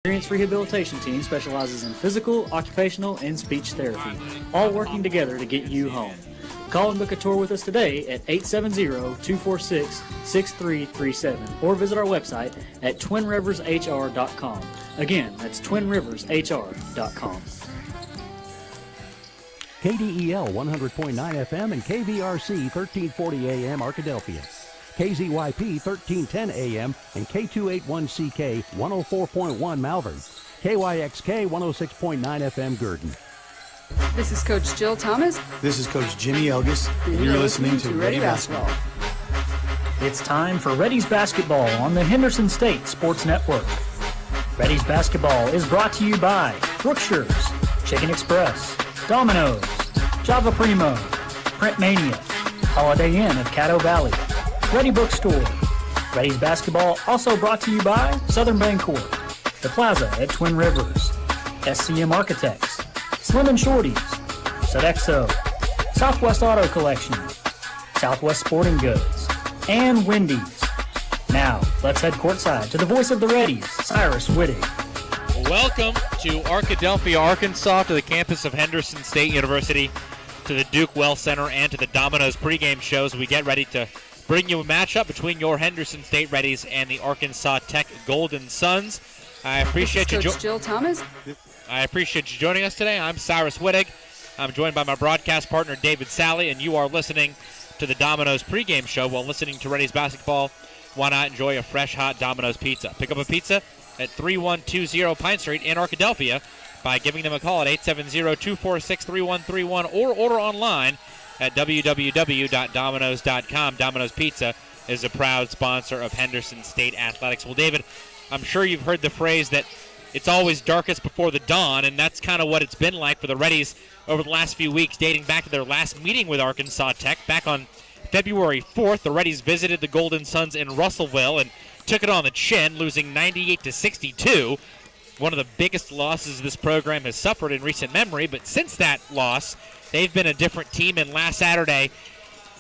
Experience Rehabilitation Team specializes in physical, occupational, and speech therapy, all working together to get you home. Call and book a tour with us today at 870-246-6337 or visit our website at twinrivershr.com. Again, that's twinrivershr.com. KDEL 100.9 FM and KVRC 1340 AM Arkadelphia. KZYP 1310 AM and K281CK 104.1 Malvern. KYXK 106.9 FM Gurdon. This is Coach Jill Thomas. This is Coach Jimmy Elgis, and you're listening to Ready Basketball. It's time for Reddies Basketball on the Henderson State Sports Network. Reddies Basketball is brought to you by Brookshire's, Chicken Express, Domino's, Java Primo, Print Mania, Holiday Inn of Caddo Valley, Ready Bookstore. Reddies Basketball also brought to you by Southern Bancorp, The Plaza at Twin Rivers, SCM Architects, Slim and Shorties, Sodexo, Southwest Auto Collection, Southwest Sporting Goods, and Wendy's. Now, let's head courtside to the voice of the Reddies, Cyrus Wittig. Welcome to Arkadelphia, Arkansas, to the campus of Henderson State University, to the Duke Well Center, and to the Domino's pregame shows. We get ready to bring you a matchup between your Henderson State Reddies and the Arkansas Tech Golden Suns. I appreciate you, Coach Jill Thomas. I appreciate you joining us today. I'm Cyrus Wittig. I'm joined by my broadcast partner, David Sally, and you are listening to the Domino's pregame show. While listening to Reddies basketball, why not enjoy a fresh, hot Domino's pizza? Pick up a pizza at 3120 Pine Street in Arkadelphia by giving them a call at 870-246-3131 or order online at www.domino's.com. Domino's Pizza is a proud sponsor of Henderson State Athletics. Well, David, I'm sure you've heard the phrase that it's always darkest before the dawn, and that's kind of what it's been like for the Reddies over the last few weeks, dating back to their last meeting with Arkansas Tech. Back on February 4th, the Reddies visited the Golden Suns in Russellville and took it on the chin, losing 98-62. One of the biggest losses this program has suffered in recent memory, but since that loss, they've been a different team, and last Saturday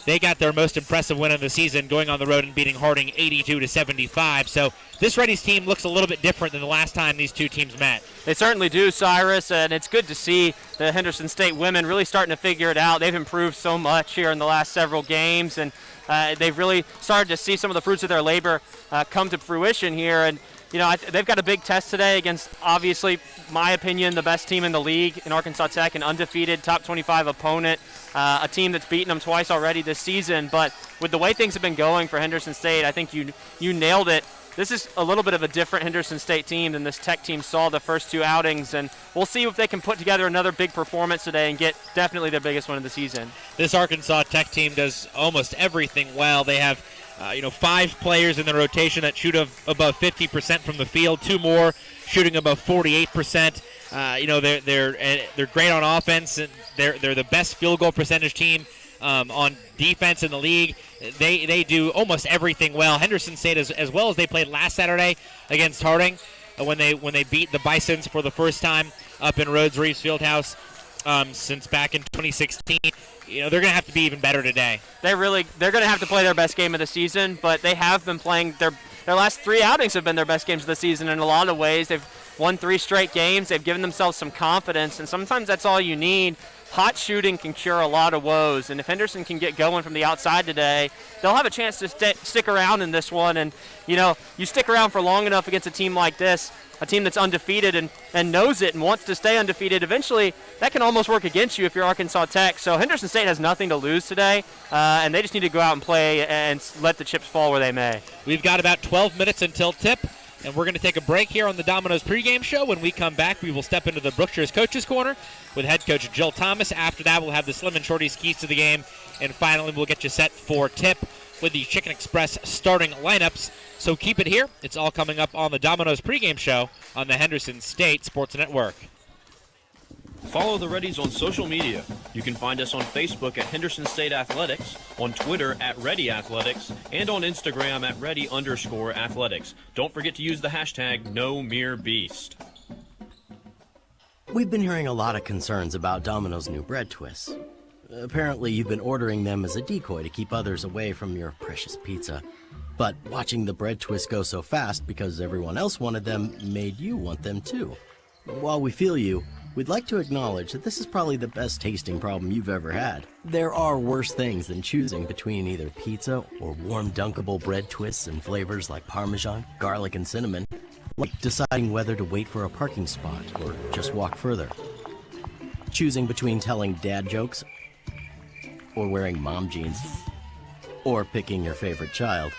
they got their most impressive win of the season, going on the road and beating Harding 82-75. So this Reddies team looks a little bit different than the last time these two teams met. They certainly do, Cyrus, and it's good to see the Henderson State women really starting to figure it out. They've improved so much here in the last several games, and they've really started to see some of the fruits of their labor come to fruition here. And you know, they've got a big test today against, obviously, my opinion, the best team in the league in Arkansas Tech, an undefeated top 25 opponent, a team that's beaten them twice already this season. But with the way things have been going for Henderson State, I think you nailed it. This is a little bit of a different Henderson State team than this Tech team saw the first two outings, and we'll see if they can put together another big performance today and get definitely their biggest win of the season. This Arkansas Tech team does almost everything well. They have 5 players in the rotation that shoot above 50% from the field. 2 more shooting above 48%. They're great on offense. And they're the best field goal percentage team on defense in the league. They do almost everything well. Henderson State, as well as they played last Saturday against Harding, when they beat the Bisons for the first time up in Rhodes-Reeves Fieldhouse since back in 2016. They're going to have to be even better today. They're going to have to play their best game of the season, but they have been playing their last 3 outings have been their best games of the season in a lot of ways. They've won 3 straight games. They've given themselves some confidence, and sometimes that's all you need. Hot shooting can cure a lot of woes, and if Henderson can get going from the outside today, they'll have a chance to stick around in this one. And, you stick around for long enough against a team like this, a team that's undefeated and knows it and wants to stay undefeated, eventually that can almost work against you if you're Arkansas Tech. So Henderson State has nothing to lose today, and they just need to go out and play and let the chips fall where they may. We've got about 12 minutes until tip, and we're going to take a break here on the Domino's pregame show. When we come back, we will step into the Brookshire's Coaches Corner with head coach Jill Thomas. After that, we'll have the Slim and Shorty's keys to the game, and finally we'll get you set for tip with the Chicken Express starting lineups. So keep it here. It's all coming up on the Domino's pregame show on the Henderson State Sports Network. Follow the Reddies on social media. You can find us on Facebook at Henderson State Athletics, on Twitter at Reddy Athletics, and on Instagram at Reddy_Athletics. Don't forget to use the hashtag #NoMereBeast. We've been hearing a lot of concerns about Domino's new bread twists. Apparently, you've been ordering them as a decoy to keep others away from your precious pizza. But watching the bread twists go so fast because everyone else wanted them made you want them too. While we feel you, we'd like to acknowledge that this is probably the best tasting problem you've ever had. There are worse things than choosing between either pizza or warm dunkable bread twists and flavors like Parmesan, garlic, and cinnamon. Like deciding whether to wait for a parking spot or just walk further. Choosing between telling dad jokes or wearing mom jeans. Or picking your favorite child.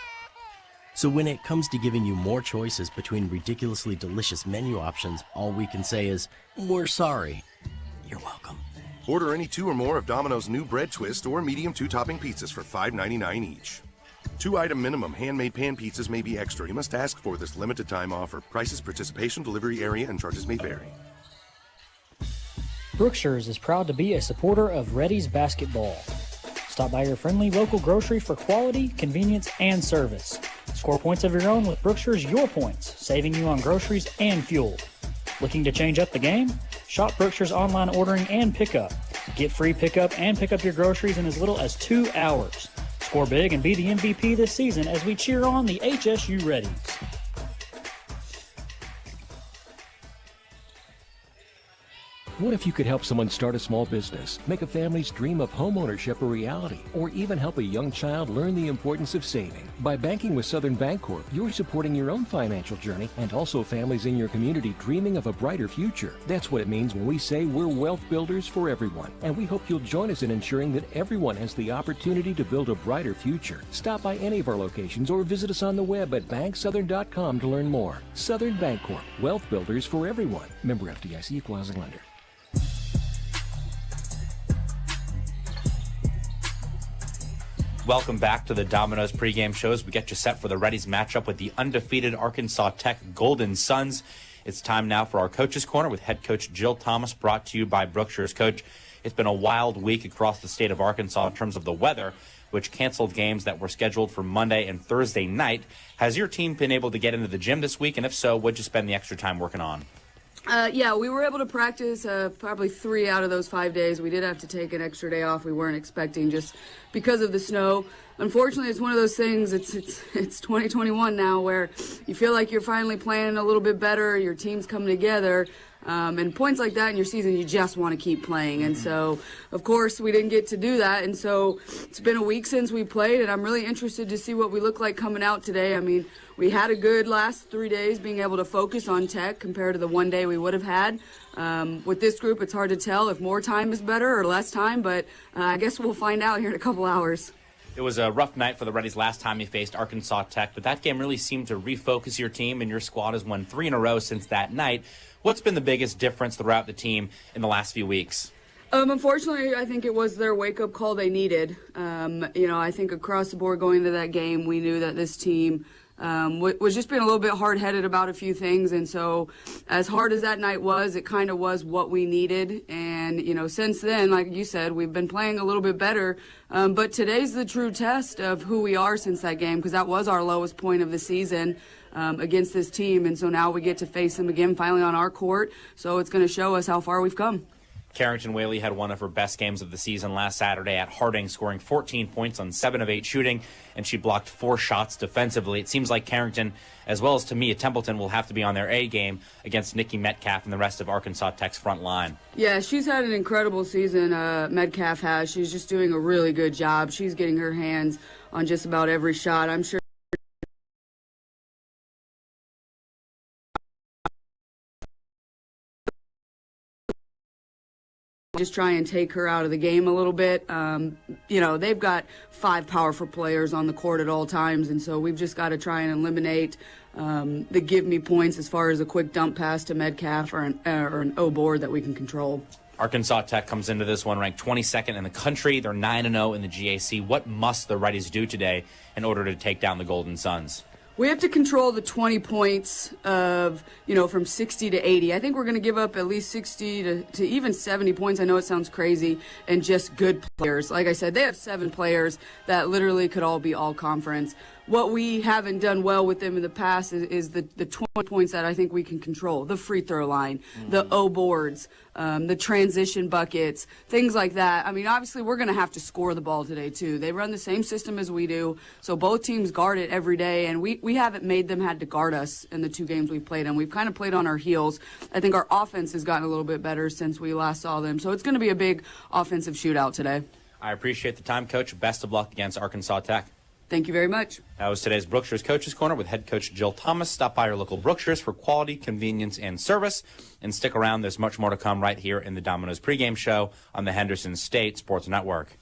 So when it comes to giving you more choices between ridiculously delicious menu options, all we can say is, we're sorry. You're welcome. Order any 2 or more of Domino's new bread twist or medium 2-topping pizzas for $5.99 each. 2-item minimum handmade pan pizzas may be extra. You must ask for this limited time offer. Prices, participation, delivery area, and charges may vary. Brookshire's is proud to be a supporter of Reddies basketball. Stop by your friendly local grocery for quality, convenience, and service. Score points of your own with Brookshire's Your Points, saving you on groceries and fuel. Looking to change up the game? Shop Brookshire's online ordering and pickup. Get free pickup and pick up your groceries in as little as 2 hours. Score big and be the MVP this season as we cheer on the HSU Reddies. What if you could help someone start a small business, make a family's dream of homeownership a reality, or even help a young child learn the importance of saving? By banking with Southern Bancorp, you're supporting your own financial journey and also families in your community dreaming of a brighter future. That's what it means when we say we're wealth builders for everyone, and we hope you'll join us in ensuring that everyone has the opportunity to build a brighter future. Stop by any of our locations or visit us on the web at banksouthern.com to learn more. Southern Bancorp, wealth builders for everyone. Member FDIC, equal housing lender. Welcome back to the Domino's pregame shows. We get you set for the Reddies matchup with the undefeated Arkansas Tech Golden Suns. It's time now for our Coach's Corner with head coach Jill Thomas, brought to you by Brookshire's. Coach, it's been a wild week across the state of Arkansas in terms of the weather, which canceled games that were scheduled for Monday and Thursday night. Has your team been able to get into the gym this week? And if so, what'd you spend the extra time working on? Yeah, we were able to practice probably 3 out of those 5 days. We did have to take an extra day off. We weren't expecting just because of the snow. Unfortunately, it's one of those things. It's 2021 now where you feel like you're finally playing a little bit better. Your team's coming together. And points like that in your season, you just want to keep playing. And so, of course, we didn't get to do that. And so it's been a week since we played, and I'm really interested to see what we look like coming out today. I mean, we had a good last 3 days being able to focus on Tech compared to the one day we would have had. With this group, it's hard to tell if more time is better or less time, but I guess we'll find out here in a couple hours. It was a rough night for the Reddies last time you faced Arkansas Tech, but that game really seemed to refocus your team, and your squad has won 3 in a row since that night. What's been the biggest difference throughout the team in the last few weeks? Unfortunately, I think it was their wake-up call they needed. I think across the board going into that game, we knew that this team was just being a little bit hard-headed about a few things. And so as hard as that night was, it kind of was what we needed. And, since then, like you said, we've been playing a little bit better. But today's the true test of who we are since that game, because that was our lowest point of the season against this team. And so now we get to face them again finally on our court. So it's going to show us how far we've come. Carrington Whaley had one of her best games of the season last Saturday at Harding, scoring 14 points on 7 of 8 shooting, and she blocked 4 shots defensively. It seems like Carrington, as well as Tamia Templeton, will have to be on their A game against Nikki Metcalf and the rest of Arkansas Tech's front line. Yeah, she's had an incredible season, Metcalf has. She's just doing a really good job. She's getting her hands on just about every shot. I'm sure just try and take her out of the game a little bit. They've got 5 powerful players on the court at all times, and so we've just got to try and eliminate the give-me points as far as a quick dump pass to Metcalf or an O-board that we can control. Arkansas Tech comes into this one ranked 22nd in the country. They're 9-0 in the GAC. What must the Reddies do today in order to take down the Golden Suns? We have to control the 20 points of, from 60 to 80. I think we're going to give up at least 60 to even 70 points. I know it sounds crazy, and just good players. Like I said, they have 7 players that literally could all be all conference. what we haven't done well with them in the past is the 20 points that I think we can control. The free throw line, the O boards, the transition buckets, things like that. I mean, obviously, we're going to have to score the ball today, too. They run the same system as we do, so both teams guard it every day, and we haven't made them had to guard us in the 2 games we've played, and we've kind of played on our heels. I think our offense has gotten a little bit better since we last saw them, so it's going to be a big offensive shootout today. I appreciate the time, Coach. Best of luck against Arkansas Tech. Thank you very much. That was today's Brookshire's Coaches Corner with head coach Jill Thomas. Stop by your local Brookshire's for quality, convenience, and service. And stick around. There's much more to come right here in the Domino's pregame show on the Henderson State Sports Network.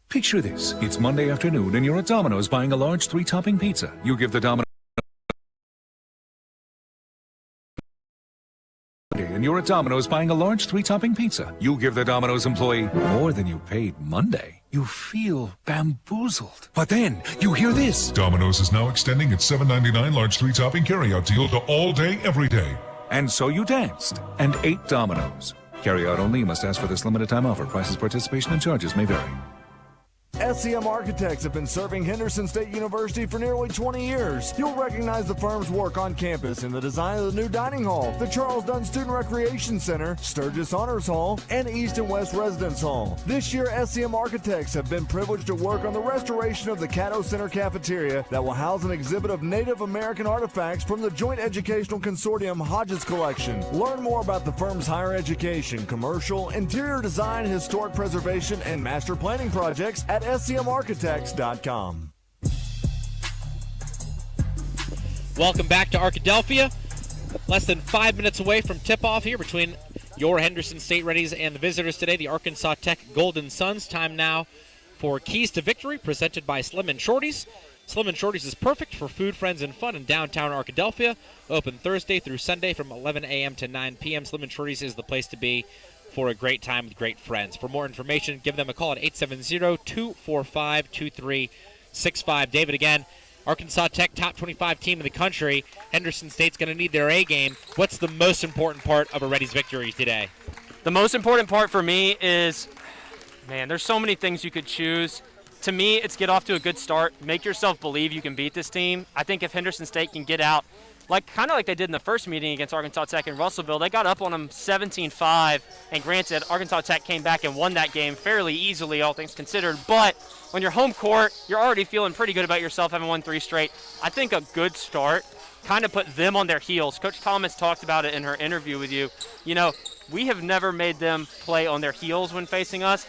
Picture this. It's Monday afternoon and you're at Domino's buying a large 3-topping pizza. You give the Domino's and you're at Domino's buying a large 3-topping pizza. You give the Domino's employee more than you paid Monday. You feel bamboozled. But then you hear this. Domino's is now extending its $7.99 large 3-topping carryout deal to all day, every day. And so you danced and ate Domino's. Carryout only. You must ask for this limited time offer. Prices, participation, and charges may vary. SCM Architects have been serving Henderson State University for nearly 20 years. You'll recognize the firm's work on campus in the design of the new dining hall, the Charles Dunn Student Recreation Center, Sturgis Honors Hall, and East and West Residence Hall. This year, SCM Architects have been privileged to work on the restoration of the Caddo Center cafeteria that will house an exhibit of Native American artifacts from the Joint Educational Consortium Hodges Collection. Learn more about the firm's higher education, commercial, interior design, historic preservation, and master planning projects at scmarchitects.com. Welcome back to Arkadelphia. Less than 5 minutes away from tip-off here between your Henderson State Reddies and the visitors today, the Arkansas Tech Golden Suns. Time now for Keys to Victory, presented by Slim & Shorty's. Slim & Shorty's is perfect for food, friends, and fun in downtown Arkadelphia. Open Thursday through Sunday from 11 a.m. to 9 p.m. Slim & Shorty's is the place to be for a great time with great friends. For more information, give them a call at 870-245-2365. David, again, Arkansas Tech, top 25 team in the country. Henderson State's going to need their A game. What's the most important part of a Reddies victory today? The most important part for me is, man, there's so many things you could choose. To me, it's get off to a good start. Make yourself believe you can beat this team. I think if Henderson State can get out, kind of like they did in the first meeting against Arkansas Tech in Russellville, they got up on them 17-5, and granted, Arkansas Tech came back and won that game fairly easily, all things considered, but when you're home court, you're already feeling pretty good about yourself, having won 3 straight. I think a good start kind of put them on their heels. Coach Thomas talked about it in her interview with you. You know, we have never made them play on their heels when facing us.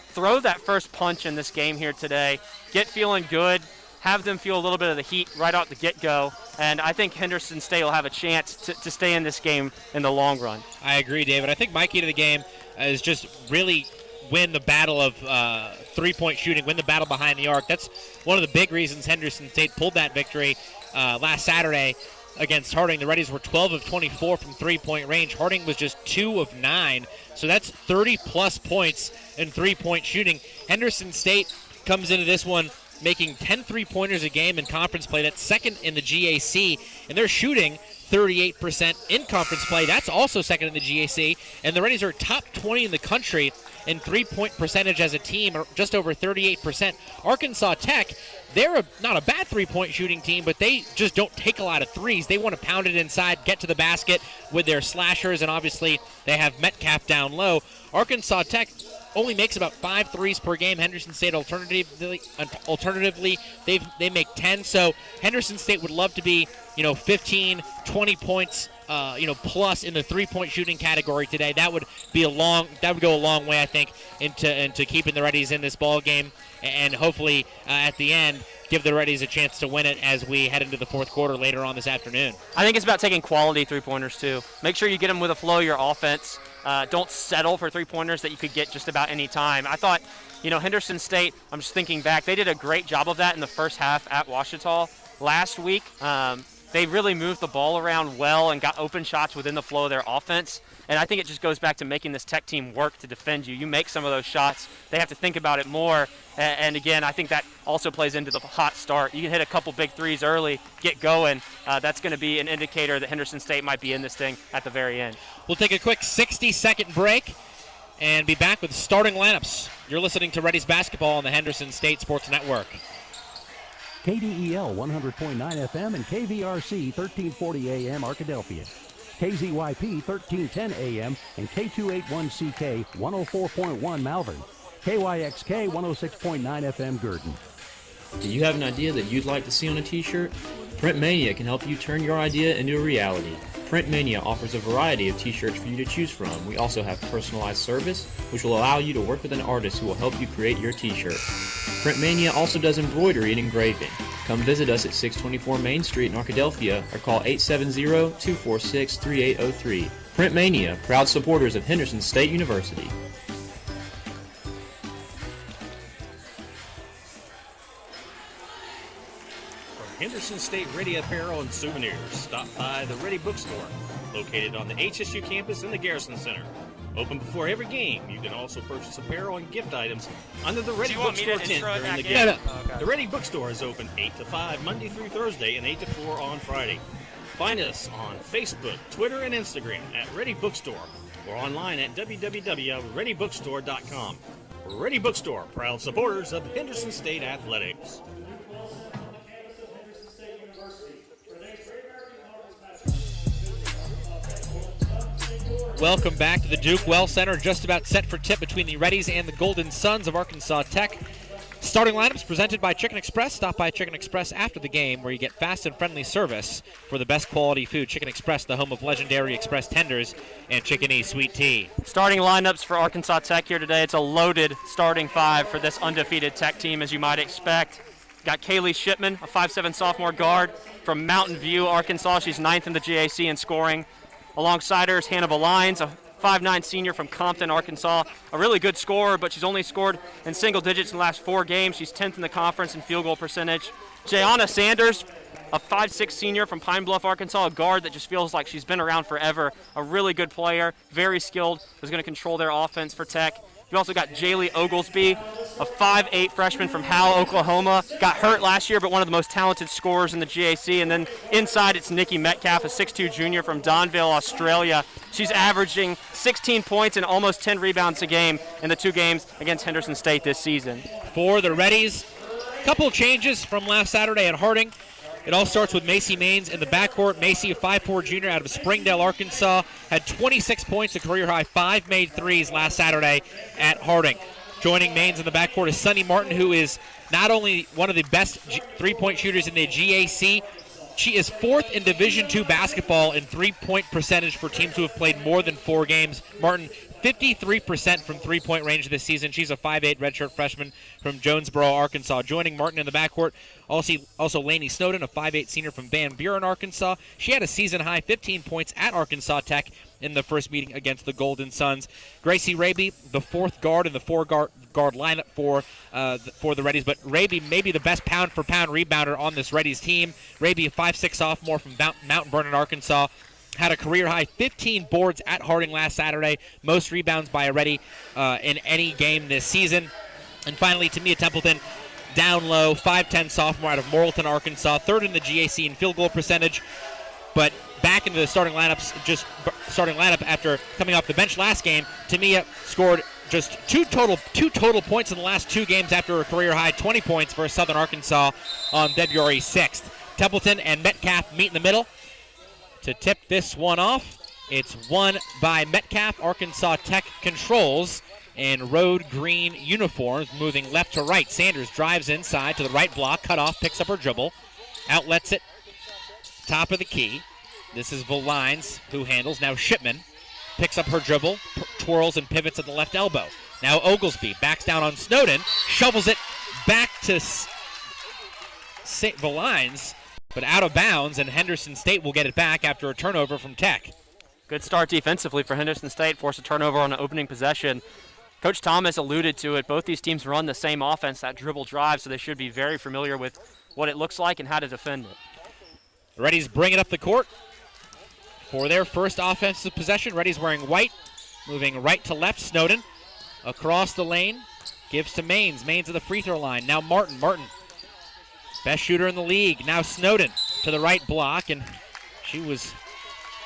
Throw that first punch in this game here today, get feeling good, have them feel a little bit of the heat right out the get-go, and I think Henderson State will have a chance to stay in this game in the long run. I agree, David. I think my key to the game is just really win the battle of three-point shooting, win the battle behind the arc. That's one of the big reasons Henderson State pulled that victory last Saturday against Harding. The Reddies were 12 of 24 from three-point range. Harding was just 2 of 9, so that's 30-plus points in three-point shooting. Henderson State comes into this one making 10 three-pointers a game in conference play. That's second in the GAC, and they're shooting 38% in conference play. That's also second in the GAC, and the Reddies are top 20 in the country in three-point percentage as a team, or just over 38%. Arkansas Tech, they're not a bad three-point shooting team, but they just don't take a lot of threes. They want to pound it inside, get to the basket with their slashers, and obviously they have Metcalf down low. Arkansas Tech only makes about 5 threes per game. Henderson State alternatively they make 10. So Henderson State would love to be, 15, 20 points, plus in the three-point shooting category today. That would go a long way, I think, into keeping the Reddies in this ball game, and hopefully at the end give the Reddies a chance to win it as we head into the fourth quarter later on this afternoon. I think it's about taking quality three-pointers too. Make sure you get them with a flow of your offense. Don't settle for three-pointers that you could get just about any time. I thought, Henderson State, I'm just thinking back, they did a great job of that in the first half at Ouachita last week. They really moved the ball around well and got open shots within the flow of their offense. And I think it just goes back to making this Tech team work to defend you. You make some of those shots, they have to think about it more. And again, I think that also plays into the hot start. You can hit a couple big threes early, get going. That's going to be an indicator that Henderson State might be in this thing at the very end. We'll take a quick 60-second break and be back with starting lineups You're listening to Reddies basketball on the Henderson State Sports Network. KDEL 100.9 FM and KVRC 1340 AM Arkadelphia. KZYP 1310 AM and K281CK 104.1 Malvern. KYXK 106.9 FM Gurdon. Do you have an idea that you'd like to see on a t-shirt? Print Mania can help you turn your idea into a reality. Print Mania offers a variety of t-shirts for you to choose from. We also have personalized service, which will allow you to work with an artist who will help you create your t-shirt. Print Mania also does embroidery and engraving. Come visit us at 624 Main Street in Arkadelphia or call 870-246-3803. Print Mania, proud supporters of Henderson State University. Henderson State Ready Apparel and Souvenirs. Stop by the Ready Bookstore, located on the HSU campus in the Garrison Center. Open before every game. You can also purchase apparel and gift items under the Ready Bookstore tent during the game. The Ready Bookstore is open 8 to 5 Monday through Thursday and 8 to 4 on Friday. Find us on Facebook, Twitter, and Instagram at Ready Bookstore or online at www.readybookstore.com. Ready Bookstore, proud supporters of Henderson State Athletics. Welcome back to the Duke Well Center, just about set for tip between the Reddies and the Golden Suns of Arkansas Tech. Starting lineups presented by Chicken Express. Stop by Chicken Express after the game where you get fast and friendly service for the best quality food. Chicken Express, the home of legendary express tenders and Chicken E sweet tea. Starting lineups for Arkansas Tech here today. It's a loaded starting five for this undefeated Tech team, as you might expect. Got Kaylee Shipman, a 5'7" sophomore guard from Mountain View, Arkansas. She's 9th in the GAC in scoring. Alongside her is Hannah Valines, a 5'9" senior from Compton, Arkansas. A really good scorer, but she's only scored in single digits in the last 4 games. She's 10th in the conference in field goal percentage. Jayana Sanders, a 5'6" senior from Pine Bluff, Arkansas, a guard that just feels like she's been around forever. A really good player, very skilled, who's going to control their offense for Tech. You also got Jaylee Oglesby, a 5'8" freshman from Howell, Oklahoma. Got hurt last year, but one of the most talented scorers in the GAC. And then inside, it's Nikki Metcalf, a 6'2" junior from Donville, Australia. She's averaging 16 points and almost 10 rebounds a game in the 2 games against Henderson State this season. For the Reddies, a couple changes from last Saturday at Harding. It all starts with Macy Maines in the backcourt. Macy, a 5'4" junior out of Springdale, Arkansas, had 26 points, a career-high 5 made threes last Saturday at Harding. Joining Maines in the backcourt is Sunny Martin, who is not only one of the best three-point shooters in the GAC, she is 4th in Division II basketball in three-point percentage for teams who have played more than 4 games. Martin, 53% from three-point range this season. She's a 5'8" redshirt freshman from Jonesboro, Arkansas. Joining Martin in the backcourt, also Lainey Snowden, a 5'8" senior from Van Buren, Arkansas. She had a season-high 15 points at Arkansas Tech in the first meeting against the Golden Suns. Gracie Raby, the 4th guard in the 4-guard lineup for the Reddies, but Raby may be the best pound-for-pound rebounder on this Reddies team. Raby, a 5'6" sophomore from Mountain Vernon, Arkansas, had a career-high 15 boards at Harding last Saturday, most rebounds by a Reddy in any game this season. And finally, Tamia Templeton, down low, 5'10" sophomore out of Morrilton, Arkansas, 3rd in the GAC in field goal percentage, but back into the starting lineup after coming off the bench last game. Tamia scored just two total points in the last 2 games after a career-high 20 points for Southern Arkansas on February 6th. Templeton and Metcalf meet in the middle to tip this one off. It's won by Metcalf. Arkansas Tech controls in road green uniforms, moving left to right. Sanders drives inside to the right block, cut off, picks up her dribble, outlets it, top of the key. This is Valines who handles. Now Shipman picks up her dribble, twirls and pivots at the left elbow. Now Oglesby backs down on Snowden, shovels it back to Valines, but out of bounds, and Henderson State will get it back after a turnover from Tech. Good start defensively for Henderson State, forced a turnover on an opening possession. Coach Thomas alluded to it. Both these teams run the same offense, that dribble drive, so they should be very familiar with what it looks like and how to defend it. The Reddies bring it up the court for their first offensive possession. Reddies wearing white, moving right to left. Snowden across the lane, gives to Maines. Maines at the free throw line. Now Martin, best shooter in the league. Now Snowden to the right block, and she was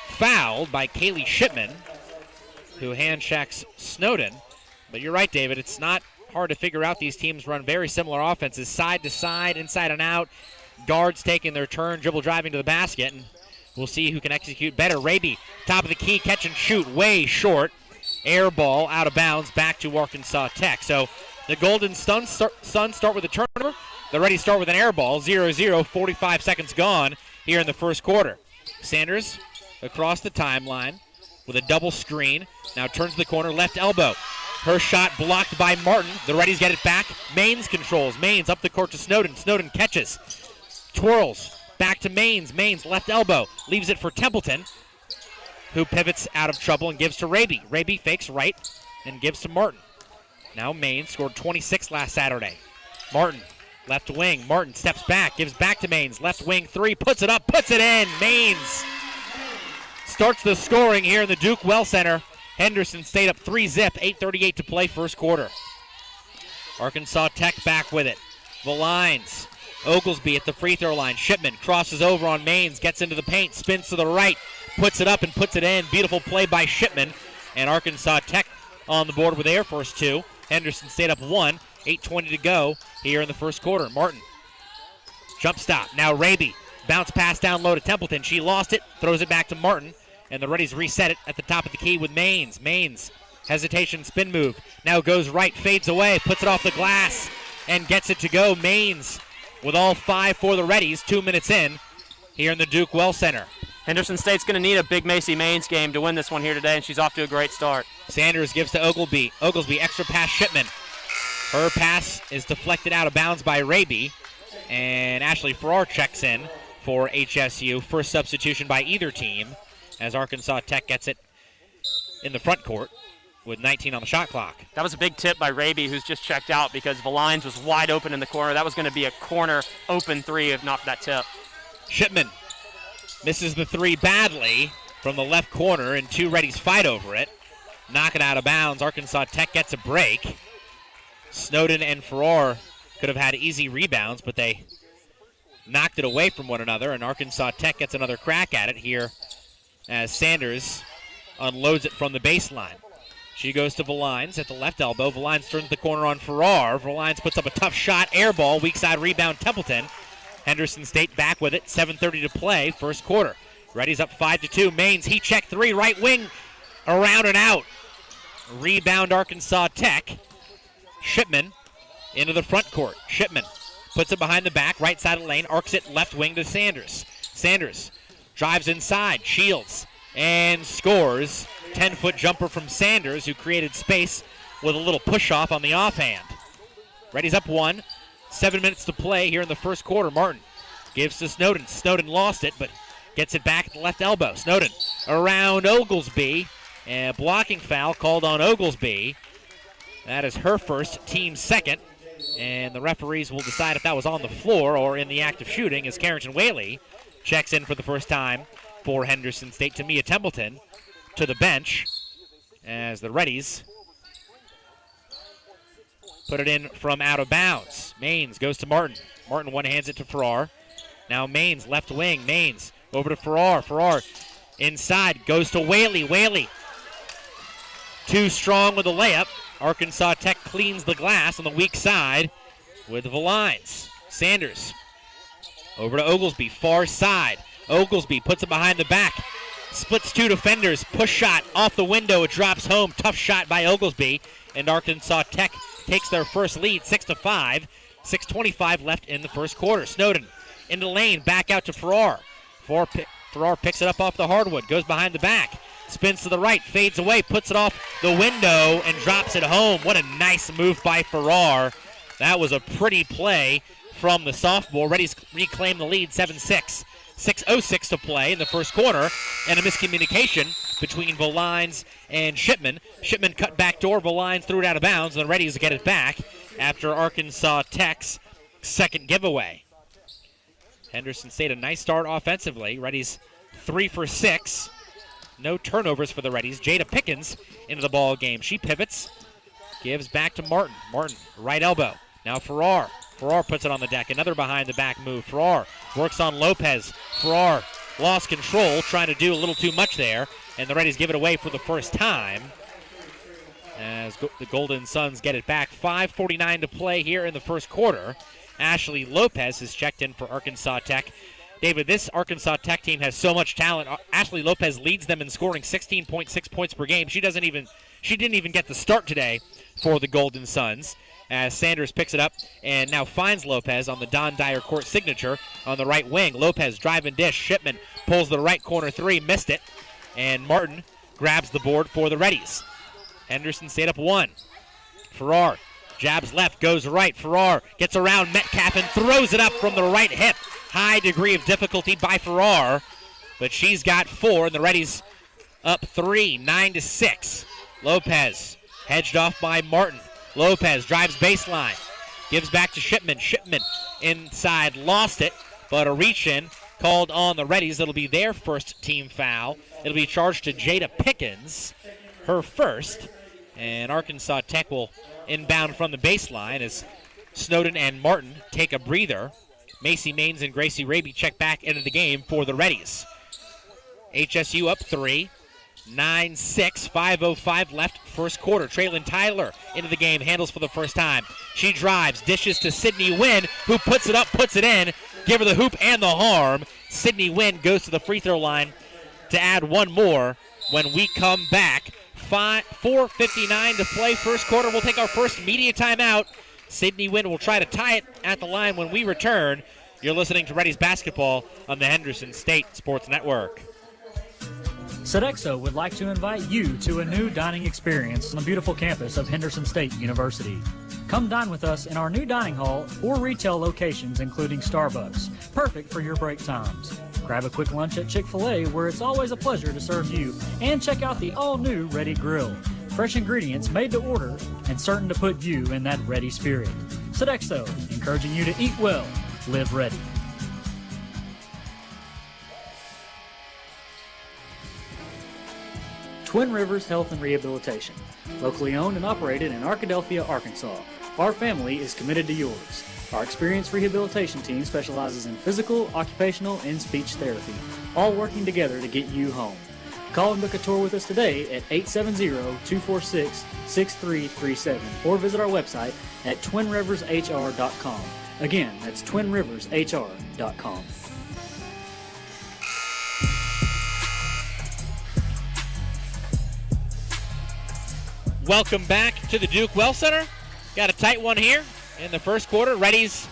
fouled by Kaylee Shipman, who hand checks Snowden. But you're right, David, it's not hard to figure out. These teams run very similar offenses, side to side, inside and out. Guards taking their turn, dribble driving to the basket, and we'll see who can execute better. Raby, top of the key, catch and shoot, way short. Air ball out of bounds, back to Arkansas Tech. So the Golden Suns start with a turnover. The Reddies start with an air ball, 0-0, 45 seconds gone here in the first quarter. Sanders across the timeline with a double screen. Now turns the corner, left elbow. Her shot blocked by Martin. The Reddies get it back. Maines controls. Maines up the court to Snowden. Snowden catches. Twirls. Back to Maines. Maines left elbow. Leaves it for Templeton, who pivots out of trouble and gives to Raby. Raby fakes right and gives to Martin. Now Maines scored 26 last Saturday. Martin, left wing. Martin steps back, gives back to Maines. Left wing three, puts it up, puts it in. Maines starts the scoring here in the Duke Well Center. Henderson State up 3-zip, 8:38 to play first quarter. Arkansas Tech back with it. The lines. Oglesby at the free throw line. Shipman crosses over on Maines, gets into the paint, spins to the right, puts it up and puts it in. Beautiful play by Shipman. And Arkansas Tech on the board with their first two. Henderson State up 1, 8:20 to go here in the first quarter. Martin, jump stop. Now Raby, bounce pass down low to Templeton. She lost it, throws it back to Martin. And the Reddies reset it at the top of the key with Maines. Maines, hesitation, spin move. Now goes right, fades away, puts it off the glass, and gets it to go. Maines with all 5 for the Reddies, 2 minutes in here in the Duke Well Center. Henderson State's going to need a big Macy Maines game to win this one here today, and she's off to a great start. Sanders gives to Oglesby. Oglesby, extra pass, Shipman. Her pass is deflected out of bounds by Raby, and Ashley Farrar checks in for HSU. First substitution by either team, as Arkansas Tech gets it in the front court with 19 on the shot clock. That was a big tip by Raby, who's just checked out because Valines was wide open in the corner. That was going to be a corner open three if not for that tip. Shipman misses the three badly from the left corner, and 2 Reddies fight over it. Knock it out of bounds. Arkansas Tech gets a break. Snowden and Farrar could have had easy rebounds, but they knocked it away from one another, and Arkansas Tech gets another crack at it here as Sanders unloads it from the baseline. She goes to Valines at the left elbow. Valines turns the corner on Farrar. Valines puts up a tough shot, air ball, weak side rebound, Templeton. Henderson State back with it, 7:30 to play, first quarter. Reddies up 5-2. Maines, heat check three, right wing, around and out. Rebound Arkansas Tech. Shipman into the front court. Shipman puts it behind the back, right side of the lane, arcs it left wing to Sanders. Sanders drives inside, shields, and scores. 10-foot jumper from Sanders, who created space with a little push-off on the offhand. Reddies up 1. 7 minutes to play here in the first quarter. Martin gives to Snowden. Snowden lost it, but gets it back at the left elbow. Snowden around Oglesby. And blocking foul called on Oglesby. That is her first, team second. And the referees will decide if that was on the floor or in the act of shooting, as Carrington Whaley checks in for the first time for Henderson State. Tamia Templeton to the bench as the Reddies put it in from out of bounds. Maines goes to Martin. Martin one-hands it to Farrar. Now Maines, left wing. Maines over to Farrar. Farrar inside, goes to Whaley. Whaley too strong with the layup. Arkansas Tech cleans the glass on the weak side with Valines. Sanders over to Oglesby, far side. Oglesby puts it behind the back. Splits 2 defenders. Push shot off the window. It drops home. Tough shot by Oglesby. And Arkansas Tech takes their first lead, 6-5. 6:25 left in the first quarter. Snowden into the lane, back out to Farrar. Farrar picks it up off the hardwood, goes behind the back, spins to the right, fades away, puts it off the window, and drops it home. What a nice move by Farrar. That was a pretty play from the sophomore. Reddies reclaim the lead, 7-6. 6:06 to play in the first quarter, and a miscommunication between Valines and Shipman. Shipman cut back door, Valines threw it out of bounds, and the Reddies get it back after Arkansas Tech's second giveaway. Henderson State, a nice start offensively. Reddies 3 for 6. No turnovers for the Reddies. Jada Pickens into the ball game. She pivots, gives back to Martin. Martin, right elbow. Now Farrar. Farrar puts it on the deck. Another behind-the-back move. Farrar works on Lopez. Farrar lost control, trying to do a little too much there, and the Reddies give it away for the first time as the Golden Suns get it back. 5:49 to play here in the first quarter. Ashley Lopez has checked in for Arkansas Tech. David, this Arkansas Tech team has so much talent. Ashley Lopez leads them in scoring 16.6 points per game. She didn't even get the start today for the Golden Suns, as Sanders picks it up and now finds Lopez on the Don Dyer court signature on the right wing. Lopez drive and dish. Shipman pulls the right corner three, missed it, and Martin grabs the board for the Reddies. Henderson State up 1. Farrar jabs left, goes right. Farrar gets around Metcalf and throws it up from the right hip. High degree of difficulty by Farrar, but she's got 4, and the Reddies up 3, 9-6. Lopez hedged off by Martin. Lopez drives baseline, gives back to Shipman. Shipman inside, lost it, but a reach-in called on the Reddies. It'll be their first team foul. It'll be charged to Jada Pickens, her first, and Arkansas Tech will inbound from the baseline as Snowden and Martin take a breather. Macy Maines and Gracie Raby check back into the game for the Reddies. HSU up 3, 9-6, 5:05 left first quarter. Traylon Tyler into the game, handles for the first time. She drives, dishes to Sydney Wynn, who puts it up, puts it in. Give her the hoop and the harm. Sydney Wynn goes to the free throw line to add one more when we come back. 4:59 to play first quarter. We'll take our first media timeout. Sydney Wynn will try to tie it at the line when we return. You're listening to Reddies basketball on the Henderson State Sports Network. Sodexo would like to invite you to a new dining experience on the beautiful campus of Henderson State University. Come dine with us in our new dining hall or retail locations, including Starbucks. Perfect for your break times. Grab a quick lunch at Chick-fil-A, where it's always a pleasure to serve you. And check out the all-new Reddy Grill. Fresh ingredients made to order and certain to put you in that ready spirit. Sodexo, encouraging you to eat well, live ready. Twin Rivers Health and Rehabilitation, locally owned and operated in Arkadelphia, Arkansas. Our family is committed to yours. Our experienced rehabilitation team specializes in physical, occupational, and speech therapy, all working together to get you home. Call and book a tour with us today at 870-246-6337 or visit our website at twinrivershr.com. Again, that's twinrivershr.com. Welcome back to the Duke Well Center. Got a tight one here in the first quarter. Reddies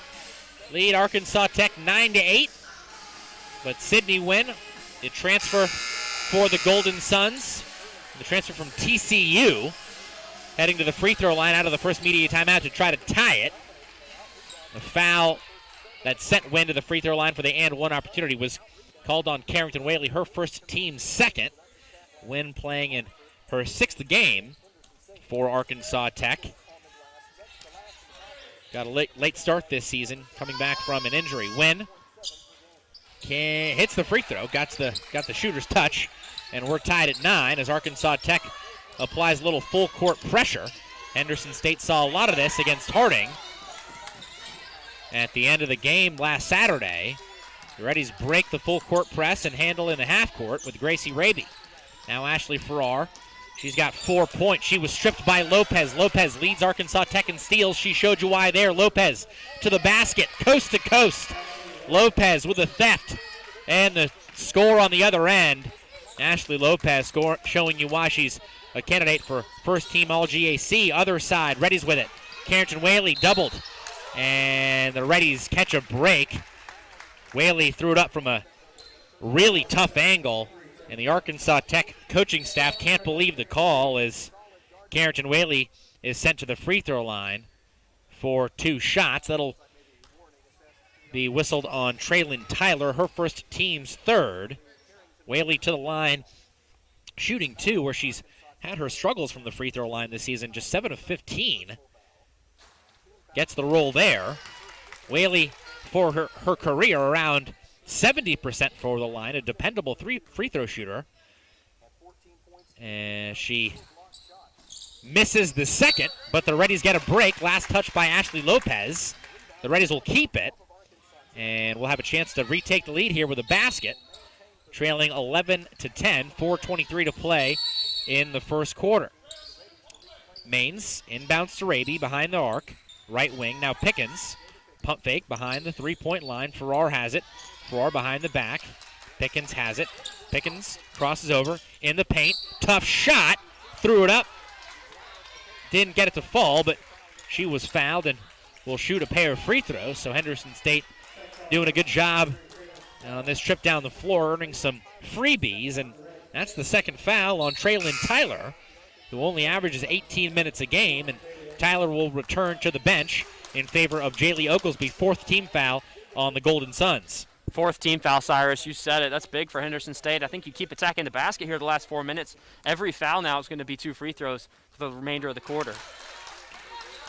lead Arkansas Tech 9-8. But Sydney Wynn, the transfer for the Golden Suns, the transfer from TCU, heading to the free throw line out of the first media timeout to try to tie it. The foul that sent Wynn to the free throw line for the and one opportunity was called on Carrington Whaley, her first team second. Wynn playing in her 6th game for Arkansas Tech. Got a late start this season, coming back from an injury. Wynn hits the free throw, got the shooter's touch, and we're tied at 9 as Arkansas Tech applies a little full court pressure. Henderson State saw a lot of this against Harding at the end of the game last Saturday. The Reddies break the full court press and handle in the half court with Gracie Raby. Now Ashley Farrar. She's got 4 points. She was stripped by Lopez. Lopez leads Arkansas Tech in steals. She showed you why there. Lopez to the basket, coast to coast. Lopez with a theft and the score on the other end. Ashley Lopez showing you why she's a candidate for first team All-GAC. Other side, Reddies with it. Carrington Whaley doubled, and the Reddies catch a break. Whaley threw it up from a really tough angle, and the Arkansas Tech coaching staff can't believe the call as Carrington Whaley is sent to the free throw line for 2 shots. That'll be whistled on Traylon Tyler, her first team's 3rd. Whaley to the line, shooting 2, where she's had her struggles from the free throw line this season, just 7 of 15. Gets the roll there. Whaley, for her career, around 70% for the line, a dependable free throw shooter. And she misses the second, but the Reddies get a break. Last touch by Ashley Lopez. The Reddies will keep it, and we'll have a chance to retake the lead here with a basket. Trailing 11-10, 4:23 to play in the first quarter. Maines inbounds to Raby behind the arc. Right wing, now Pickens. Pump fake behind the three-point line. Farrar has it. Farrar behind the back. Pickens has it. Pickens crosses over in the paint. Tough shot. Threw it up. Didn't get it to fall, but she was fouled and will shoot a pair of free throws. So Henderson State doing a good job on this trip down the floor, earning some freebies. And that's the second foul on Traylon Tyler, who only averages 18 minutes a game. And Tyler will return to the bench in favor of Jaylee Oglesby, fourth team foul on the Golden Suns. Fourth team foul, Cyrus. You said it. That's big for Henderson State. I think you keep attacking the basket here the last 4 minutes. Every foul now is going to be 2 free throws for the remainder of the quarter.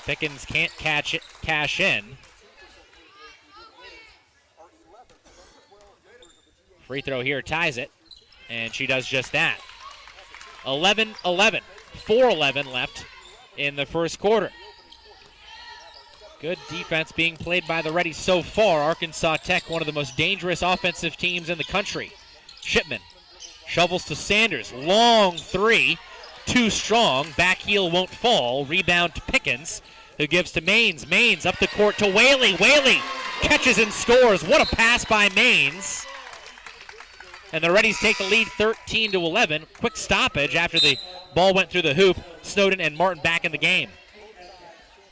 Pickens can't cash in. Free throw here ties it, and she does just that. 11-11. 4:11 left in the first quarter. Good defense being played by the Reddies so far. Arkansas Tech, one of the most dangerous offensive teams in the country. Shipman shovels to Sanders. Long three. Too strong. Back heel won't fall. Rebound to Pickens, who gives to Maines. Maines up the court to Whaley. Whaley catches and scores. What a pass by Maines. And the Reddies take the lead 13-11. Quick stoppage after the ball went through the hoop. Snowden and Martin back in the game.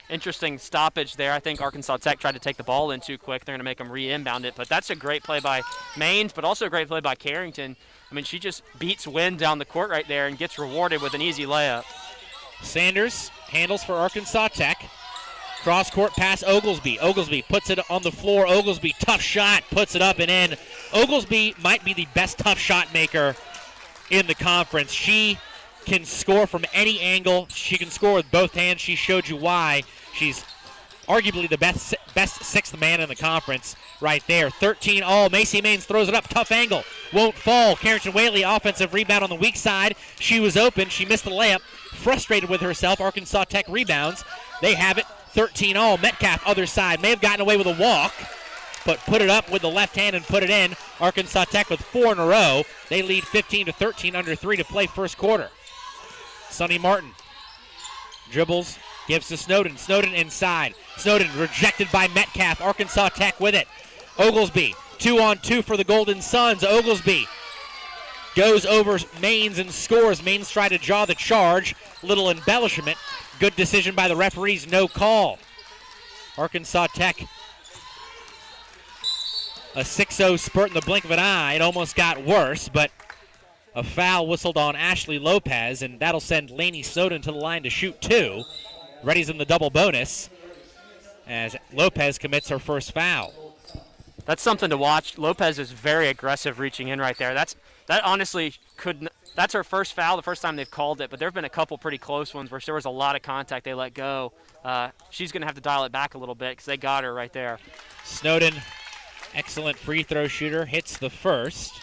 Interesting stoppage there. I think Arkansas Tech tried to take the ball in too quick. They're going to make them re-inbound it. But that's a great play by Maines, but also a great play by Carrington. I mean, she just beats wind down the court right there and gets rewarded with an easy layup. Sanders handles for Arkansas Tech. Cross-court pass Oglesby. Oglesby puts it on the floor. Oglesby, tough shot, puts it up and in. Oglesby might be the best tough shot maker in the conference. She can score from any angle. She can score with both hands. She showed you why. She's arguably the best sixth man in the conference right there. 13 all. Macy Maines throws it up. Tough angle. Won't fall. Carrington Whaley, offensive rebound on the weak side. She was open. She missed the layup. Frustrated with herself. Arkansas Tech rebounds. They have it. 13 all. Metcalf, other side. May have gotten away with a walk, but put it up with the left hand and put it in. Arkansas Tech with 4 in a row. They lead 15-13 under 3 to play first quarter. Sonny Martin dribbles, gives to Snowden. Snowden inside. Snowden rejected by Metcalf. Arkansas Tech with it. Oglesby, 2-on-2 for the Golden Suns. Oglesby goes over Maines and scores. Maines tried to draw the charge. Little embellishment. Good decision by the referees. No call. Arkansas Tech, a 6-0 spurt in the blink of an eye. It almost got worse, but a foul whistled on Ashley Lopez, and that'll send Lainey Snowden to the line to shoot 2. Reddies in the double bonus as Lopez commits her first foul. That's something to watch. Lopez is very aggressive reaching in right there. That honestly that's her first foul, the first time they've called it, but there have been a couple pretty close ones where there was a lot of contact they let go. She's going to have to dial it back a little bit because they got her right there. Snowden, excellent free throw shooter, hits the first.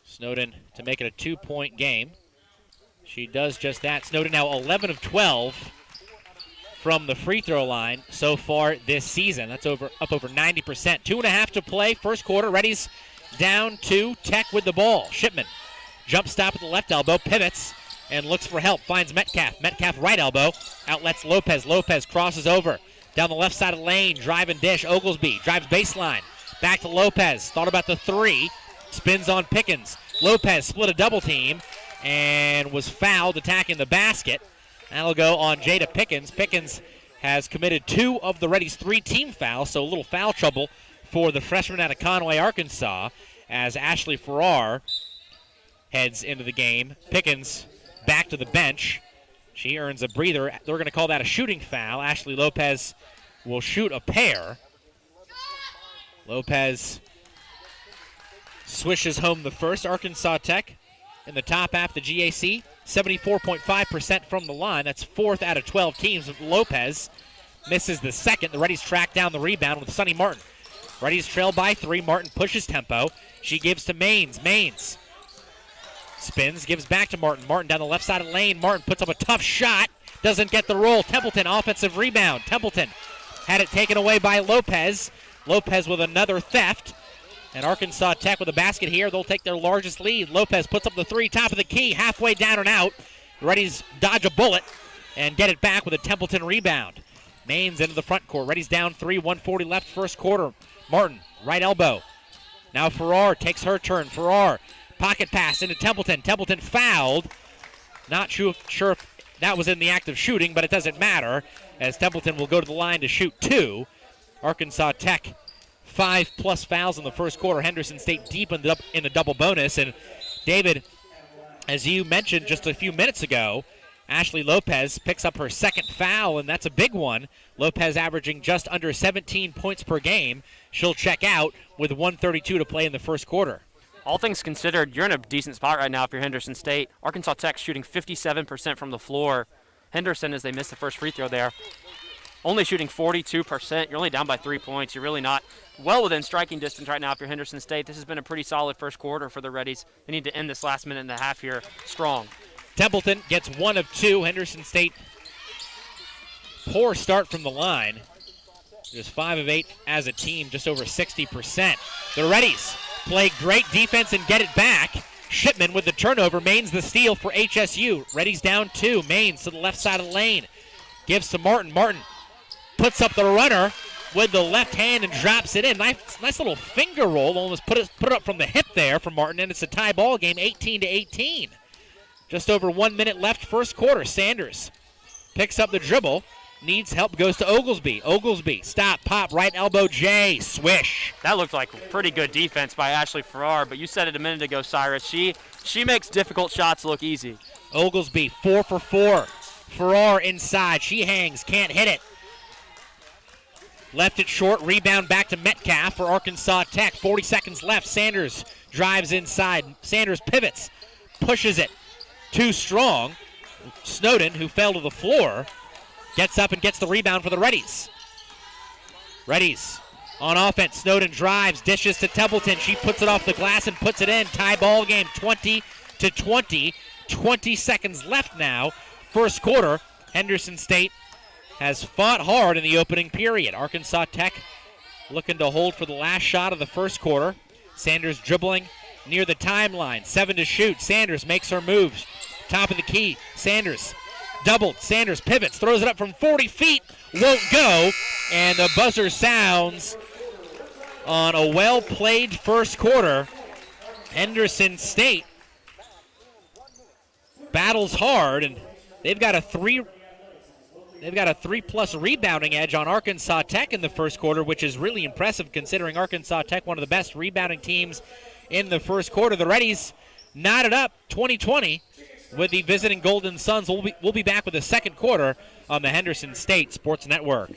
Snowden to make it a 2-point game. She does just that. Snowden now 11 of 12 from the free throw line so far this season. That's up over 90%. 2.5 to play, first quarter. Reddies down 2. Tech with the ball. Shipman, jump stop at the left elbow, pivots and looks for help. Finds Metcalf. Metcalf right elbow. Outlets Lopez. Lopez crosses over down the left side of the lane. Drive and dish. Oglesby drives baseline. Back to Lopez. Thought about the 3. Spins on Pickens. Lopez split a double team and was fouled attacking the basket. That'll go on Jada Pickens. Pickens has committed 2 of the Reddies' 3 team fouls, so a little foul trouble for the freshman out of Conway, Arkansas, as Ashley Farrar heads into the game. Pickens back to the bench. She earns a breather. They're going to call that a shooting foul. Ashley Lopez will shoot a pair. Lopez swishes home the first. Arkansas Tech in the top half of the GAC, 74.5% from the line. That's 4th out of 12 teams. Lopez misses the second. The Reddies track down the rebound with Sonny Martin. Reddies trail by 3. Martin pushes tempo. She gives to Maines. Maines spins, gives back to Martin. Martin down the left side of the lane. Martin puts up a tough shot. Doesn't get the roll. Templeton, offensive rebound. Templeton had it taken away by Lopez. Lopez with another theft. And Arkansas Tech with a basket here. They'll take their largest lead. Lopez puts up the three, top of the key, halfway down and out. Reddies dodge a bullet and get it back with a Templeton rebound. Mains into the front court. Reddies down 3, 140 left first quarter. Martin, right elbow. Now Farrar takes her turn. Farrar, pocket pass into Templeton. Templeton fouled. Not sure if that was in the act of shooting, but it doesn't matter, as Templeton will go to the line to shoot 2. Arkansas Tech, 5+ fouls in the first quarter. Henderson State deep in the double bonus. And David, as you mentioned just a few minutes ago, Ashley Lopez picks up her second foul, and that's a big one. Lopez averaging just under 17 points per game. She'll check out with 1:32 to play in the first quarter. All things considered, you're in a decent spot right now if you're Henderson State. Arkansas Tech shooting 57% from the floor. Henderson, as they missed the first free throw there, only shooting 42%. You're only down by 3 points. You're really not well within striking distance right now if you're Henderson State. This has been a pretty solid first quarter for the Reddies. They need to end this last minute and a half here strong. Templeton gets 1 of 2. Henderson State, poor start from the line. Just 5 of 8 as a team, just over 60%. The Reddies play great defense and get it back. Shipman with the turnover. Mains the steal for HSU. Reddies down 2. Mains to the left side of the lane. Gives to Martin. Martin puts up the runner with the left hand and drops it in. Nice little finger roll. Almost put it up from the hip there for Martin, and it's a tie ball game, 18-18. Just over 1 minute left first quarter. Sanders picks up the dribble. Needs help, goes to Oglesby. Oglesby, stop, pop, right elbow, J, swish. That looked like pretty good defense by Ashley Farrar, but you said it a minute ago, Cyrus. She makes difficult shots look easy. Oglesby, 4 for 4. Farrar inside, she hangs, can't hit it. Left it short, rebound back to Metcalf for Arkansas Tech. 40 seconds left, Sanders drives inside. Sanders pivots, pushes it, too strong. Snowden, who fell to the floor, gets up and gets the rebound for the Reddies. Reddies on offense. Snowden drives, dishes to Templeton. She puts it off the glass and puts it in. Tie ball game, 20-20. 20 seconds left now. First quarter. Henderson State has fought hard in the opening period. Arkansas Tech looking to hold for the last shot of the first quarter. Sanders dribbling near the timeline. 7 to shoot. Sanders makes her moves. Top of the key. Sanders doubled. Sanders pivots, throws it up from 40 feet, won't go, and the buzzer sounds on a well-played first quarter. Henderson State battles hard, and they've got a 3+ rebounding edge on Arkansas Tech in the first quarter, which is really impressive considering Arkansas Tech, one of the best rebounding teams in the first quarter. The Reddies knotted up 20-20. With the visiting Golden Suns. We'll be back with the second quarter on the Henderson State Sports Network.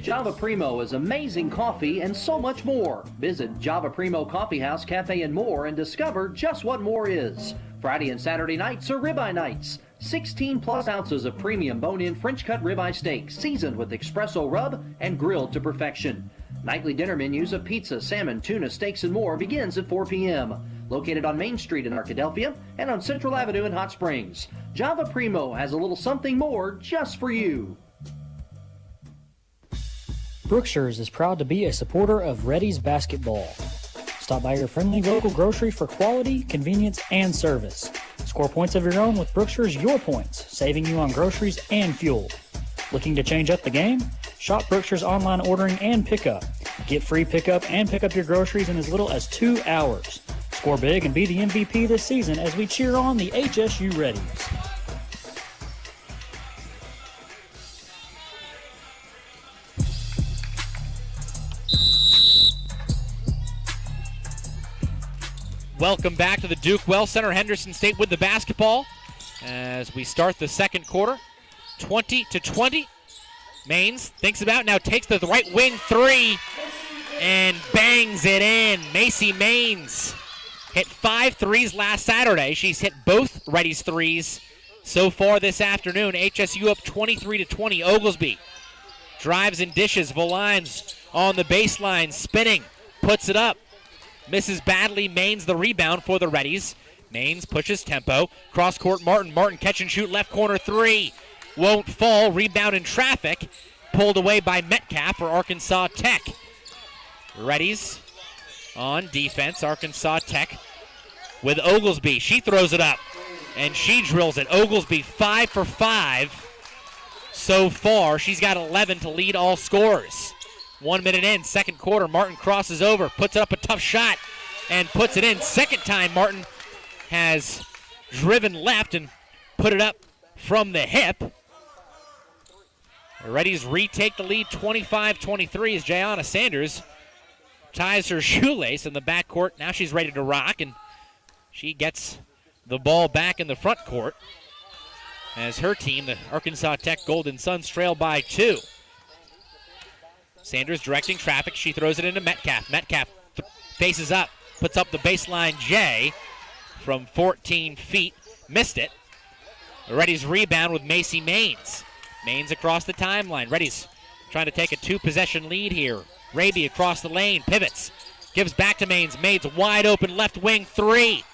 Java Primo is amazing coffee and so much more. Visit Java Primo Coffee House, Cafe, and more and discover just what more is. Friday and Saturday nights are ribeye nights. 16+ ounces of premium bone-in French-cut ribeye steak seasoned with espresso rub and grilled to perfection. Nightly dinner menus of pizza, salmon, tuna, steaks, and more begins at 4 p.m. Located on Main Street in Arkadelphia and on Central Avenue in Hot Springs. Java Primo has a little something more just for you. Brookshires is proud to be a supporter of Reddies basketball. Stop by your friendly local grocery for quality, convenience, and service. Score points of your own with Brookshires Your Points, saving you on groceries and fuel. Looking to change up the game? Shop Brookshires online ordering and pickup. Get free pickup and pick up your groceries in as little as 2 hours. Score big and be the MVP this season as we cheer on the HSU Reddies. Welcome back to the Duke Well Center. Henderson State with the basketball as we start the second quarter. 20-20. Mains thinks about it, now takes the right wing 3 and bangs it in. Macy Mains hit 5 threes last Saturday. She's hit both Reddies threes so far this afternoon. HSU up 23-20. Oglesby drives and dishes. Valines on the baseline, spinning, puts it up. Misses badly. Mains the rebound for the Reddies. Mains pushes tempo. Cross court Martin. Martin catch and shoot left corner 3. Won't fall. Rebound in traffic. Pulled away by Metcalf for Arkansas Tech. Reddies On defense, Arkansas Tech with Oglesby. She throws it up, and she drills it. Oglesby 5 for 5 so far. She's got 11 to lead all scorers. 1 minute in, second quarter. Martin crosses over, puts up a tough shot, and puts it in. Second time Martin has driven left and put it up from the hip. The Reddies retake the lead 25-23 as Jayana Sanders ties her shoelace in the backcourt. Now she's ready to rock, and she gets the ball back in the front court as her team, the Arkansas Tech Golden Suns, trail by 2. Sanders directing traffic. She throws it into Metcalf. Metcalf faces up, puts up the baseline J from 14 feet. Missed it. The Reddies rebound with Macy Maines. Maines across the timeline. Reddies trying to take a 2-possession lead here. Raby across the lane, pivots, gives back to Maines. Maines wide open left wing 3.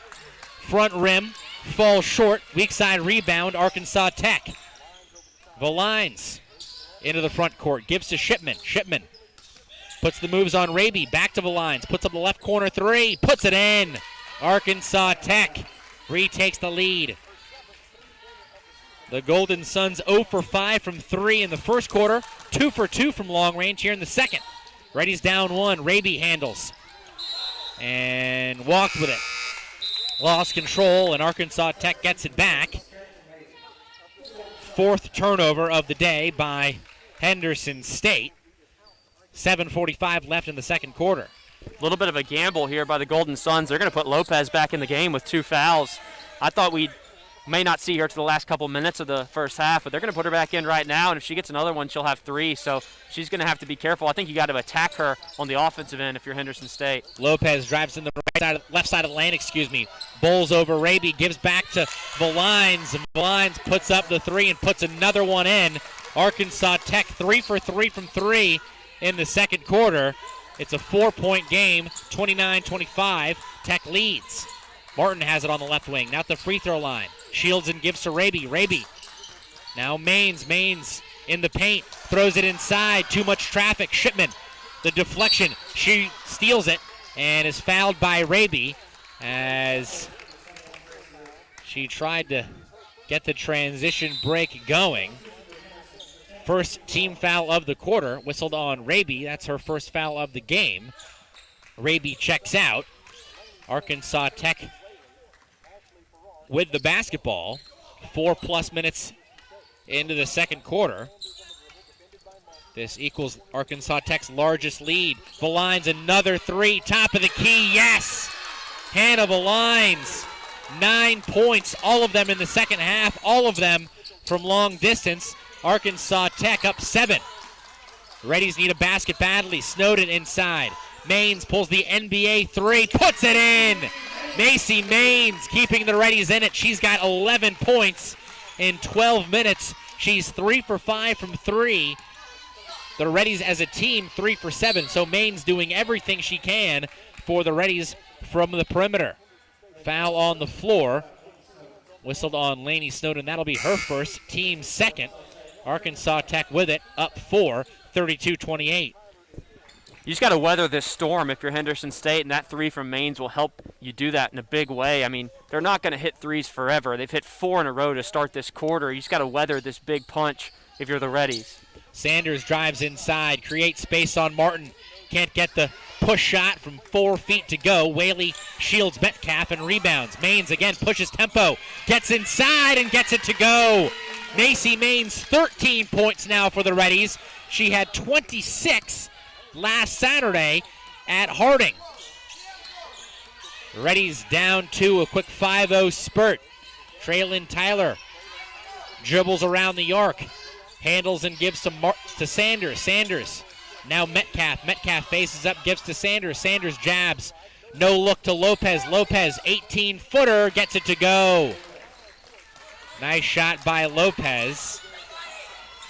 Front rim, falls short. Weak side rebound, Arkansas Tech. Valines into the front court, gives to Shipman. Shipman puts the moves on Raby, back to Valines, puts up the left corner 3, puts it in. Arkansas Tech retakes the lead. The Golden Suns 0 for 5 from 3 in the first quarter, 2 for 2 from long range here in the second. Reddies down 1. Raby handles and walked with it. Lost control, and Arkansas Tech gets it back. 4th turnover of the day by Henderson State. 7:45 left in the second quarter. A little bit of a gamble here by the Golden Suns. They're going to put Lopez back in the game with 2 fouls. I thought we may not see her to the last couple minutes of the first half, but they're going to put her back in right now, and if she gets another one, she'll have 3, so she's going to have to be careful. I think you got to attack her on the offensive end if you're Henderson State. Lopez drives in the left side of the lane, bowls over Raby, gives back to Valines, and Valines puts up the 3 and puts another one in. Arkansas Tech 3 for 3 from 3 in the second quarter. It's a 4-point game, 29-25. Tech leads. Martin has it on the left wing, now at the free throw line. Shields and gives to Raby. Raby. Now Maines. Maines in the paint. Throws it inside. Too much traffic. Shipman. The deflection. She steals it and is fouled by Raby as she tried to get the transition break going. First team foul of the quarter. Whistled on Raby. That's her first foul of the game. Raby checks out. Arkansas Tech with the basketball. 4+ minutes into the second quarter. This equals Arkansas Tech's largest lead. Valines, another 3, top of the key, yes! Hannah Valines, 9 points, all of them in the second half, all of them from long distance. Arkansas Tech up 7. Reddies need a basket badly. Snowden inside. Maines pulls the NBA 3, puts it in! Macy Maines keeping the Reddies in it. She's got 11 points in 12 minutes. She's 3 for 5 from 3. The Reddies as a team 3 for 7. So Maines doing everything she can for the Reddies from the perimeter. Foul on the floor. Whistled on Lainey Snowden. That'll be her first, team second. Arkansas Tech with it, up 4, 32-28. You just got to weather this storm if you're Henderson State, and that 3 from Maines will help you do that in a big way. I mean, they're not going to hit 3s forever. They've hit 4 in a row to start this quarter. You just got to weather this big punch if you're the Reddies. Sanders drives inside, creates space on Martin. Can't get the push shot from 4 feet to go. Whaley shields Metcalf and rebounds. Maines again pushes tempo, gets inside and gets it to go. Macy Maines, 13 points now for the Reddies. She had 26 last Saturday at Harding. Reddies down 2, a quick 5-0 spurt. Traylon Tyler dribbles around the arc, handles and gives to Sanders. Sanders, now Metcalf. Metcalf faces up, gives to Sanders. Sanders jabs, no look to Lopez. Lopez, 18-footer, gets it to go. Nice shot by Lopez.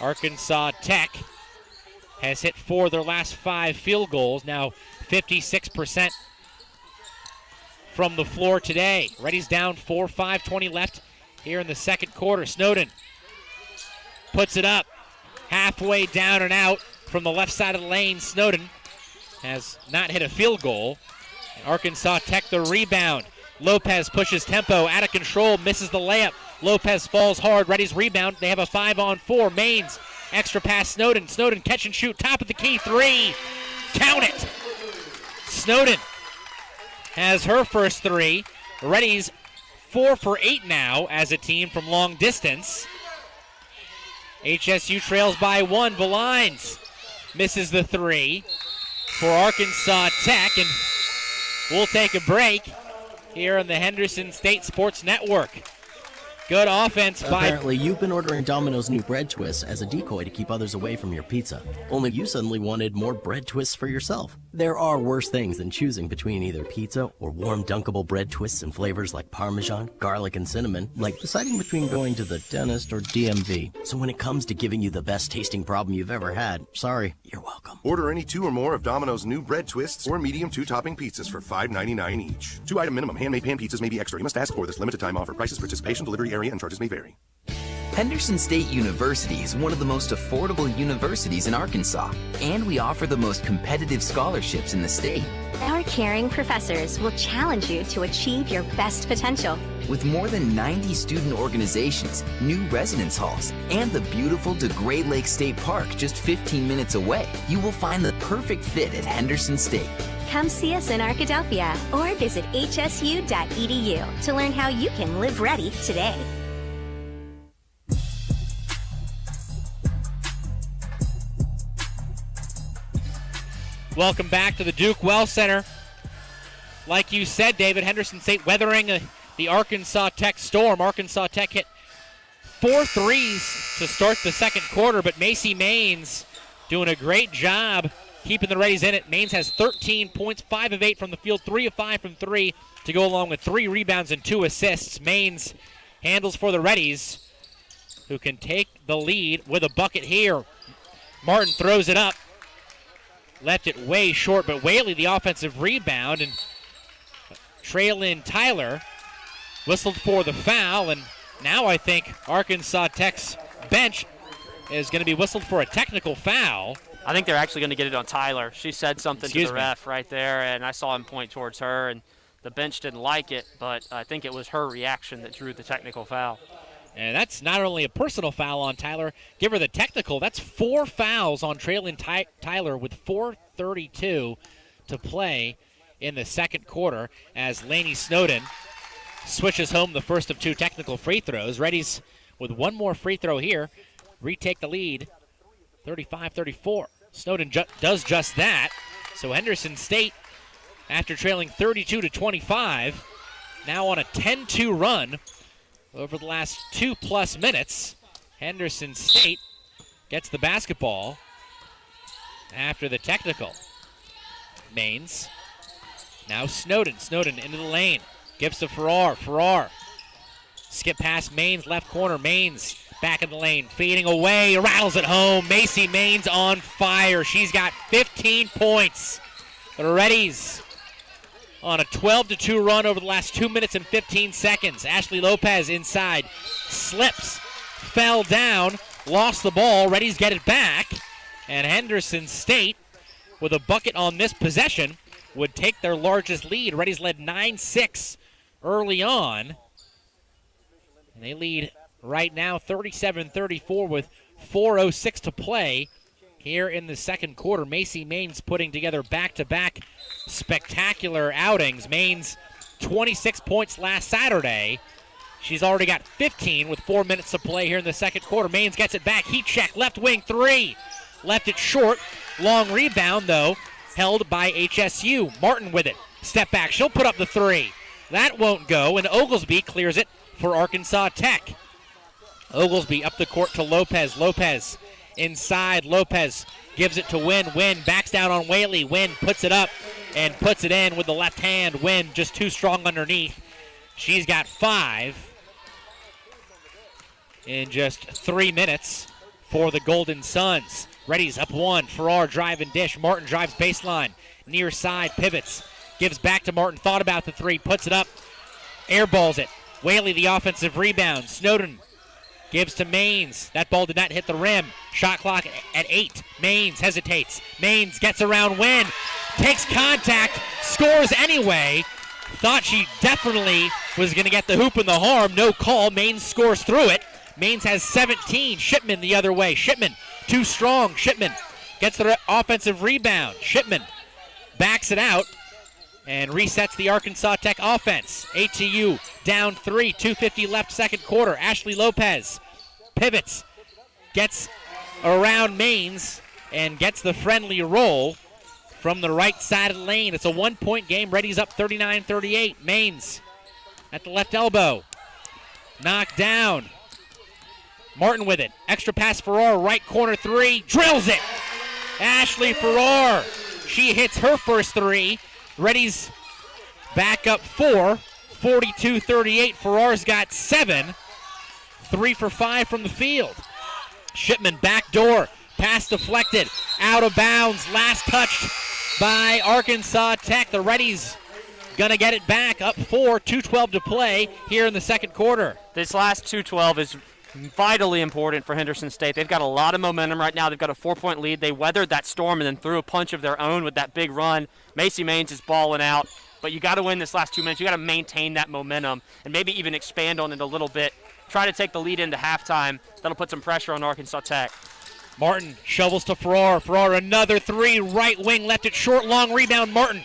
Arkansas Tech has hit 4 of their last 5 field goals. Now 56% from the floor today. Reddies down 4, 5:20 left here in the second quarter. Snowden puts it up. Halfway down and out from the left side of the lane. Snowden has not hit a field goal. Arkansas Tech the rebound. Lopez pushes tempo, out of control, misses the layup. Lopez falls hard, Reddies rebound. They have a 5-on-4. Maines, extra pass Snowden. Snowden catch and shoot, top of the key, 3. Count it! Snowden has her first 3. Reddies 4 for 8 now as a team from long distance. HSU trails by 1. Valines misses the 3 for Arkansas Tech, and we'll take a break here on the Henderson State Sports Network. Good offense by... Apparently, you've been ordering Domino's new bread twists as a decoy to keep others away from your pizza. Only you suddenly wanted more bread twists for yourself. There are worse things than choosing between either pizza or warm dunkable bread twists in flavors like Parmesan, garlic, and cinnamon, like deciding between going to the dentist or DMV. So when it comes to giving you the best tasting problem you've ever had, sorry, you're welcome. Order any 2 or more of Domino's new bread twists or medium 2-topping pizzas for $5.99 each. 2-item minimum. Handmade pan pizzas may be extra. You must ask for this limited time offer. Prices, participation, delivery area, and charges may vary. Henderson State University is one of the most affordable universities in Arkansas, and we offer the most competitive scholarships in the state. Our caring professors will challenge you to achieve your best potential. With more than 90 student organizations, new residence halls, and the beautiful DeGray Lake State Park just 15 minutes away, you will find the perfect fit at Henderson State. Come see us in Arkadelphia or visit hsu.edu to learn how you can live ready today. Welcome back to the Duke Well Center. Like you said, David, Henderson State weathering the Arkansas Tech storm. Arkansas Tech hit 4 threes to start the second quarter, but Macy Maines doing a great job keeping the Reddies in it. Maines has 13 points, 5 of 8 from the field, 3 of 5 from 3 to go along with 3 rebounds and 2 assists. Maines handles for the Reddies, who can take the lead with a bucket here. Martin throws it up. Left it way short, but Whaley the offensive rebound, and Traylon Tyler whistled for the foul, and now I think Arkansas Tech's bench is going to be whistled for a technical foul. I think they're actually going to get it on Tyler. She said something to the ref right there, and I saw him point towards her, and the bench didn't like it, but I think it was her reaction that drew the technical foul. And that's not only a personal foul on Tyler, give her the technical. That's 4 fouls on Traylon Tyler with 4:32 to play in the second quarter as Lainey Snowden switches home the first of 2 technical free throws. Reddies with 1 more free throw here, retake the lead, 35-34. Snowden does just that. So Henderson State, after trailing 32-25, now on a 10-2 run over the last 2+ minutes. Henderson State gets the basketball after the technical. Maines. Now Snowden. Snowden into the lane. Gives to Farrar. Farrar. Skip past Maines, left corner. Maines back in the lane. Fading away. Rattles it home. Macy Maines on fire. She's got 15 points. The Reddies on a 12-2 run over the last 2 minutes and 15 seconds. Ashley Lopez inside. Slips. Fell down. Lost the ball. Reddies get it back. And Henderson State, with a bucket on this possession, would take their largest lead. Reddies led 9-6 early on. And they lead right now 37-34 with 4:06 to play here in the second quarter. Macy Maines putting together back-to-back spectacular outings. Maines 26 points last Saturday. She's already got 15 with 4 minutes to play here in the second quarter. Maines gets it back. Heat check. Left wing 3. Left it short. Long rebound, though, held by HSU. Martin with it. Step back. She'll put up the 3. That won't go, and Oglesby clears it for Arkansas Tech. Oglesby up the court to Lopez. Lopez inside. Lopez gives it to Wynn. Wynn backs down on Whaley. Wynn puts it up and puts it in with the left hand. Wynn just too strong underneath. She's got 5 in just 3 minutes for the Golden Suns. Reddies up 1. Farrar drive and dish. Martin drives baseline. Near side pivots. Gives back to Martin. Thought about the 3. Puts it up. Airballs it. Whaley the offensive rebound. Snowden gives to Maines. That ball did not hit the rim. Shot clock at 8. Maines hesitates. Maines gets around Wynn. takes contact, scores anyway. Thought she definitely was going to get the hoop and the harm. No call. Maines scores through it. Maines has 17. Shipman the other way. Shipman too strong. Shipman gets the offensive rebound. Shipman backs it out and resets the Arkansas Tech offense. ATU down 3, 2:50 left second quarter. Ashley Lopez pivots, gets around Maines, and gets the friendly roll from the right side of the lane. It's a 1-point game. Reddies up 39-38. Maines at the left elbow. Knocked down. Martin with it. Extra pass Farrar, right corner three. Drills it. Ashley Farrar. She hits her first three. Reddies back up 4. 42-38. Farrar's got 7. 3 for 5 from the field. Shipman back door. Pass deflected. Out of bounds. Last touch by Arkansas Tech. The Reddies gonna get it back. Up 4. 2:12 to play here in the second quarter. This last 2:12 is vitally important for Henderson State. They've got a lot of momentum right now. They've got a 4-point lead. They weathered that storm and then threw a punch of their own with that big run. Macy Maines is balling out, but you got to win this last 2 minutes. You got to maintain that momentum and maybe even expand on it a little bit. Try to take the lead into halftime. That'll put some pressure on Arkansas Tech. Martin shovels to Farrar. Farrar another 3, right wing, left it short, long rebound. Martin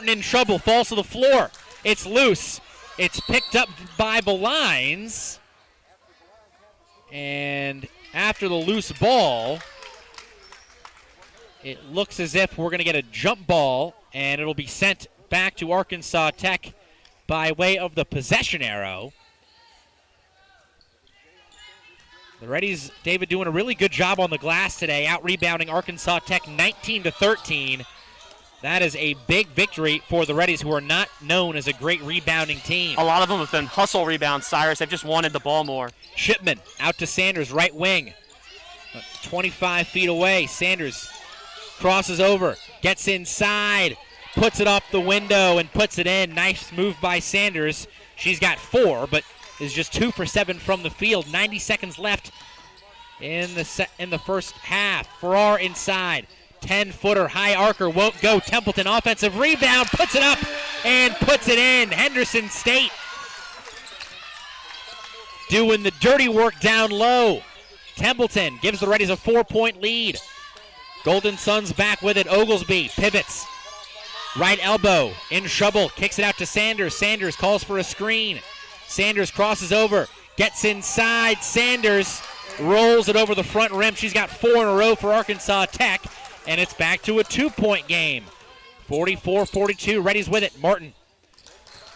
in trouble, falls to the floor. It's loose. It's picked up by Belines. And after the loose ball, it looks as if we're going to get a jump ball, and it'll be sent back to Arkansas Tech by way of the possession arrow. The Reddies, David, doing a really good job on the glass today, out-rebounding Arkansas Tech 19-13. That is a big victory for the Reddies, who are not known as a great rebounding team. A lot of them have been hustle rebounds, Cyrus. They've just wanted the ball more. Shipman out to Sanders, right wing. 25 feet away. Sanders crosses over, gets inside, puts it up the window and puts it in. Nice move by Sanders. She's got 4, but is just 2 for 7 from the field. 90 seconds left in the first half. Farrar inside. 10-footer, high arcer, won't go. Templeton, offensive rebound, puts it up and puts it in. Henderson State doing the dirty work down low. Templeton gives the Reddies a 4-point lead. Golden Suns back with it. Oglesby pivots. Right elbow, in trouble, kicks it out to Sanders. Sanders calls for a screen. Sanders crosses over, gets inside. Sanders rolls it over the front rim. She's got 4 in a row for Arkansas Tech. And it's back to a 2-point game. 44-42, Reddies with it. Martin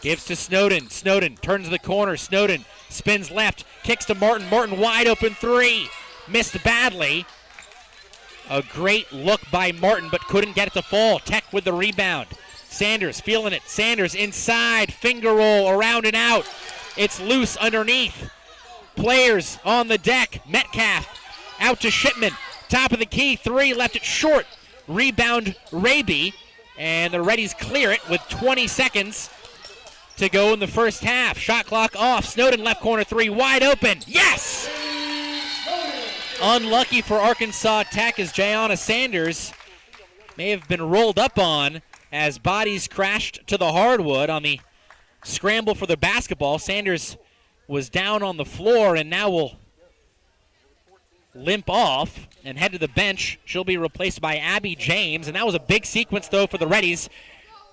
gives to Snowden. Snowden turns the corner. Snowden spins left, kicks to Martin. Martin wide open 3. Missed badly. A great look by Martin, but couldn't get it to fall. Tech with the rebound. Sanders feeling it. Sanders inside, finger roll, around and out. It's loose underneath. Players on the deck. Metcalf out to Shipman. Top of the key, 3, left it short. Rebound, Raby, and the Reddies clear it with 20 seconds to go in the first half. Shot clock off. Snowden left corner 3, wide open. Yes! Unlucky for Arkansas Tech as Jayana Sanders may have been rolled up on as bodies crashed to the hardwood on the scramble for the basketball. Sanders was down on the floor and now will limp off and head to the bench. She'll be replaced by Abby James, and that was a big sequence, though, for the Reddies.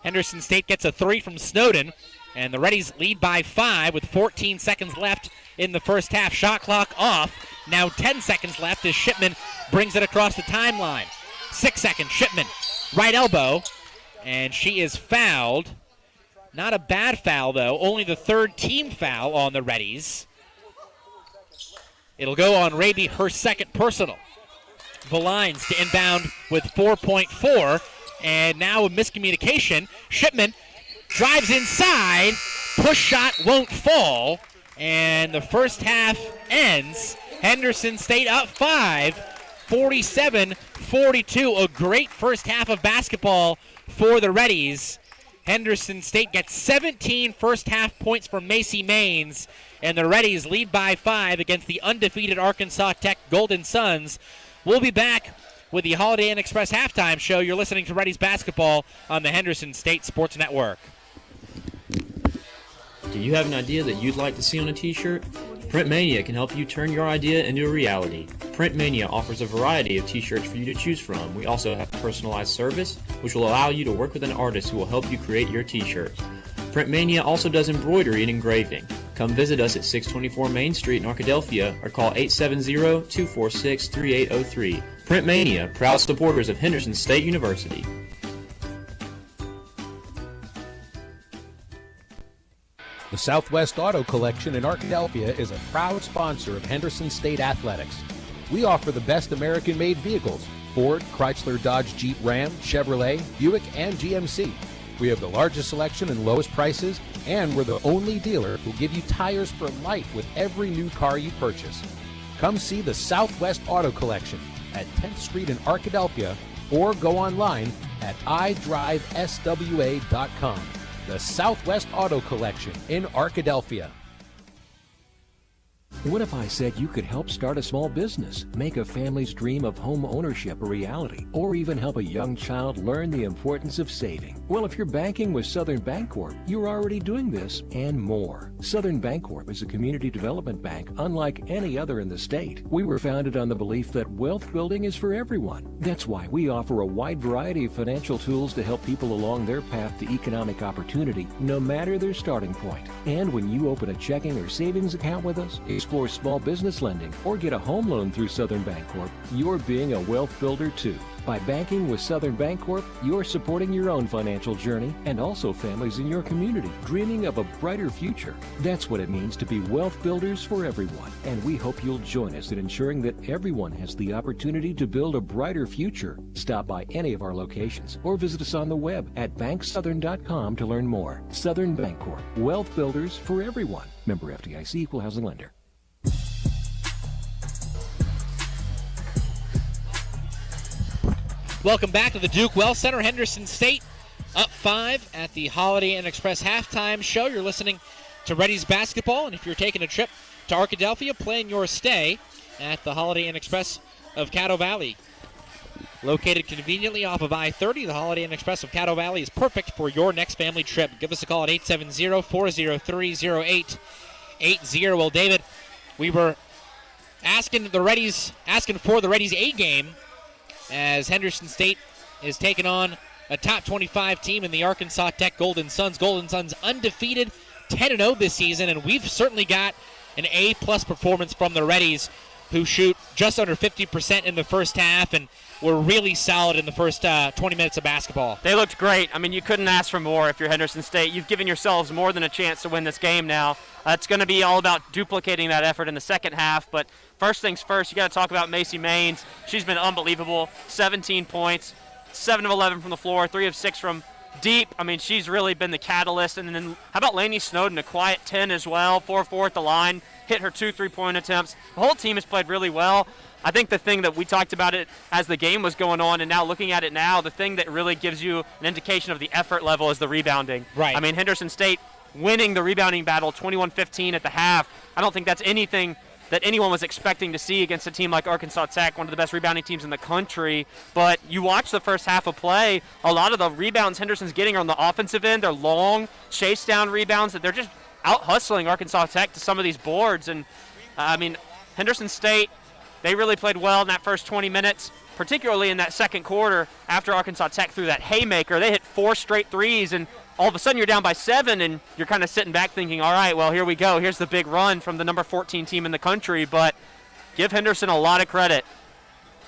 Henderson State gets a 3 from Snowden, and the Reddies lead by 5 with 14 seconds left in the first half. Shot clock off. Now 10 seconds left as Shipman brings it across the timeline. 6 seconds, Shipman, right elbow, and she is fouled. Not a bad foul, though. Only the 3rd team foul on the Reddies. It'll go on Raby, her 2nd personal. Valines to inbound with 4.4, and now a miscommunication. Shipman drives inside, push shot won't fall, and the first half ends. Henderson State up 5, 47-42. A great first half of basketball for the Reddies. Henderson State gets 17 first half points from Macy Maines, and the Reddies lead by 5 against the undefeated Arkansas Tech Golden Suns. We'll be back with the Holiday Inn Express halftime show. You're listening to Reddies basketball on the Henderson State Sports Network. Do you have an idea that you'd like to see on a t-shirt? Printmania can help you turn your idea into a reality. Printmania offers a variety of t-shirts for you to choose from. We also have personalized service, which will allow you to work with an artist who will help you create your t-shirt. Printmania also does embroidery and engraving. Come visit us at 624 Main Street in Arkadelphia or call 870-246-3803. Printmania, proud supporters of Henderson State University. The Southwest Auto Collection in Arkadelphia is a proud sponsor of Henderson State Athletics. We offer the best American-made vehicles: Ford, Chrysler, Dodge, Jeep, Ram, Chevrolet, Buick, and GMC. We have the largest selection and lowest prices, and we're the only dealer who give you tires for life with every new car you purchase. Come see the Southwest Auto Collection at 10th Street in Arkadelphia or go online at idriveswa.com. The Southwest Auto Collection in Arkadelphia. What if I said you could help start a small business, make a family's dream of home ownership a reality, or even help a young child learn the importance of saving? Well, if you're banking with Southern Bancorp, you're already doing this and more. Southern Bancorp is a community development bank unlike any other in the state. We were founded on the belief that wealth building is for everyone. That's why we offer a wide variety of financial tools to help people along their path to economic opportunity, no matter their starting point. And when you open a checking or savings account with us, explore small business lending, or get a home loan through Southern Bancorp, you're being a wealth builder too. By banking with Southern Bancorp, you're supporting your own financial journey and also families in your community dreaming of a brighter future. That's what it means to be wealth builders for everyone, and we hope you'll join us in ensuring that everyone has the opportunity to build a brighter future. Stop by any of our locations or visit us on the web at banksouthern.com to learn more. Southern Bancorp, wealth builders for everyone. Member FDIC, Equal Housing Lender. Welcome back to the Duke Well Center. Henderson State up 5 at the Holiday Inn Express halftime show. You're listening to Reddies basketball, and if you're taking a trip to Arkadelphia, plan your stay at the Holiday Inn Express of Caddo Valley. Located conveniently off of I-30, the Holiday Inn Express of Caddo Valley is perfect for your next family trip. Give us a call at 870-403-0880. Well, David, we were asking for the Reddies A game, as Henderson State is taking on a top 25 team in the Arkansas Tech Golden Suns. Golden Suns undefeated, 10-0 this season, and we've certainly got an A-plus performance from the Reddies, who shoot just under 50% in the first half and were really solid in the first 20 minutes of basketball. They looked great. I mean, you couldn't ask for more if you're Henderson State. You've given yourselves more than a chance to win this game now. It's going to be all about duplicating that effort in the second half, but first things first, you got to talk about Macy Maines. She's been unbelievable. 17 points, 7 of 11 from the floor, 3 of 6 from deep. I mean, she's really been the catalyst. And then how about Lainey Snowden, a quiet 10 as well, 4-4 at the line, hit her 2 3-point attempts. The whole team has played really well. I think the thing that we talked about it as the game was going on, and now looking at it now, the thing that really gives you an indication of the effort level is the rebounding. Right. I mean, Henderson State winning the rebounding battle 21-15 at the half. I don't think that's anything that anyone was expecting to see against a team like Arkansas Tech, one of the best rebounding teams in the country. But you watch the first half of play, a lot of the rebounds Henderson's getting are on the offensive end. They're long, chase down rebounds that they're just out hustling Arkansas Tech to some of these boards. And I mean, Henderson State, they really played well in that first 20 minutes, particularly in that second quarter after Arkansas Tech threw that haymaker. They hit 4 straight threes, and all of a sudden you're down by 7, and you're kind of sitting back thinking, all right, well, here we go. Here's the big run from the number 14 team in the country. But give Henderson a lot of credit.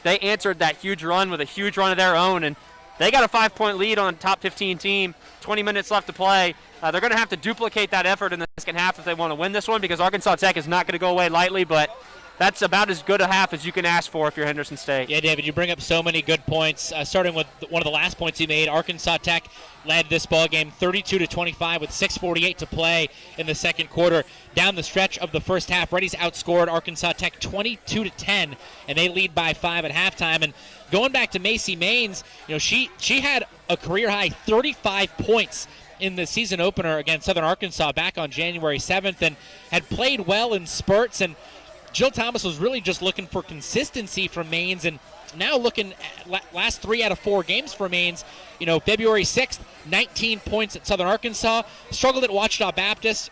They answered that huge run with a huge run of their own, and they got a 5-point lead on a top 15 team, 20 minutes left to play. They're going to have to duplicate that effort in the second half if they want to win this one, because Arkansas Tech is not going to go away lightly, but that's about as good a half as you can ask for if you're Henderson State. Yeah, David, you bring up so many good points. Starting with one of the last points you made, Arkansas Tech led this ball game 32-25 with 6:48 to play in the second quarter. Down the stretch of the first half, Reddies outscored Arkansas Tech 22-10, and they lead by 5 at halftime. And going back to Macy Maines, you know, she had a career-high 35 points in the season opener against Southern Arkansas back on January 7th, and had played well in spurts. And Jill Thomas was really just looking for consistency from Maines, and now looking at last 3 out of 4 games for Mainz. February 6th, 19 points at Southern Arkansas. Struggled at Ouachita Baptist.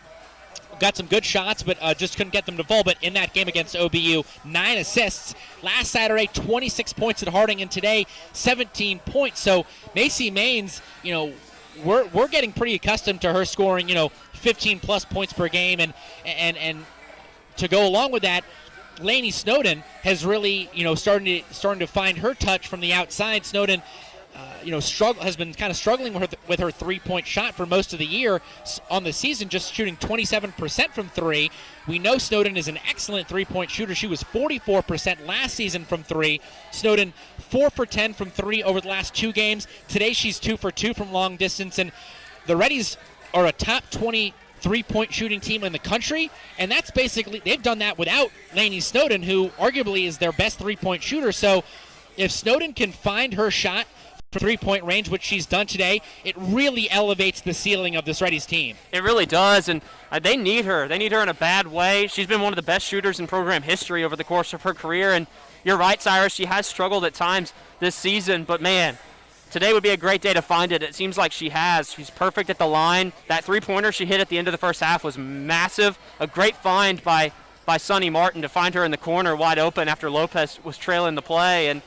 Got some good shots, but just couldn't get them to fall. But in that game against OBU, 9 assists. Last Saturday, 26 points at Harding, and today, 17 points. So Macy Mainz, we're getting pretty accustomed to her scoring, 15-plus points per game, and to go along with that, Lainey Snowden has really, starting to find her touch from the outside. Snowden, has been kind of struggling with her three-point shot for most of the year on the season, just shooting 27% from three. We know Snowden is an excellent three-point shooter. She was 44% last season from three. Snowden 4 for 10 from three over the last 2 games. Today she's 2 for 2 from long distance, and the Reddies are a top 20 three-point shooting team in the country, and that's basically, they've done that without Lainey Snowden, who arguably is their best three-point shooter. So if Snowden can find her shot for three-point range, which she's done today, it really elevates the ceiling of this Reddies team. It really does, and they need her. They need her in a bad way. She's been one of the best shooters in program history over the course of her career, and you're right, Cyrus, she has struggled at times this season, but man, today would be a great day to find it. It seems like she has. She's perfect at the line. That three-pointer she hit at the end of the first half was massive. A great find by Sonny Martin to find her in the corner wide open after Lopez was trailing the play, and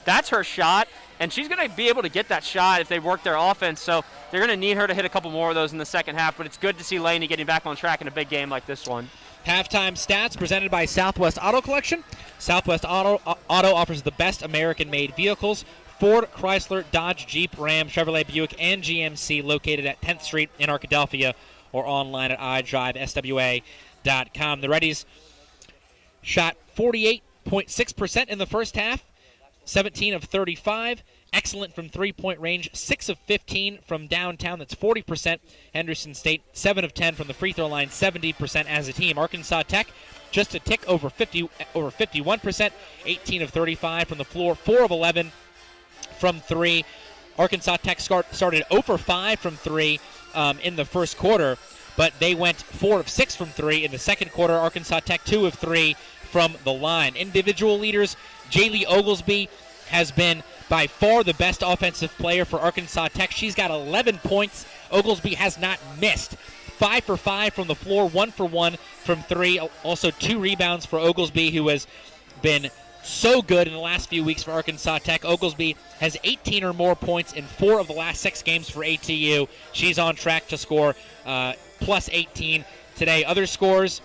that's her shot. And she's going to be able to get that shot if they work their offense. So they're going to need her to hit a couple more of those in the second half. But it's good to see Lainey getting back on track in a big game like this one. Halftime stats presented by Southwest Auto Collection. Southwest Auto offers the best American-made vehicles. Ford, Chrysler, Dodge, Jeep, Ram, Chevrolet, Buick, and GMC located at 10th Street in Arkadelphia or online at idriveswa.com. The Reddies shot 48.6% in the first half. 17 of 35. Excellent from three-point range. 6 of 15 from downtown. That's 40%. Henderson State, 7 of 10 from the free throw line. 70% as a team. Arkansas Tech, just a tick over 51%. 18 of 35 from the floor. 4 of 11 from three. Arkansas Tech started 0 for 5 from three in the first quarter, but they went 4 of 6 from three in the second quarter. Arkansas Tech 2 of 3 from the line. Individual leaders, Jaylee Oglesby has been by far the best offensive player for Arkansas Tech. She's got 11 points. Oglesby has not missed. 5 for 5 from the floor, 1 for 1 from three. Also 2 rebounds for Oglesby, who has been so good in the last few weeks for Arkansas Tech. Oglesby has 18 or more points in 4 of the last 6 games for ATU. She's on track to score plus 18 today. Other scores,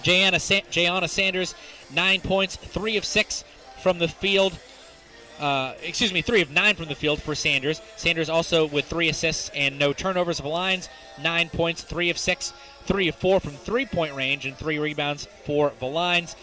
Jayana Sanders, 9 points, 3 of 6 from the field. 3 of 9 from the field for Sanders. Sanders also with 3 assists and no turnovers of the lines. 9 points, 3 of 6, 3 of 4 from three-point range, and 3 rebounds for the lines.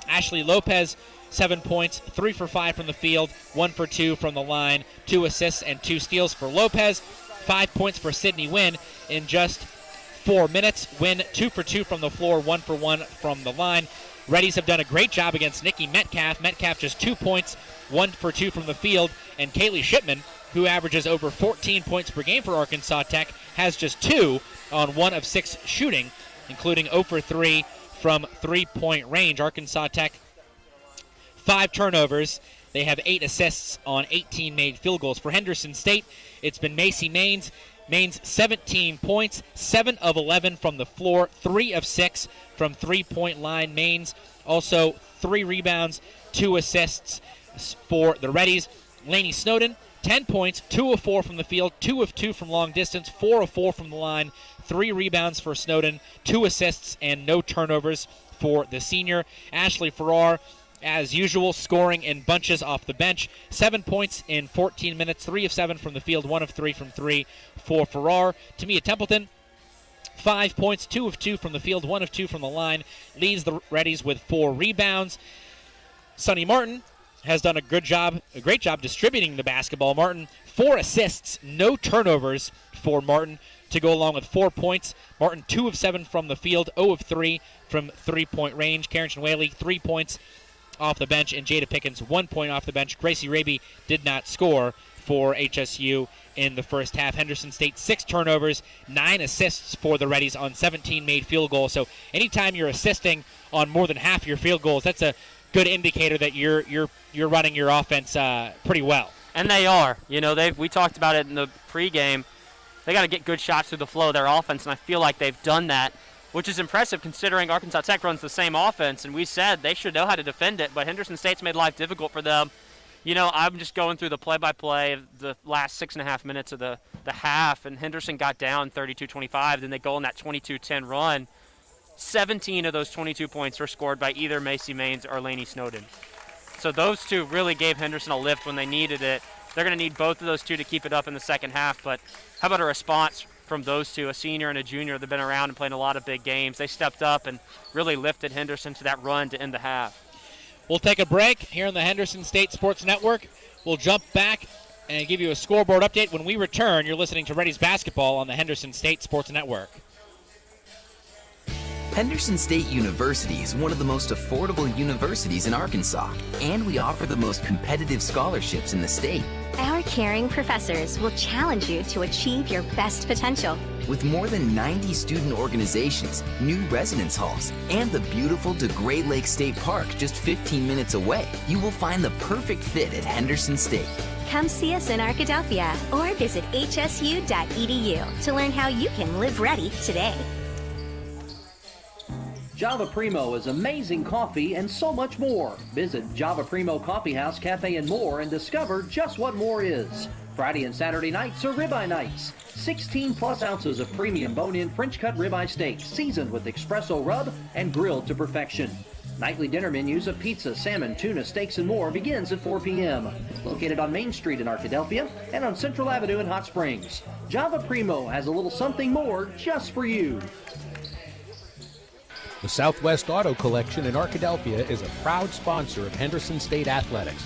Ashley Lopez, 7 points, 3 for 5 from the field, 1 for 2 from the line, 2 assists and 2 steals for Lopez. 5 points for Sydney Wynn in just 4 minutes. Wynn 2 for 2 from the floor, 1 for 1 from the line. Reddies have done a great job against Nikki Metcalf. Metcalf just 2 points, 1 for 2 from the field. And Kaylee Shipman, who averages over 14 points per game for Arkansas Tech, has just 2 on 1 of 6 shooting, including 0 for 3 from three-point range. Arkansas Tech, 5 turnovers. They have 8 assists on 18 made field goals. For Henderson State, it's been Macy Mainz. Mainz 17 points, 7 of 11 from the floor, 3 of 6 from three-point line. Mainz also 3 rebounds, 2 assists for the Reddies. Lainey Snowden, 10 points, 2 of 4 from the field, 2 of 2 from long distance, 4 of 4 from the line, 3 rebounds for Snowden, 2 assists and no turnovers for the senior. Ashley Farrar, as usual, scoring in bunches off the bench. 7 points in 14 minutes, 3 of 7 from the field, 1 of 3 from 3 for Farrar. Tamia Templeton, 5 points, 2 of 2 from the field, 1 of 2 from the line, leads the Reddies with 4 rebounds. Sonny Martin has done a great job distributing the basketball. Martin, 4 assists, no turnovers for Martin to go along with 4 points. Martin, 2 of 7 from the field, 0 of 3 from three-point range. Karen Whaley, 3 points off the bench, and Jada Pickens 1 point off the bench. Gracie Raby did not score for HSU in the first half. Henderson State 6 turnovers, 9 assists for the Reddies on 17 made field goals. So anytime you're assisting on more than half your field goals, that's a good indicator that you're running your offense pretty well. And they are. We talked about it in the pregame. They got to get good shots through the flow of their offense, and I feel like they've done that, which is impressive considering Arkansas Tech runs the same offense, and we said they should know how to defend it, but Henderson State's made life difficult for them. I'm just going through the play-by-play of the last 6.5 minutes of the half, and Henderson got down 32-25. Then they go on that 22-10 run. 17 of those 22 points were scored by either Macy Maines or Lainey Snowden. So those two really gave Henderson a lift when they needed it. They're going to need both of those two to keep it up in the second half, but how about a response from those two, a senior and a junior? They've been around and playing a lot of big games. They stepped up and really lifted Henderson to that run to end the half. We'll take a break here on the Henderson State Sports Network. We'll jump back and give you a scoreboard update. When we return, you're listening to Reddies Basketball on the Henderson State Sports Network. Henderson State University is one of the most affordable universities in Arkansas, and we offer the most competitive scholarships in the state. Our caring professors will challenge you to achieve your best potential. With more than 90 student organizations, new residence halls, and the beautiful DeGray Lake State Park just 15 minutes away, you will find the perfect fit at Henderson State. Come see us in Arkadelphia or visit hsu.edu to learn how you can live ready today. Java Primo is amazing coffee and so much more. Visit Java Primo Coffee House, Cafe, and more and discover just what more is. Friday and Saturday nights are ribeye nights. 16 plus ounces of premium bone-in French-cut ribeye steak seasoned with espresso rub and grilled to perfection. Nightly dinner menus of pizza, salmon, tuna, steaks, and more begins at 4 p.m. Located on Main Street in Arkadelphia and on Central Avenue in Hot Springs. Java Primo has a little something more just for you. The Southwest Auto Collection in Arkadelphia is a proud sponsor of Henderson State Athletics.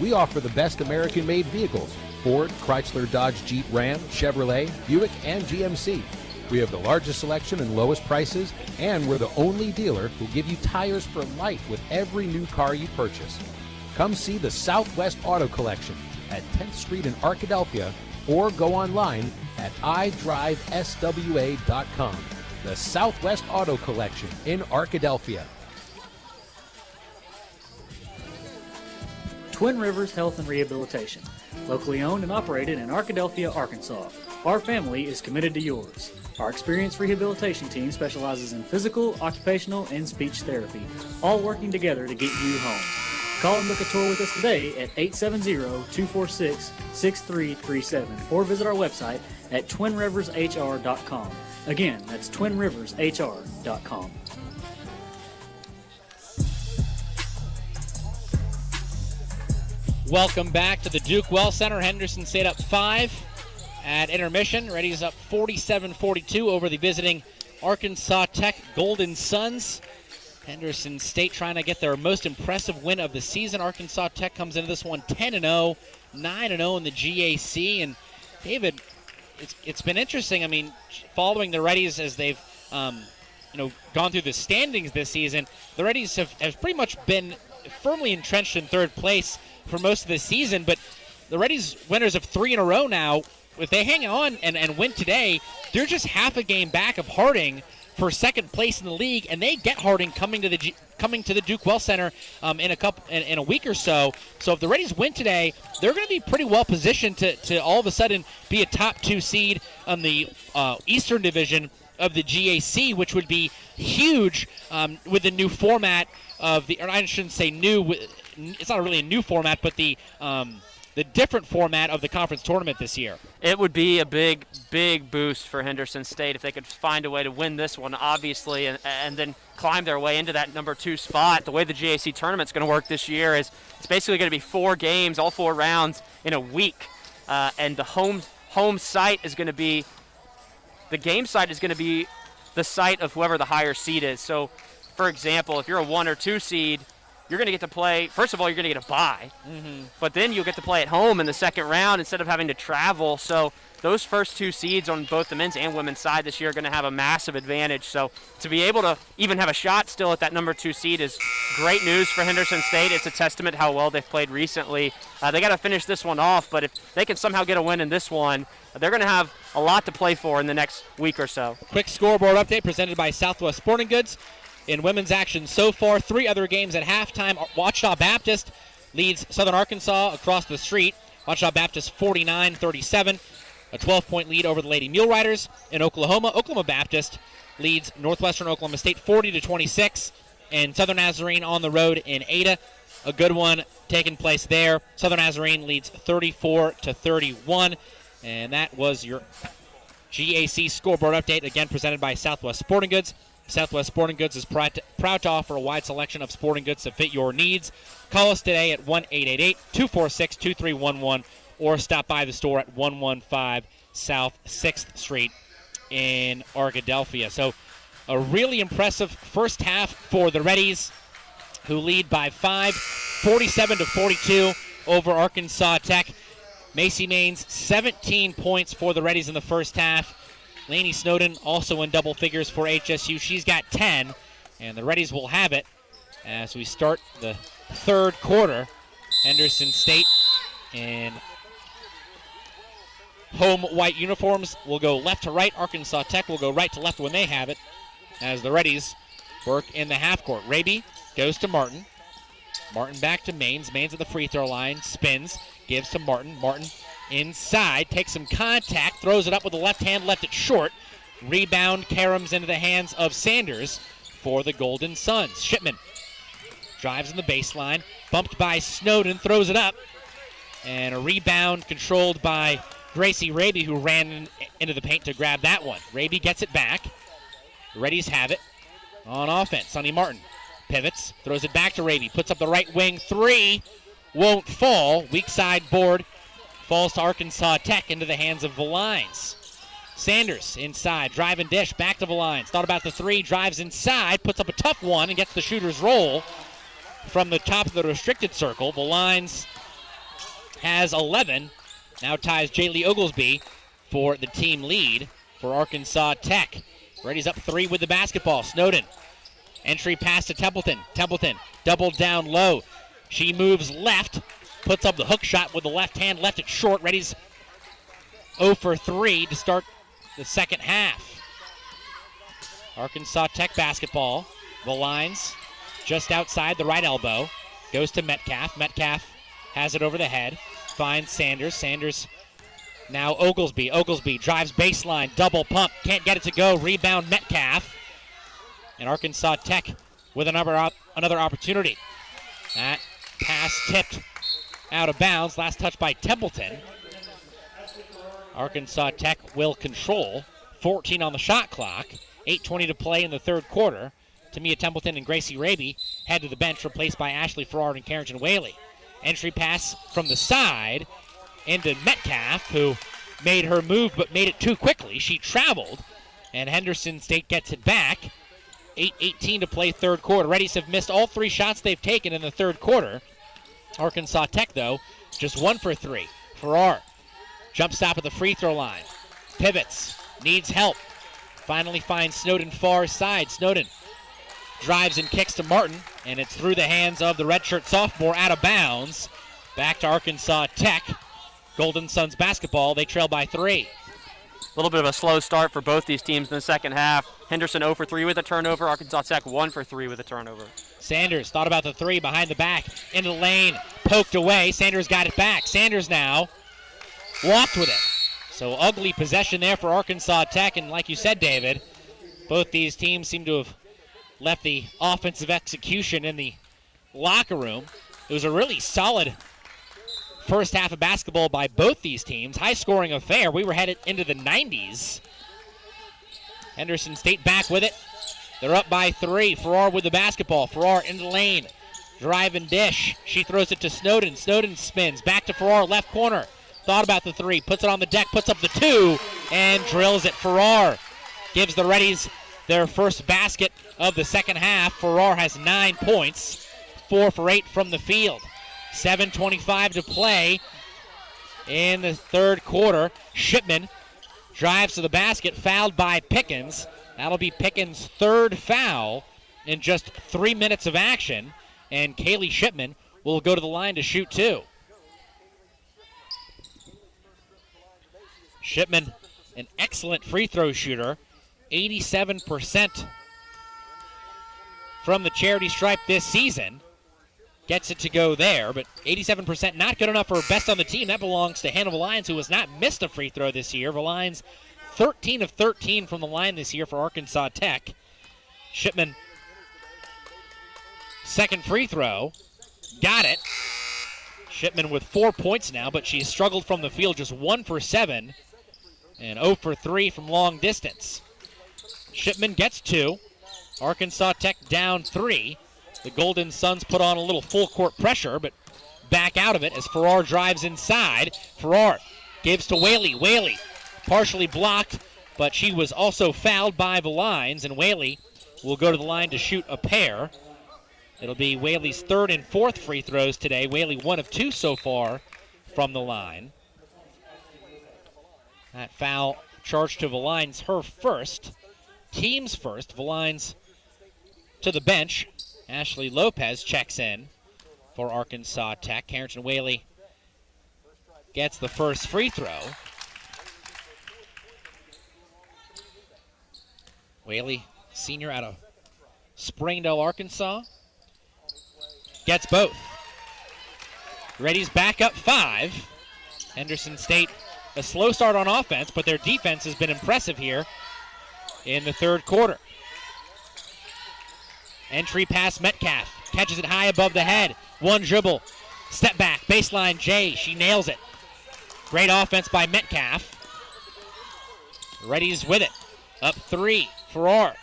We offer the best American-made vehicles: Ford, Chrysler, Dodge, Jeep, Ram, Chevrolet, Buick, and GMC. We have the largest selection and lowest prices, and we're the only dealer who give you tires for life with every new car you purchase. Come see the Southwest Auto Collection at 10th Street in Arkadelphia or go online at idriveswa.com. The Southwest Auto Collection in Arkadelphia. Twin Rivers Health and Rehabilitation, locally owned and operated in Arkadelphia, Arkansas. Our family is committed to yours. Our experienced rehabilitation team specializes in physical, occupational, and speech therapy, all working together to get you home. Call and book a tour with us today at 870-246-6337 or visit our website at twinrivershr.com. Again, that's twinrivershr.com. Welcome back to the Duke Well Center. Henderson State up 5 at intermission. Reddies up 47-42 over the visiting Arkansas Tech Golden Suns. Henderson State trying to get their most impressive win of the season. Arkansas Tech comes into this one 10-0, 9-0 in the GAC. And David, it's been interesting. I mean, following the Reddies as they've gone through the standings this season, the Reddies have pretty much been firmly entrenched in third place for most of the season. But the Reddies winners of 3 in a row now. If they hang on and win today, they're just half a game back of Harding for second place in the league, and they get Harding coming to the Duke Well Center in a week or so. So if the Reddies win today, they're going to be pretty well positioned to all of a sudden be a top 2 seed on the Eastern Division of the GAC, which would be huge with the new format of the. Or I shouldn't say new. It's not really a new format, but the different format of the conference tournament this year. It would be a big boost for Henderson State if they could find a way to win this one, obviously, and then climb their way into that number 2 spot. The way the GAC tournament's going to work this year is it's basically going to be 4 games, all 4 rounds in a week, and the home site is going to be the game site is going to be the site of whoever the higher seed is. So, for example, if you're a 1 or 2 seed, you're going to get to play. First of all, you're going to get a bye, but then you'll get to play at home in the second round instead of having to travel. So those first 2 seeds on both the men's and women's side this year are going to have a massive advantage. So to be able to even have a shot still at that number 2 seed is great news for Henderson State. It's a testament to how well they've played recently. They got to finish this one off, but if they can somehow get a win in this one, they're going to have a lot to play for in the next week or so. Quick scoreboard update presented by Southwest Sporting Goods. in women's action so far. 3 other games at halftime. Ouachita Baptist leads Southern Arkansas across the street. Ouachita Baptist 49-37. A 12-point lead over the Lady Mule Riders. In Oklahoma, Oklahoma Baptist leads Northwestern Oklahoma State 40-26. And Southern Nazarene on the road in Ada. A good one taking place there. Southern Nazarene leads 34-31. And that was your GAC scoreboard update, again presented by Southwest Sporting Goods. Southwest Sporting Goods is proud to offer a wide selection of sporting goods to fit your needs. Call us today at 1-888-246-2311 or stop by the store at 115 South 6th Street in Arkadelphia. So a really impressive first half for the Reddies, who lead by 5, 47-42 over Arkansas Tech. Macy Maines, 17 points for the Reddies in the first half. Lainey Snowden also in double figures for HSU. She's got 10, and the Reddies will have it as we start the third quarter. Henderson State in home white uniforms will go left to right. Arkansas Tech will go right to left when they have it, as the Reddies work in the half court. Raby goes to Martin. Martin back to Maines. Maines at the free throw line, spins, gives to Martin. Martin inside, takes some contact, throws it up with the left hand, left it short. Rebound caroms into the hands of Sanders for the Golden Suns. Shipman drives in the baseline, bumped by Snowden, throws it up. And a rebound controlled by Gracie Raby, who ran into the paint to grab that one. Raby gets it back. The Reddies have it on offense. Sonny Martin pivots, throws it back to Raby, puts up the right wing three, won't fall. Weak side board falls to Arkansas Tech into the hands of Valines. Sanders inside, drive and dish, back to Valines. Thought about the three, drives inside, puts up a tough one, and gets the shooter's roll from the top of the restricted circle. Valines has 11, now ties Jaylee Oglesby for the team lead for Arkansas Tech. Reddy's up 3 with the basketball. Snowden, entry pass to Templeton. Templeton doubled down low. She moves left, puts up the hook shot with the left hand, left it short. Reddy's 0 for 3 to start the second half. Arkansas Tech basketball. The lines just outside the right elbow. Goes to Metcalf. Metcalf has it over the head. Finds Sanders. Sanders now Oglesby. Oglesby drives baseline. Double pump. Can't get it to go. Rebound Metcalf. And Arkansas Tech with another opportunity. That pass tipped out of bounds. Last touch by Templeton. Arkansas Tech will control. 14 on the shot clock. 8:20 to play in the third quarter. Tamia Templeton and Gracie Raby head to the bench, replaced by Ashley Farrard and Carrington Whaley. Entry pass from the side into Metcalf, who made her move but made it too quickly. She traveled, and Henderson State gets it back. 8:18 to play third quarter. Reddies have missed all 3 shots they've taken in the third quarter. Arkansas Tech, though, just 1 for 3. Farrar, jump stop at the free throw line. Pivots, needs help. Finally finds Snowden far side. Snowden drives and kicks to Martin, and it's through the hands of the redshirt sophomore, out of bounds. Back to Arkansas Tech. Golden Suns basketball. They trail by 3. A little bit of a slow start for both these teams in the second half. Henderson 0 for 3 with a turnover. Arkansas Tech 1 for 3 with a turnover. Sanders thought about the 3 behind the back. Into the lane. Poked away. Sanders got it back. Sanders now walked with it. So ugly possession there for Arkansas Tech. And like you said, David, both these teams seem to have left the offensive execution in the locker room. It was a really solid first half of basketball by both these teams. High-scoring affair. We were headed into the 90s. Henderson State back with it. They're up by 3. Farrar with the basketball. Farrar in the lane. Drive and dish. She throws it to Snowden. Snowden spins. Back to Farrar, left corner. Thought about the 3. Puts it on the deck. Puts up the 2. And drills it. Farrar gives the Reddies their first basket of the second half. Farrar has 9 points. 4 for 8 from the field. 7:25 to play in the third quarter. Shipman drives to the basket, fouled by Pickens. That'll be Pickens' 3rd foul in just 3 minutes of action. And Kaylee Shipman will go to the line to shoot 2. Shipman, an excellent free throw shooter, 87% from the charity stripe this season. Gets it to go there, but 87% not good enough for best on the team. That belongs to Hannah Valiance, who has not missed a free throw this year. Valiance 13 of 13 from the line this year for Arkansas Tech. Shipman, second free throw, got it. Shipman with 4 points now, but she's struggled from the field, just 1 for 7 and 0 for 3 from long distance. Shipman gets 2. Arkansas Tech down 3. The Golden Suns put on a little full court pressure, but back out of it as Farrar drives inside. Farrar gives to Whaley. Whaley partially blocked, but she was also fouled by Valiance, and Whaley will go to the line to shoot a pair. It'll be Whaley's third and fourth free throws today. Whaley 1 of 2 so far from the line. That foul charged to Valiance, her first. Team's first. Valiance to the bench. Ashley Lopez checks in for Arkansas Tech. Carrington Whaley gets the first free throw. Whaley, senior out of Springdale, Arkansas, gets both. Reddies back up 5. Henderson State, a slow start on offense, but their defense has been impressive here in the third quarter. Entry pass Metcalf, catches it high above the head. One dribble, step back, baseline Jay, she nails it. Great offense by Metcalf. Reddies with it, up 3, Farrar.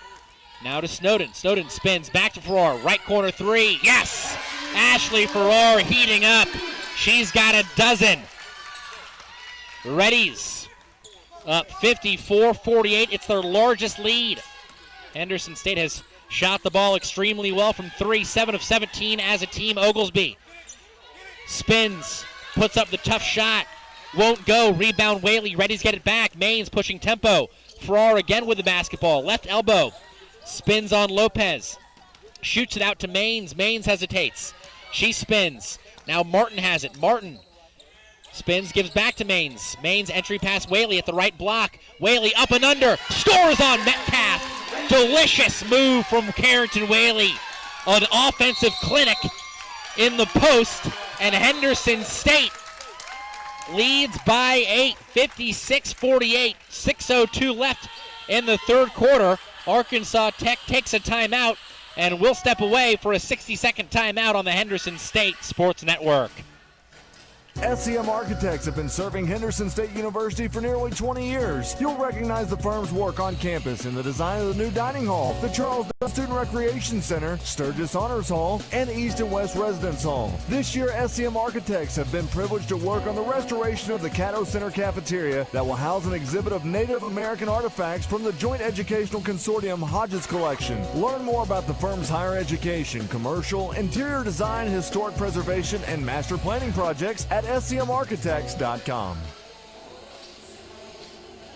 Now to Snowden, Snowden spins, back to Farrar, right corner 3, yes! Ashley Farrar heating up, she's got a dozen. Reddies up 54-48, it's their largest lead. Henderson State has shot the ball extremely well from 3, 7 of 17 as a team. Oglesby spins, puts up the tough shot, won't go. Rebound Whaley, Reddies get it back. Maines pushing tempo. Farrar again with the basketball. Left elbow, spins on Lopez, shoots it out to Maines. Maines hesitates. She spins. Now Martin has it. Martin spins, gives back to Maines. Maines entry pass Whaley at the right block. Whaley up and under, scores on Metcalf. Delicious move from Carrington Whaley. An offensive clinic in the post, and Henderson State leads by 8, 56-48. 6:02 left in the third quarter. Arkansas Tech takes a timeout and will step away for a 60-second timeout on the Henderson State Sports Network. SCM Architects have been serving Henderson State University for nearly 20 years. You'll recognize the firm's work on campus in the design of the new dining hall, the Charles Dunn Student Recreation Center, Sturgis Honors Hall, and East and West Residence Hall. This year, SCM Architects have been privileged to work on the restoration of the Caddo Center cafeteria that will house an exhibit of Native American artifacts from the Joint Educational Consortium Hodges Collection. Learn more about the firm's higher education, commercial, interior design, historic preservation, and master planning projects at scmarchitects.com.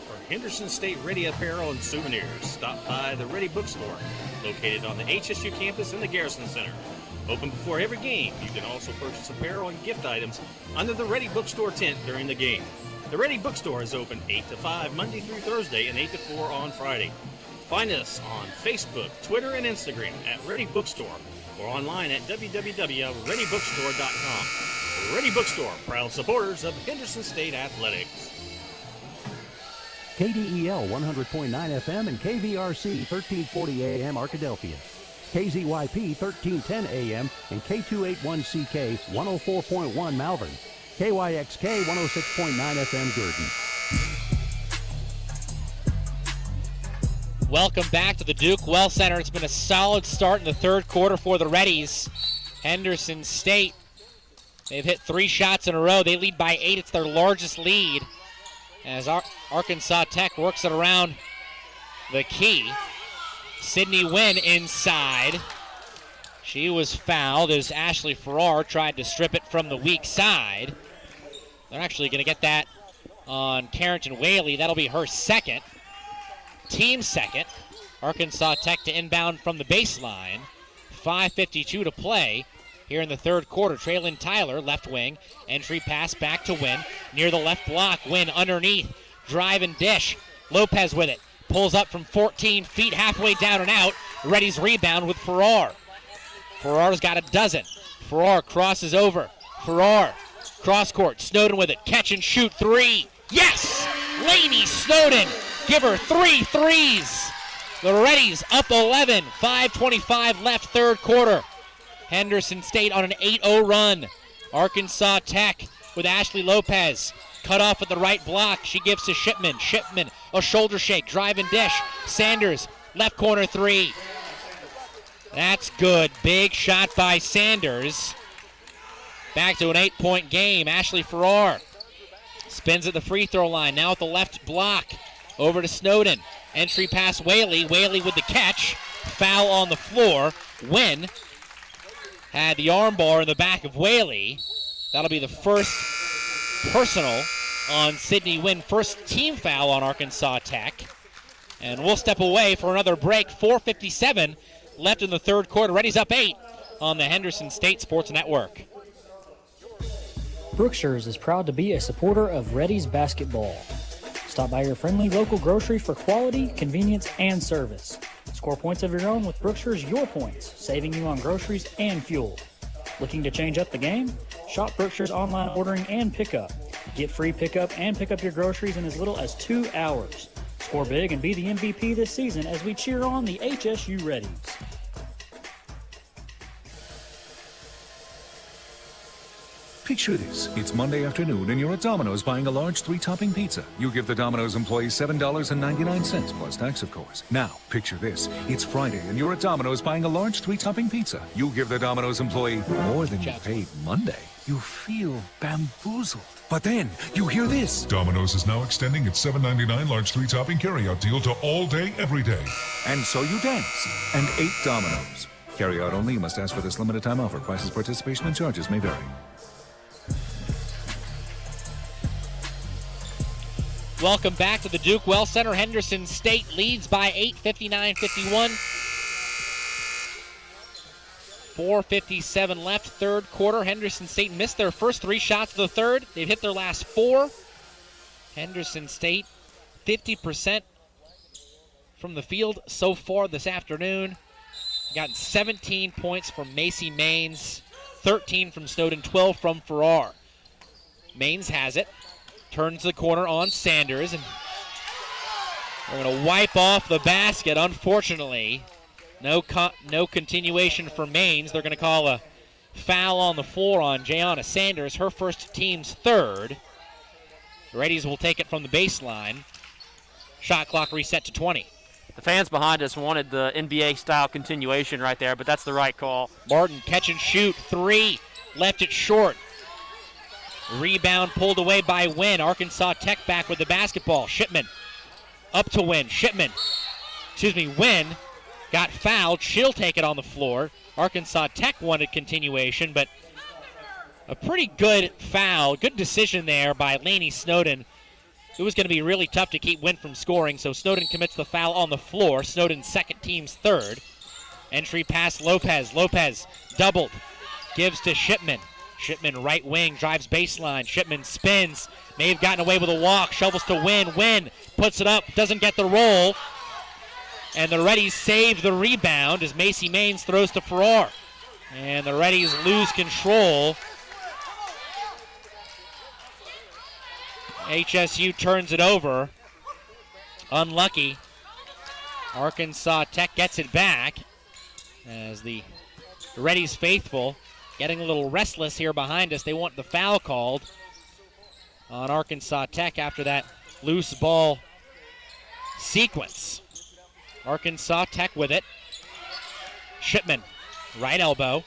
For Henderson State Ready apparel and souvenirs, stop by the Ready Bookstore, located on the HSU campus in the Garrison Center. Open before every game, you can also purchase apparel and gift items under the Ready Bookstore tent during the game. The Ready Bookstore is open 8 to 5 Monday through Thursday and 8 to 4 on Friday. Find us on Facebook, Twitter, and Instagram at Ready Bookstore or online at www.readybookstore.com. Ready Bookstore, proud supporters of Henderson State Athletics. KDEL 100.9 FM and KVRC 1340 AM Arkadelphia. KZYP 1310 AM and K281CK 104.1 Malvern. KYXK 106.9 FM Gurdon. Welcome back to the Duke Well Center. It's been a solid start in the third quarter for the Reddies. Henderson State, they've hit 3 shots in a row. They lead by 8. It's their largest lead as Arkansas Tech works it around the key. Sydney Wynn inside. She was fouled as Ashley Farrar tried to strip it from the weak side. They're actually going to get that on Carrington Whaley. That'll be her second. Team second. Arkansas Tech to inbound from the baseline. 5:52 to play here in the third quarter. Traylon Tyler, left wing. Entry pass back to Wynn. Near the left block. Wynn underneath. Drive and dish. Lopez with it. pulls up from 14 feet, halfway down and out. Reddies rebound with Farrar. Farrar's got a dozen. Farrar crosses over. Farrar, cross court. Snowden with it. Catch and shoot three. Yes! Lainey Snowden. Give her 3 threes. The Reddies up 11. 5:25 left, third quarter. Henderson State on an 8-0 run. Arkansas Tech with Ashley Lopez. Cut off at the right block. She gives to Shipman. Shipman, a shoulder shake, drive and dish. Sanders, left corner three. That's good. Big shot by Sanders. Back to an 8-point game. Ashley Farrar spins at the free throw line. Now at the left block. Over to Snowden. Entry pass Whaley. Whaley with the catch. Foul on the floor. Wynn had the arm bar in the back of Whaley. That'll be the first personal on Sydney Wynn. First team foul on Arkansas Tech. And we'll step away for another break. 4:57 left in the third quarter. Reddies up 8 on the Henderson State Sports Network. Brookshires is proud to be a supporter of Reddies basketball. Stop by your friendly local grocery for quality, convenience, and service. Score points of your own with Brookshires Your Points, saving you on groceries and fuel. Looking to change up the game? Shop Brookshires online ordering and pickup. Get free pickup and pick up your groceries in as little as 2 hours. Score big and be the MVP this season as we cheer on the HSU Reddies. Picture this. It's Monday afternoon and you're at Domino's buying a large 3-topping pizza. You give the Domino's employee $7.99 plus tax, of course. Now, picture this. It's Friday and you're at Domino's buying a large 3-topping pizza. You give the Domino's employee more than you paid Monday. You feel bamboozled. But then, you hear this. Domino's is now extending its $7.99 large 3-topping carryout deal to all day, every day. And so you dance and ate Domino's. Carryout only. You must ask for this limited time offer. Prices, participation, and charges may vary. Welcome back to the Duke Well Center. Henderson State leads by 8, 59-51. 4:57 left, third quarter. Henderson State missed their first 3 shots of the third. They've hit their last 4. Henderson State, 50% from the field so far this afternoon. Gotten 17 points from Macy Maines, 13 from Snowden, 12 from Farrar. Maines has it. Turns the corner on Sanders, and we're going to wipe off the basket, unfortunately. No continuation for Maines. They're going to call a foul on the floor on Jayana Sanders, her first team's third. The Reddies will take it from the baseline. Shot clock reset to 20. The fans behind us wanted the NBA-style continuation right there, but that's the right call. Martin, catch and shoot, 3. Left it short. Rebound pulled away by Wynn. Arkansas Tech back with the basketball. Shipman up to Wynn. Wynn got fouled. She'll take it on the floor. Arkansas Tech wanted continuation, but a pretty good foul. Good decision there by Lainey Snowden. It was going to be really tough to keep Wynn from scoring, so Snowden commits the foul on the floor. Snowden's second, team's third. Entry pass Lopez. Lopez doubled. Gives to Shipman. Shipman right wing, drives baseline. Shipman spins. May have gotten away with a walk. Shovels to Wynn. Wynn puts it up. Doesn't get the roll. And the Reddies save the rebound as Macy Maines throws to Farrar. And the Reddies lose control. HSU turns it over. Unlucky. Arkansas Tech gets it back as the Reddies faithful getting a little restless here behind us. They want the foul called on Arkansas Tech after that loose ball sequence. Arkansas Tech with it. Shipman, right elbow,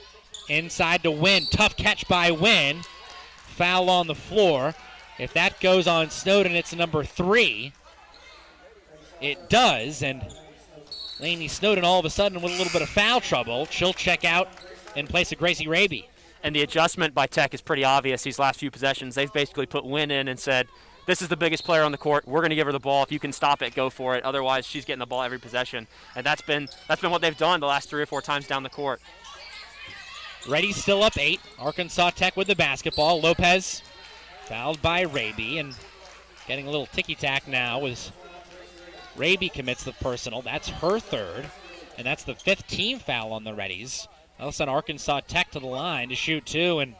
inside to Wynn. Tough catch by Wynn. Foul on the floor. If that goes on Snowden, it's number 3. It does, and Lainey Snowden all of a sudden with a little bit of foul trouble. She'll check out in place of Gracie Raby. And the adjustment by Tech is pretty obvious these last few possessions. They've basically put Wynn in and said, this is the biggest player on the court. We're going to give her the ball. If you can stop it, go for it. Otherwise, she's getting the ball every possession. And that's been what they've done the last 3 or 4 times down the court. Reddies still up 8. Arkansas Tech with the basketball. Lopez fouled by Raby, and getting a little ticky-tack now was Raby commits the personal. That's her third, and that's the 5th team foul on the Reddies. That'll send Arkansas Tech to the line to shoot 2. And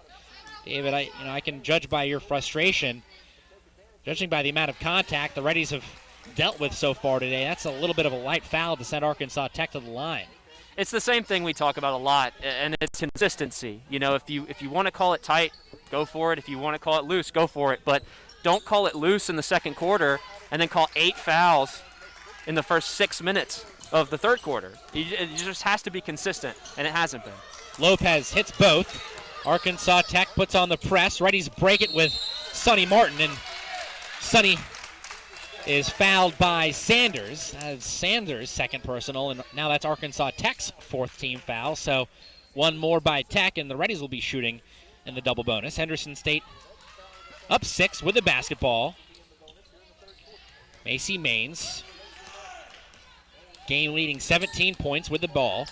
David, I can judge by your frustration. Judging by the amount of contact the Reddies have dealt with so far today, that's a little bit of a light foul to send Arkansas Tech to the line. It's the same thing we talk about a lot, and it's consistency. If you want to call it tight, go for it. If you want to call it loose, go for it. But don't call it loose in the second quarter and then call 8 fouls in the first 6 minutes of the third quarter. It just has to be consistent, and it hasn't been. Lopez hits both. Arkansas Tech puts on the press. Reddies break it with Sonny Martin, and Sonny is fouled by Sanders. That's Sanders' second personal, and now that's Arkansas Tech's 4th team foul. So one more by Tech, and the Reddies will be shooting in the double bonus. Henderson State up 6 with the basketball. Macy Maines, game leading 17 points with the ball.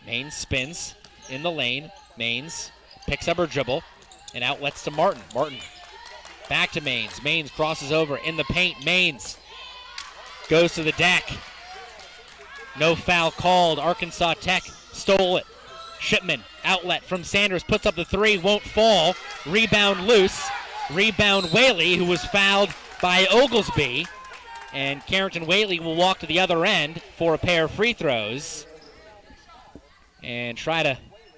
Maines spins in the lane. Maines picks up her dribble and outlets to Martin. Martin back to Maines. Maines crosses over in the paint. Maines goes to the deck. No foul called. Arkansas Tech stole it. Shipman, outlet from Sanders, puts up the 3, won't fall. Rebound loose. Rebound Whaley, who was fouled by Oglesby. And Carrington Whaley will walk to the other end for a pair of free throws and try to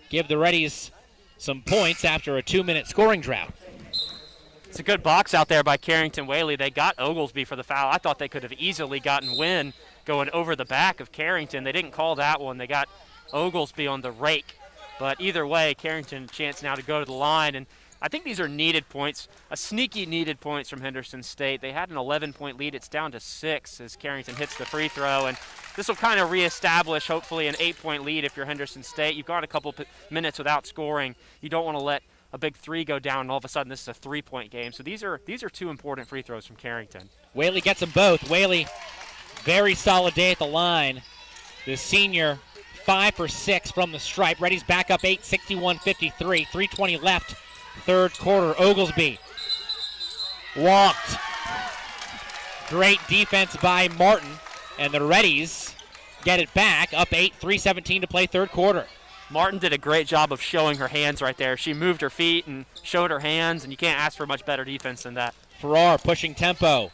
give the Reddies some points after a 2-minute scoring drought. It's a good box out there by Carrington Whaley. They got Oglesby for the foul. I thought they could have easily gotten Wynn going over the back of Carrington. They didn't call that one. They got Oglesby on the rake. But either way, Carrington a chance now to go to the line. And I think these are needed points, a sneaky needed points from Henderson State. They had an 11-point lead. It's down to 6 as Carrington hits the free throw. And this will kind of reestablish, hopefully, an 8-point lead if you're Henderson State. You've got a couple minutes without scoring. You don't want to let a big 3 go down, and all of a sudden this is a 3-point game. So these are 2 important free throws from Carrington. Whaley gets them both. Whaley, very solid day at the line. The senior, 5 for 6 from the stripe. Reddies back up 8, 61-53. 3:20 left, third quarter. Oglesby walked. Great defense by Martin, and the Reddies get it back, up 8, 3:17 to play third quarter. Martin did a great job of showing her hands right there. She moved her feet and showed her hands, and you can't ask for much better defense than that. Farrar pushing tempo.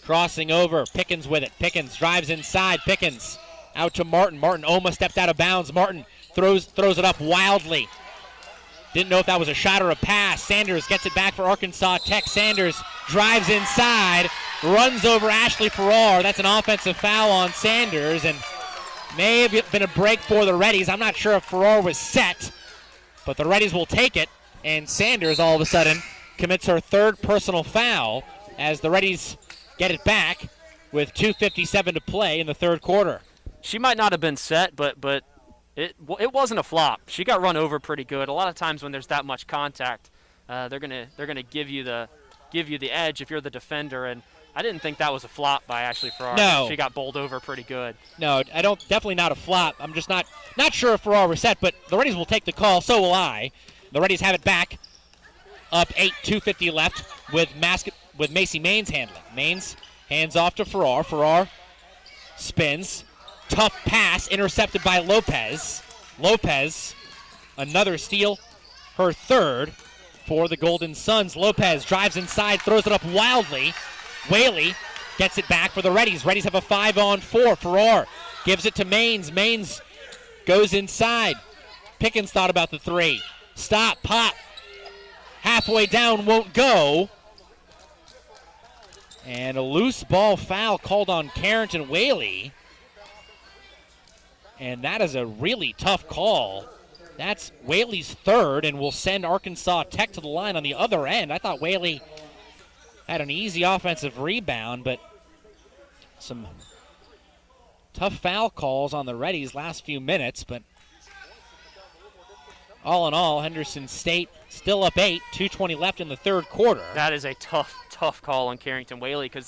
Crossing over. Pickens with it. Pickens drives inside. Pickens out to Martin. Martin almost stepped out of bounds. Martin throws it up wildly. Didn't know if that was a shot or a pass. Sanders gets it back for Arkansas Tech. Sanders drives inside. Runs over Ashley Farrar. That's an offensive foul on Sanders, and may have been a break for the Reddies. I'm not sure if Farrar was set, but the Reddies will take it, and Sanders all of a sudden commits her 3rd personal foul as the Reddies get it back with 2:57 to play in the third quarter. She might not have been set, but it wasn't a flop. She got run over pretty good. A lot of times when there's that much contact, they're gonna give you the edge if you're the defender, and I didn't think that was a flop by Ashley Farrar. No. She got bowled over pretty good. No, definitely not a flop. I'm just not sure if Farrar was set, but the Reddies will take the call, so will I. The Reddies have it back, up 8, 2:50 left with Macy Maines handling. Maines hands off to Farrar. Farrar spins. Tough pass, intercepted by Lopez. Lopez, another steal, her 3rd for the Golden Suns. Lopez drives inside, throws it up wildly. Whaley gets it back for the Reddies. Reddies have a 5-on-4. Farrar gives it to Maines. Maines goes inside. Pickens thought about the 3. Stop, pop. Halfway down, won't go. And a loose ball foul called on Carrington Whaley. And that is a really tough call. That's Whaley's 3rd, and will send Arkansas Tech to the line on the other end. I thought Whaley had an easy offensive rebound, but some tough foul calls on the Reddies last few minutes. But all in all, Henderson State still up 8, 2:20 left in the third quarter. That is a tough call on Carrington Whaley because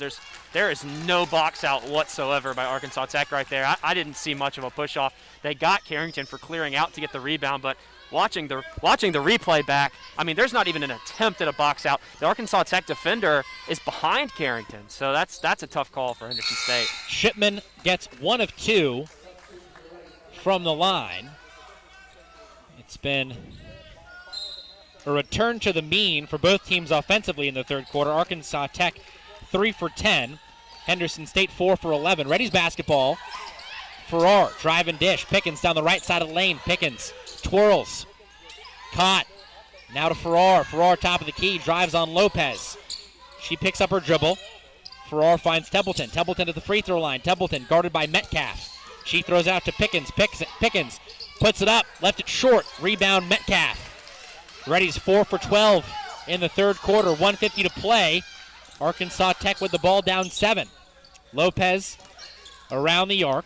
there is no box out whatsoever by Arkansas Tech right there. I didn't see much of a push off. They got Carrington for clearing out to get the rebound, but watching the replay back, I mean, there's not even an attempt at a box out. The Arkansas Tech defender is behind Carrington, so that's a tough call for Henderson State. Shipman gets 1 of 2 from the line. It's been a return to the mean for both teams offensively in the third quarter. Arkansas Tech 3 for 10. Henderson State 4 for 11. Reddies basketball. Farrar, drive and dish. Pickens down the right side of the lane. Pickens twirls. Caught. Now to Farrar. Farrar top of the key. Drives on Lopez. She picks up her dribble. Farrar finds Templeton. Templeton to the free throw line. Templeton guarded by Metcalf. She throws out to Pickens. Pickens puts it up. Left it short. Rebound Metcalf. Reddies 4 for 12 in the third quarter. 1:50 to play. Arkansas Tech with the ball down 7. Lopez around the arc.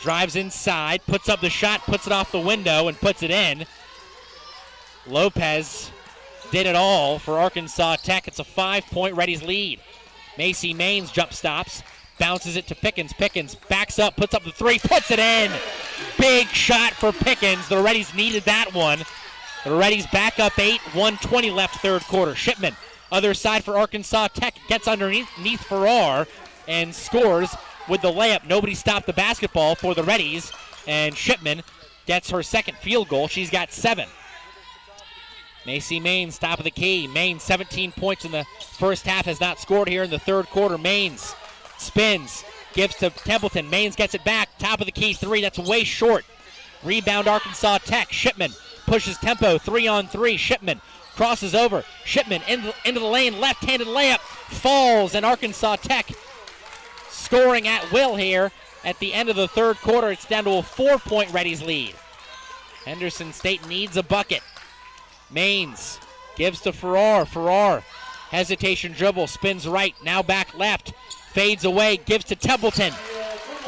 Drives inside, puts up the shot, puts it off the window, and puts it in. Lopez did it all for Arkansas Tech. It's a 5-point Reddies lead. Macy Maines jump stops, bounces it to Pickens. Pickens backs up, puts up the 3, puts it in. Big shot for Pickens. The Reddies needed that one. The Reddies back up 8, 1:20 left third quarter. Shipman, other side for Arkansas Tech, gets underneath Farrar and scores with the layup. Nobody stopped the basketball for the Reddies, and Shipman gets her second field goal. She's got 7. Macy Maines, top of the key. Maines, 17 points in the first half, has not scored here in the third quarter. Maines spins, gives to Templeton. Maines gets it back, top of the key 3, that's way short. Rebound Arkansas Tech. Shipman pushes tempo, 3-on-3. Shipman crosses over. Shipman into the lane, left-handed layup, falls, and Arkansas Tech scoring at will here at the end of the third quarter. It's down to a 4-point Reddies lead. Henderson State needs a bucket. Maines gives to Farrar. Farrar, hesitation dribble, spins right, now back left, fades away, gives to Templeton.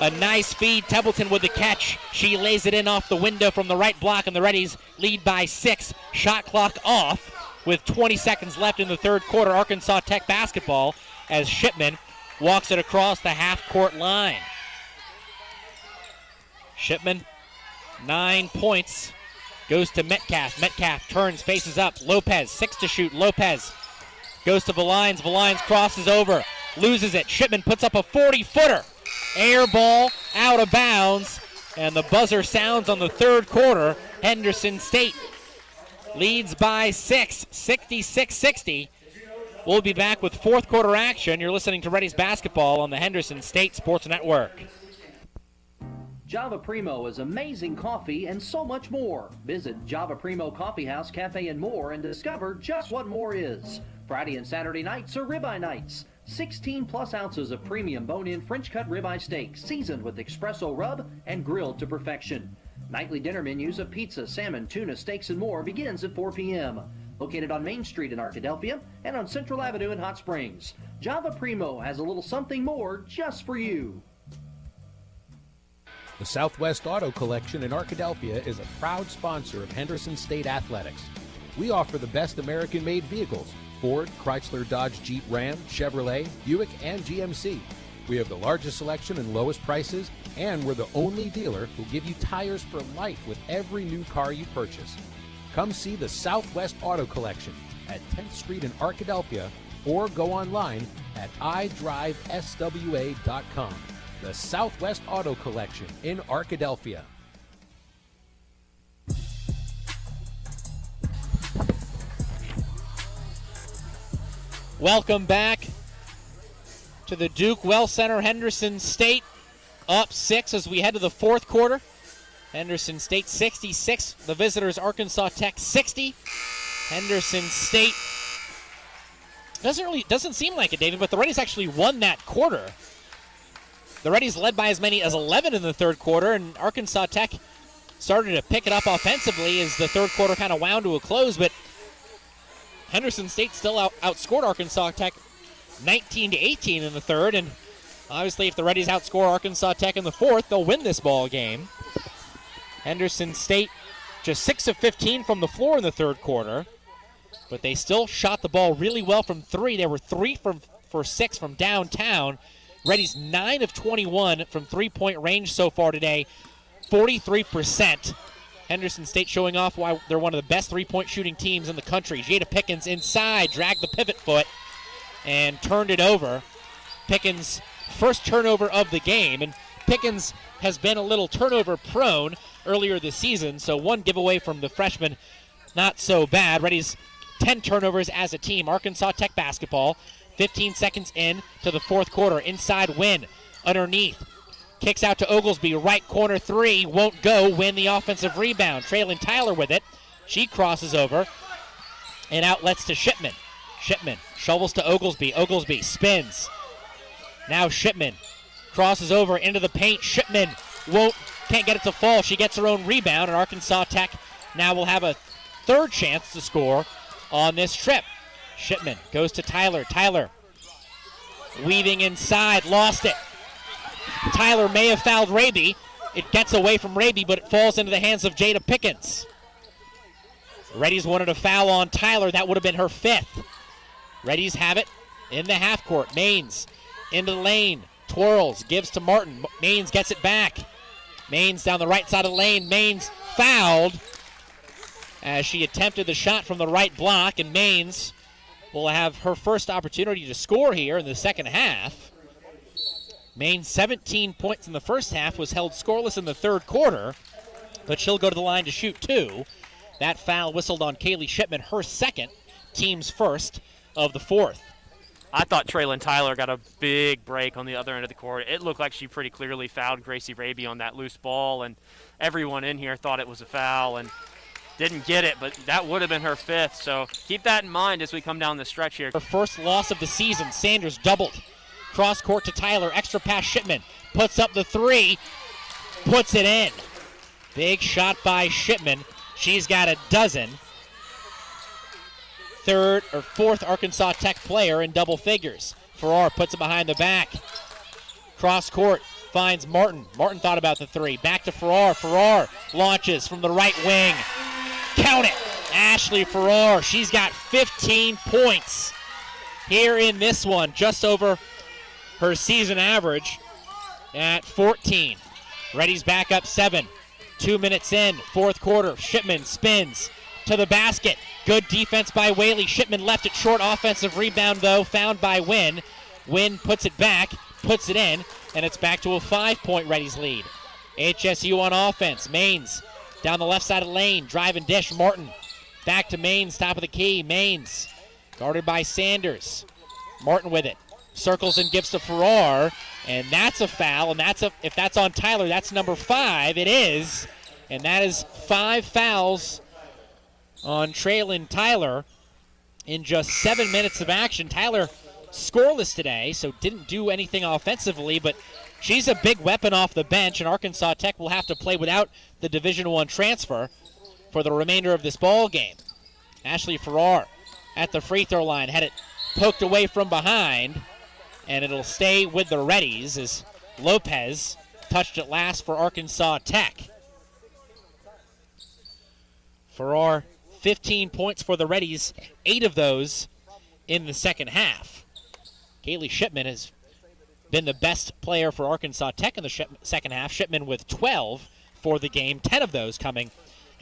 A nice feed. Templeton with the catch. She lays it in off the window from the right block, and the Reddies lead by 6. Shot clock off with 20 seconds left in the third quarter. Arkansas Tech basketball as Shipman walks it across the half-court line. Shipman, 9 points, goes to Metcalf. Metcalf turns, faces up. Lopez, 6 to shoot. Lopez goes to Valines. Valines crosses over, loses it. Shipman puts up a 40-footer. Air ball, out of bounds, and the buzzer sounds on the third quarter. Henderson State leads by 6, 66-60. We'll be back with fourth quarter action. You're listening to Reddies basketball on the Henderson State Sports Network. Java Primo is amazing coffee and so much more. Visit Java Primo Coffee House, Cafe, and more and discover just what more is. Friday and Saturday nights are ribeye nights. 16 plus ounces of premium bone-in French-cut ribeye steak seasoned with espresso rub and grilled to perfection. Nightly dinner menus of pizza, salmon, tuna, steaks, and more begins at 4 p.m. Located on Main Street in Arkadelphia and on Central Avenue in Hot Springs. Java Primo has a little something more just for you. The Southwest Auto Collection in Arkadelphia is a proud sponsor of Henderson State Athletics. We offer the best American-made vehicles: Ford, Chrysler, Dodge, Jeep, Ram, Chevrolet, Buick, and GMC. We have the largest selection and lowest prices, and we're the only dealer who give you tires for life with every new car you purchase. Come see the Southwest Auto Collection at 10th Street in Arkadelphia or go online at idriveswa.com. The Southwest Auto Collection in Arkadelphia. Welcome back to the Duke Well Center. Henderson State up 6 as we head to the fourth quarter. Henderson State 66, the visitors Arkansas Tech 60. Henderson State doesn't seem like it, David, but the Reddies actually won that quarter. The Reddies led by as many as 11 in the third quarter, and Arkansas Tech started to pick it up offensively as the third quarter kind of wound to a close, but Henderson State still outscored Arkansas Tech 19-18 in the third, and obviously if the Reddies outscore Arkansas Tech in the fourth, they'll win this ball game. Henderson State just 6 of 15 from the floor in the third quarter, but they still shot the ball really well from 3. They were 3 for 6 from downtown. Reddies 9 of 21 from three-point range so far today, 43%. Henderson State showing off why they're one of the best three-point shooting teams in the country. Jada Pickens inside, dragged the pivot foot, and turned it over. Pickens' first turnover of the game, and Pickens has been a little turnover prone earlier this season, so one giveaway from the freshman, not so bad. Reddies 10 turnovers as a team. Arkansas Tech basketball, 15 seconds in to the fourth quarter. Inside Wynn, underneath. Kicks out to Oglesby, right corner three, won't go. Win the offensive rebound. Traylon Tyler with it. She crosses over and outlets to Shipman. Shipman shovels to Oglesby. Oglesby spins. Now Shipman crosses over into the paint. Shipman can't get it to fall. She gets her own rebound, and Arkansas Tech now will have a third chance to score on this trip. Shipman goes to Tyler. Tyler weaving inside, lost it. Tyler may have fouled Raby. It gets away from Raby, but it falls into the hands of Jada Pickens. Reddies wanted a foul on Tyler. That would have been her fifth. Reddies have it in the half court. Maines into the lane. Twirls, gives to Martin. Maines gets it back. Maines down the right side of the lane. Maines fouled as she attempted the shot from the right block, and Maines will have her first opportunity to score here in the second half. Maines 17 points in the first half, was held scoreless in the third quarter, but she'll go to the line to shoot two. That foul whistled on Kaylee Shipman, her second, team's first of the fourth. I thought Traylon Tyler got a big break on the other end of the court. It looked like she pretty clearly fouled Gracie Raby on that loose ball, and everyone in here thought it was a foul and didn't get it, but that would have been her fifth, so keep that in mind as we come down the stretch here. Her first loss of the season. Sanders doubled. Cross court to Tyler, extra pass Shipman. Puts up the three, puts it in. Big shot by Shipman. She's got a dozen. Third or fourth Arkansas Tech player in double figures. Farrar puts it behind the back. Cross court, finds Martin. Martin thought about the three. Back to Farrar. Farrar launches from the right wing. Count it. Ashley Farrar, she's got 15 points here in this one, just over her season average at 14. Reddies back up 7. 2 minutes in, fourth quarter. Shipman spins to the basket. Good defense by Whaley. Shipman left it short. Offensive rebound, though, found by Wynn. Wynn puts it back, puts it in, and it's back to a 5-point Reddies lead. HSU on offense. Maines down the left side of the lane. Drive and dish. Martin back to Maines, top of the key. Maines guarded by Sanders. Martin with it. Circles and gives to Farrar, and that's a foul, and if that's on Tyler, that's number 5. It is, and that is 5 fouls on Traylon Tyler in just 7 minutes of action. Tyler scoreless today, so didn't do anything offensively, but she's a big weapon off the bench, and Arkansas Tech will have to play without the Division I transfer for the remainder of this ball game. Ashley Farrar at the free throw line, had it poked away from behind, and it'll stay with the Reddies as Lopez touched it last for Arkansas Tech. Farrar, 15 points for the Reddies, 8 of those in the second half. Kaylee Shipman has been the best player for Arkansas Tech in the second half. Shipman with 12 for the game, 10 of those coming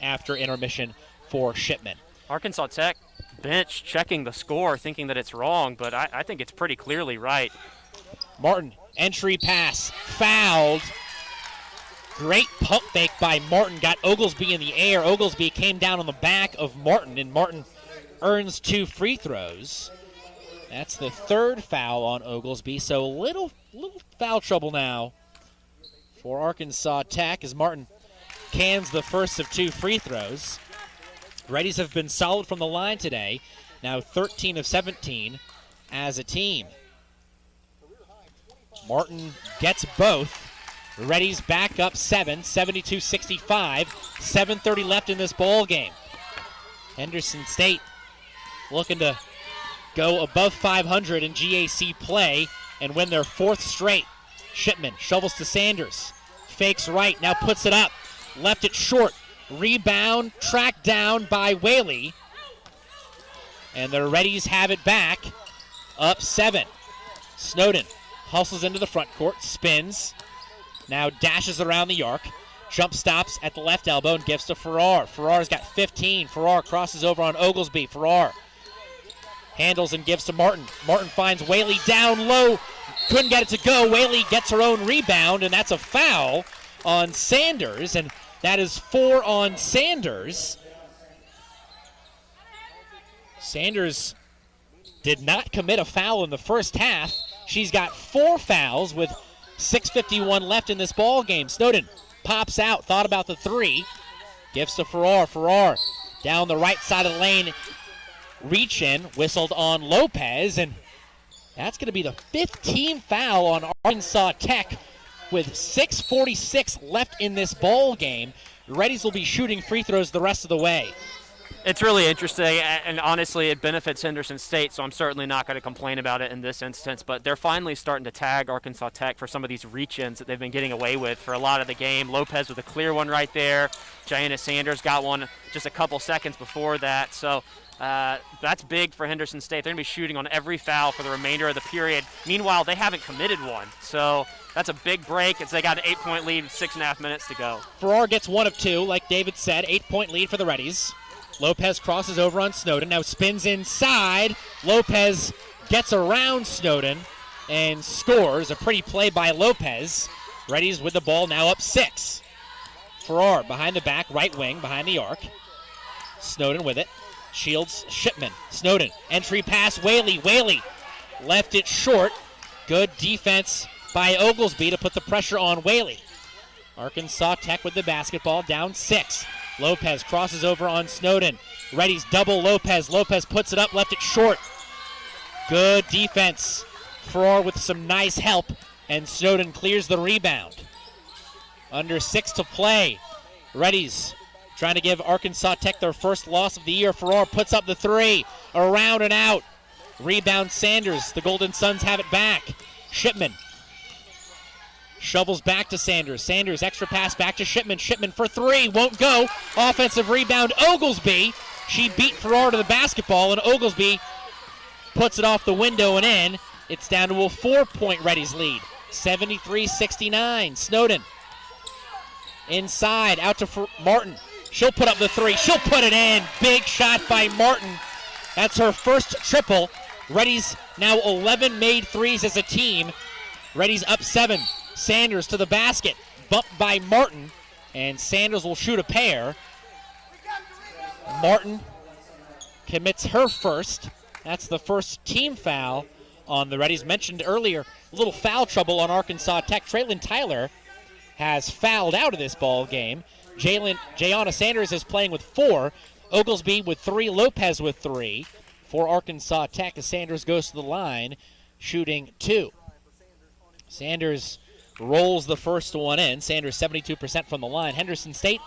after intermission for Shipman. Arkansas Tech bench checking the score, thinking that it's wrong, but I think it's pretty clearly right. Martin, entry pass, fouled. Great pump fake by Martin, got Oglesby in the air. Oglesby came down on the back of Martin, and Martin earns 2 free throws. That's the third foul on Oglesby, so little foul trouble now for Arkansas Tech as Martin cans the first of 2 free throws. Reddies have been solid from the line today, now 13 of 17 as a team. Martin gets both. The Reddies back up 7, 72-65, 7:30 left in this ball game. Henderson State looking to go above 500 in GAC play and win their 4th straight. Shipman shovels to Sanders, fakes right, now puts it up, left it short. Rebound, tracked down by Whaley. And the Reddies have it back, up 7. Snowden hustles into the front court, spins, now dashes around the arc, Jump stops at the left elbow and gives to Farrar. Farrar's got 15. Farrar crosses over on Oglesby. Farrar handles and gives to Martin. Martin finds Whaley down low. Couldn't get it to go. Whaley gets her own rebound, and that's a foul on Sanders, and that is 4 on Sanders. Sanders did not commit a foul in the first half. She's got 4 fouls with 6:51 left in this ball game. Snowden pops out, thought about the 3, gives to Farrar. Farrar down the right side of the lane, reach in, whistled on Lopez, and that's going to be the 5th team foul on Arkansas Tech with 6:46 left in this ball game. The Reddies will be shooting free throws the rest of the way. It's really interesting, and honestly, it benefits Henderson State, so I'm certainly not going to complain about it in this instance, but they're finally starting to tag Arkansas Tech for some of these reach-ins that they've been getting away with for a lot of the game. Lopez with a clear one right there. Jaiana Sanders got one just a couple seconds before that, so that's big for Henderson State. They're going to be shooting on every foul for the remainder of the period. Meanwhile, they haven't committed one, so that's a big break. They got an 8-point lead with 6.5 minutes to go. Farrar gets 1 of 2, like David said, 8-point lead for the Reddies. Lopez crosses over on Snowden, now spins inside. Lopez gets around Snowden and scores. A pretty play by Lopez. Reddies with the ball now up 6. Farrar behind the back, right wing, behind the arc. Snowden with it. Shields Shipman. Snowden, entry pass, Whaley. Whaley left it short. Good defense by Oglesby to put the pressure on Whaley. Arkansas Tech with the basketball, down 6. Lopez crosses over on Snowden. Reddies double Lopez. Lopez puts it up, left it short. Good defense. Farrar with some nice help, and Snowden clears the rebound. Under 6 to play. Reddies trying to give Arkansas Tech their first loss of the year. Farrar puts up the 3. Around and out. Rebound Sanders. The Golden Suns have it back. Shipman shovels back to Sanders. Sanders, extra pass back to Shipman. Shipman for 3, won't go. Offensive rebound, Oglesby. She beat Farrar to the basketball, and Oglesby puts it off the window and in. It's down to a 4-point Reddies lead, 73-69. Snowden inside, out to Martin. She'll put up the 3. She'll put it in. Big shot by Martin. That's her first triple. Reddies now 11 made threes as a team. Reddies up 7. Sanders to the basket, bumped by Martin, and Sanders will shoot a pair. Martin commits her first. That's the first team foul on the Reddies. Mentioned earlier, a little foul trouble on Arkansas Tech. Traylon Tyler has fouled out of this ball game. Jaiana Sanders is playing with 4. Oglesby with 3. Lopez with 3. For Arkansas Tech, as Sanders goes to the line, shooting 2. Sanders rolls the first one in. Sanders 72% from the line. Henderson State,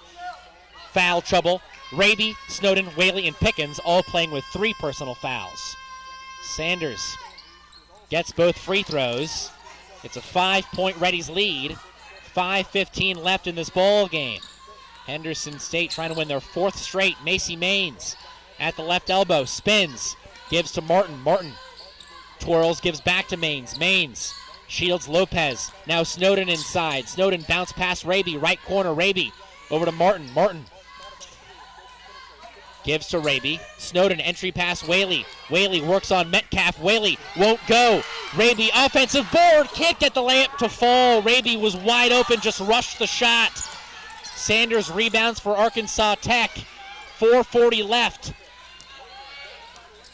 foul trouble. Raby, Snowden, Whaley, and Pickens all playing with 3 personal fouls. Sanders gets both free throws. It's a 5-point Reddies lead. 5:15 left in this ball game. Henderson State trying to win their 4th straight. Macy Maines at the left elbow, spins, gives to Martin. Martin twirls, gives back to Maines. Maines shields Lopez. Now Snowden inside. Snowden bounce past Raby. Right corner, Raby. Over to Martin. Martin gives to Raby. Snowden, entry pass, Whaley. Whaley works on Metcalf. Whaley won't go. Raby, offensive board. Can't get the layup to fall. Raby was wide open, just rushed the shot. Sanders rebounds for Arkansas Tech. 4:40 left.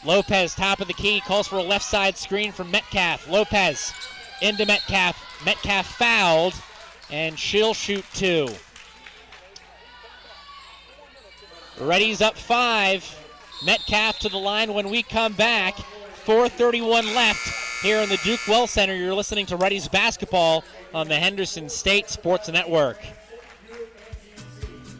Lopez, top of the key, calls for a left side screen from Metcalf. Lopez into Metcalf. Metcalf fouled, and she'll shoot 2. Reddies up 5. Metcalf to the line when we come back. 4:31 left here in the Duke Well Center. You're listening to Reddies basketball on the Henderson State Sports Network.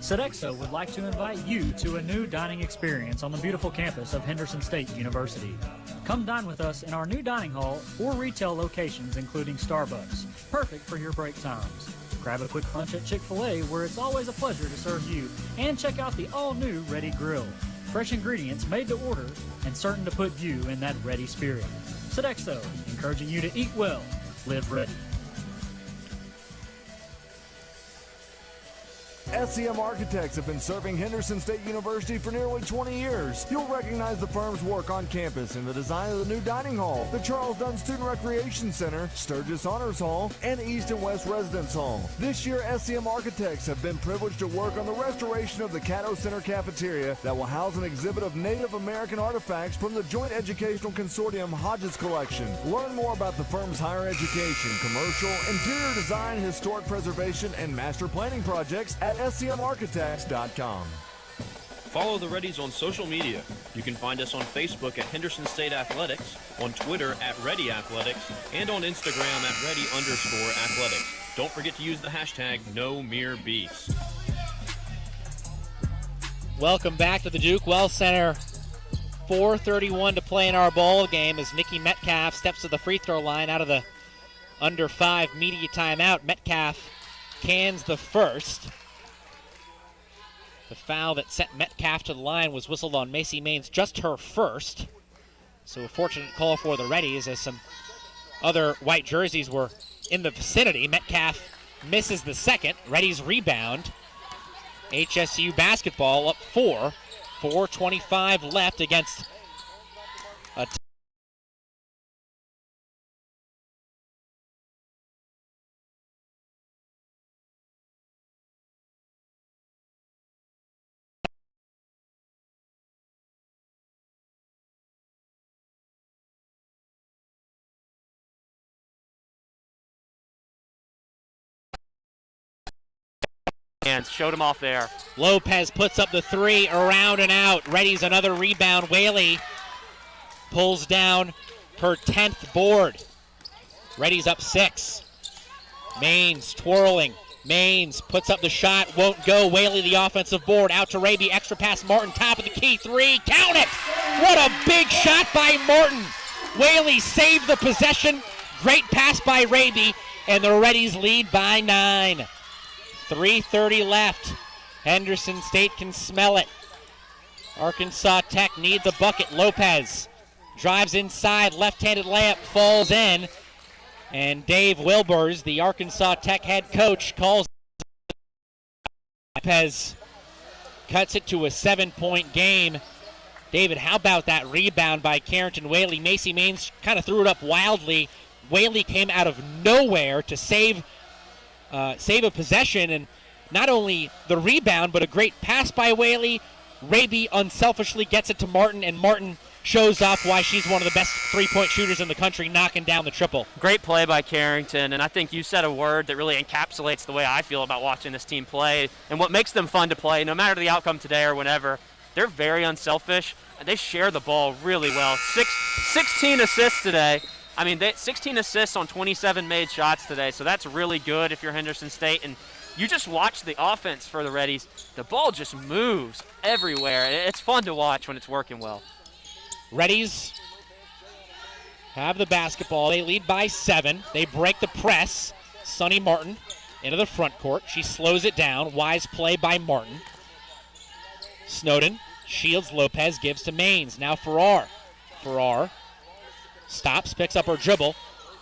Sodexo would like to invite you to a new dining experience on the beautiful campus of Henderson State University. Come dine with us in our new dining hall or retail locations, including Starbucks. Perfect for your break times. Grab a quick lunch at Chick-fil-A, where it's always a pleasure to serve you. And check out the all-new Reddy Grill. Fresh ingredients made to order and certain to put you in that ready spirit. Sodexo, encouraging you to eat well, live ready. SCM Architects have been serving Henderson State University for nearly 20 years. You'll recognize the firm's work on campus in the design of the new dining hall, the Charles Dunn Student Recreation Center, Sturgis Honors Hall, and East and West Residence Hall. This year, SCM Architects have been privileged to work on the restoration of the Caddo Center cafeteria that will house an exhibit of Native American artifacts from the Joint Educational Consortium Hodges Collection. Learn more about the firm's higher education, commercial, interior design, historic preservation, and master planning projects at scmarchitects.com. Follow the Reddies on social media. You can find us on Facebook at Henderson State Athletics, on Twitter at Reddy Athletics, and on Instagram at Reddy_Athletics. Don't forget to use the hashtag #NoMereBeast. Welcome back to the Duke Wells Center. 4:31 to play in our ball game as Nikki Metcalf steps to the free throw line out of the under 5 media timeout. Metcalf cans the first. The foul that sent Metcalf to the line was whistled on Macy Maines, just her first. So a fortunate call for the Reddies as some other white jerseys were in the vicinity. Metcalf misses the second. Reddies rebound. HSU basketball up 4. 4:25 left against a and showed him off there. Lopez puts up the three, around and out. Reddies another rebound. Whaley pulls down her 10th board. Reddies up 6. Maines twirling. Maines puts up the shot, won't go. Whaley the offensive board, out to Raby. Extra pass, Martin, top of the key, 3, count it! What a big shot by Martin. Whaley saved the possession. Great pass by Raby, and the Reddies lead by 9. 3:30 left. Henderson State can smell it. Arkansas Tech needs a bucket. Lopez drives inside, left-handed layup, falls in. And Dave Wilbers, the Arkansas Tech head coach, calls Lopez, cuts it to a 7-point game. David, how about that rebound by Carrington Whaley? Macy Maines kind of threw it up wildly. Whaley came out of nowhere to save a possession, and not only the rebound, but a great pass by Whaley. Raby unselfishly gets it to Martin, and Martin shows off why she's one of the best three-point shooters in the country, knocking down the triple. Great play by Carrington, and I think you said a word that really encapsulates the way I feel about watching this team play and what makes them fun to play, no matter the outcome today or whenever. They're very unselfish, and they share the ball really well. 16 assists today. 16 assists on 27 made shots today, so that's really good if you're Henderson State. And you just watch the offense for the Reddies. The ball just moves everywhere. It's fun to watch when it's working well. Reddies have the basketball. They lead by 7. They break the press. Sonny Martin into the front court. She slows it down. Wise play by Martin. Snowden shields Lopez, gives to Maines. Now Farrar. Farrar stops, picks up her dribble,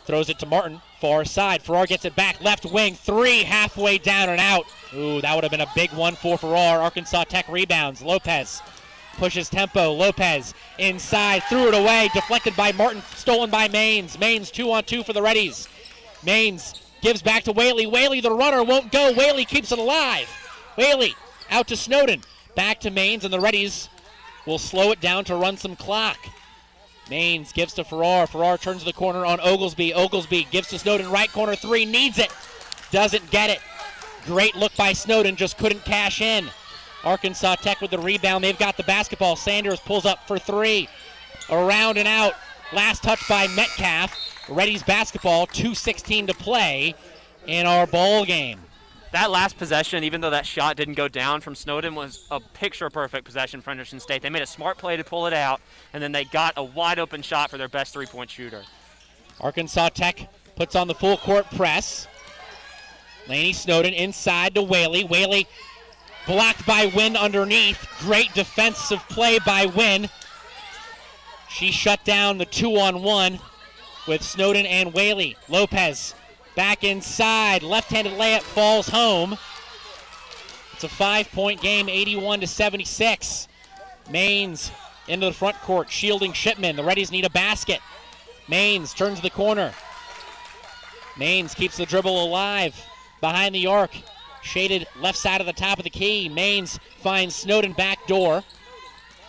throws it to Martin, far side. Farrar gets it back, left wing, 3, halfway down and out. Ooh, that would have been a big one for Farrar. Arkansas Tech rebounds. Lopez pushes tempo. Lopez inside, threw it away, deflected by Martin, stolen by Maines. Maines 2-on-2 for the Reddies. Maines gives back to Whaley. Whaley, the runner, won't go. Whaley keeps it alive. Whaley out to Snowden. Back to Maines, and the Reddies will slow it down to run some clock. Maines gives to Farrar. Farrar turns the corner on Oglesby. Oglesby gives to Snowden, right corner 3, needs it. Doesn't get it. Great look by Snowden, just couldn't cash in. Arkansas Tech with the rebound. They've got the basketball. Sanders pulls up for 3. Around and out. Last touch by Metcalf. Reddies basketball, 2:16 to play in our ball game. That last possession, even though that shot didn't go down from Snowden, was a picture-perfect possession for Henderson State. They made a smart play to pull it out, and then they got a wide-open shot for their best three-point shooter. Arkansas Tech puts on the full-court press. Laney Snowden inside to Whaley. Whaley blocked by Wynn underneath. Great defensive play by Wynn. She shut down the 2-on-1 with Snowden and Whaley. Lopez back inside, left-handed layup falls home. It's a 5-point game, 81-76. Maines into the front court, shielding Shipman. The Reddies need a basket. Maines turns the corner. Maines keeps the dribble alive behind the arc. Shaded left side of the top of the key. Maines finds Snowden back door.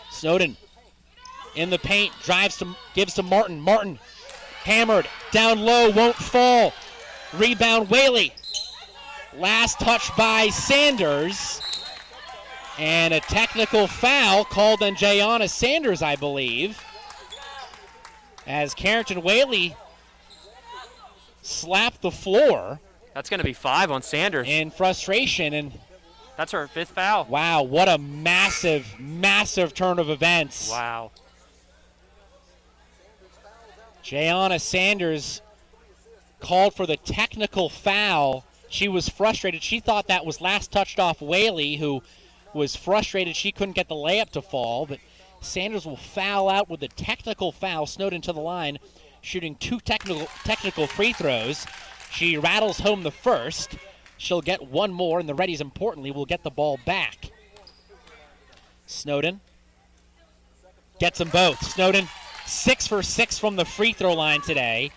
Snowden in the paint, gives to Martin. Martin hammered, down low, won't fall. Rebound, Whaley. Last touch by Sanders. And a technical foul called on Jayana Sanders, I believe, as Carrington Whaley slapped the floor. That's going to be 5 on Sanders. In frustration, and that's her 5th foul. Wow, what a massive, massive turn of events. Wow. Jayana Sanders called for the technical foul. She was frustrated. She thought that was last touched off Whaley, who was frustrated she couldn't get the layup to fall, but Sanders will foul out with a technical foul. Snowden to the line, shooting 2 technical free throws. She rattles home the first. She'll get 1 more, and the Reddies, importantly, will get the ball back. Snowden gets them both. Snowden 6 for 6 from the free throw line today.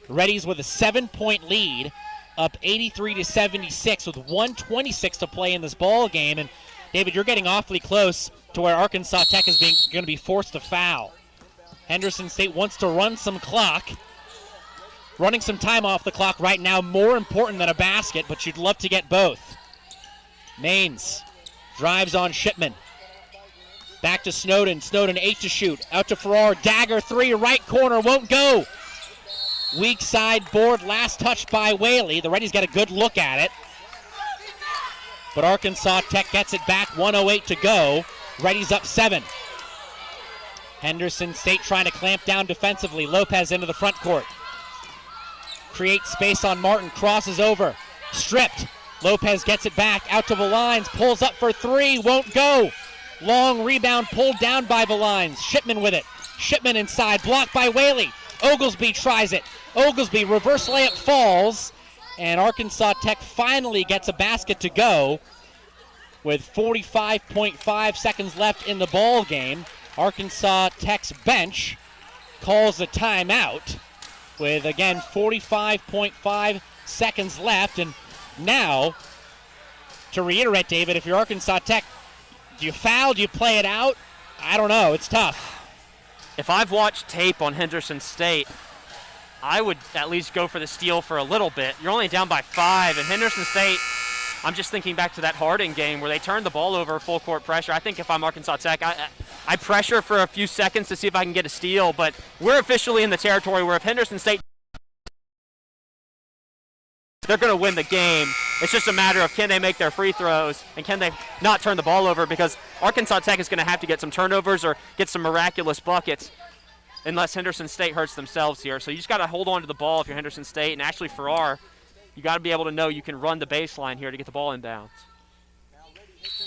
Reddies with a 7-point lead, up 83-76 with 1:26 to play in this ball game. And David, you're getting awfully close to where Arkansas Tech is going to be forced to foul. Henderson State wants to run some clock. Running some time off the clock right now, more important than a basket, but you'd love to get both. Maines drives on Shipman. Back to Snowden. Snowden 8 to shoot. Out to Farrar. Dagger 3, right corner, won't go. Weak side board, last touch by Whaley. The Reddies got a good look at it. But Arkansas Tech gets it back, 1:08 to go. Reddies up 7. Henderson State trying to clamp down defensively. Lopez into the front court. Creates space on Martin, crosses over. Stripped. Lopez gets it back, out to Valines, pulls up for 3, won't go. Long rebound pulled down by Valines. Shipman with it. Shipman inside, blocked by Whaley. Oglesby tries it. Oglesby, reverse layup falls. And Arkansas Tech finally gets a basket to go with 45.5 seconds left in the ball game. Arkansas Tech's bench calls a timeout with, again, 45.5 seconds left. And now, to reiterate, David, if you're Arkansas Tech, do you foul? Do you play it out? I don't know. It's tough. If I've watched tape on Henderson State, I would at least go for the steal for a little bit. You're only down by 5, and Henderson State, I'm just thinking back to that Harding game where they turned the ball over, full court pressure. I think if I'm Arkansas Tech, I pressure for a few seconds to see if I can get a steal, but we're officially in the territory where if Henderson State, they're going to win the game. It's just a matter of can they make their free throws and can they not turn the ball over, because Arkansas Tech is going to have to get some turnovers or get some miraculous buckets unless Henderson State hurts themselves here. So you just got to hold on to the ball if you're Henderson State. And actually, Farrar, you got to be able to know you can run the baseline here to get the ball inbounds.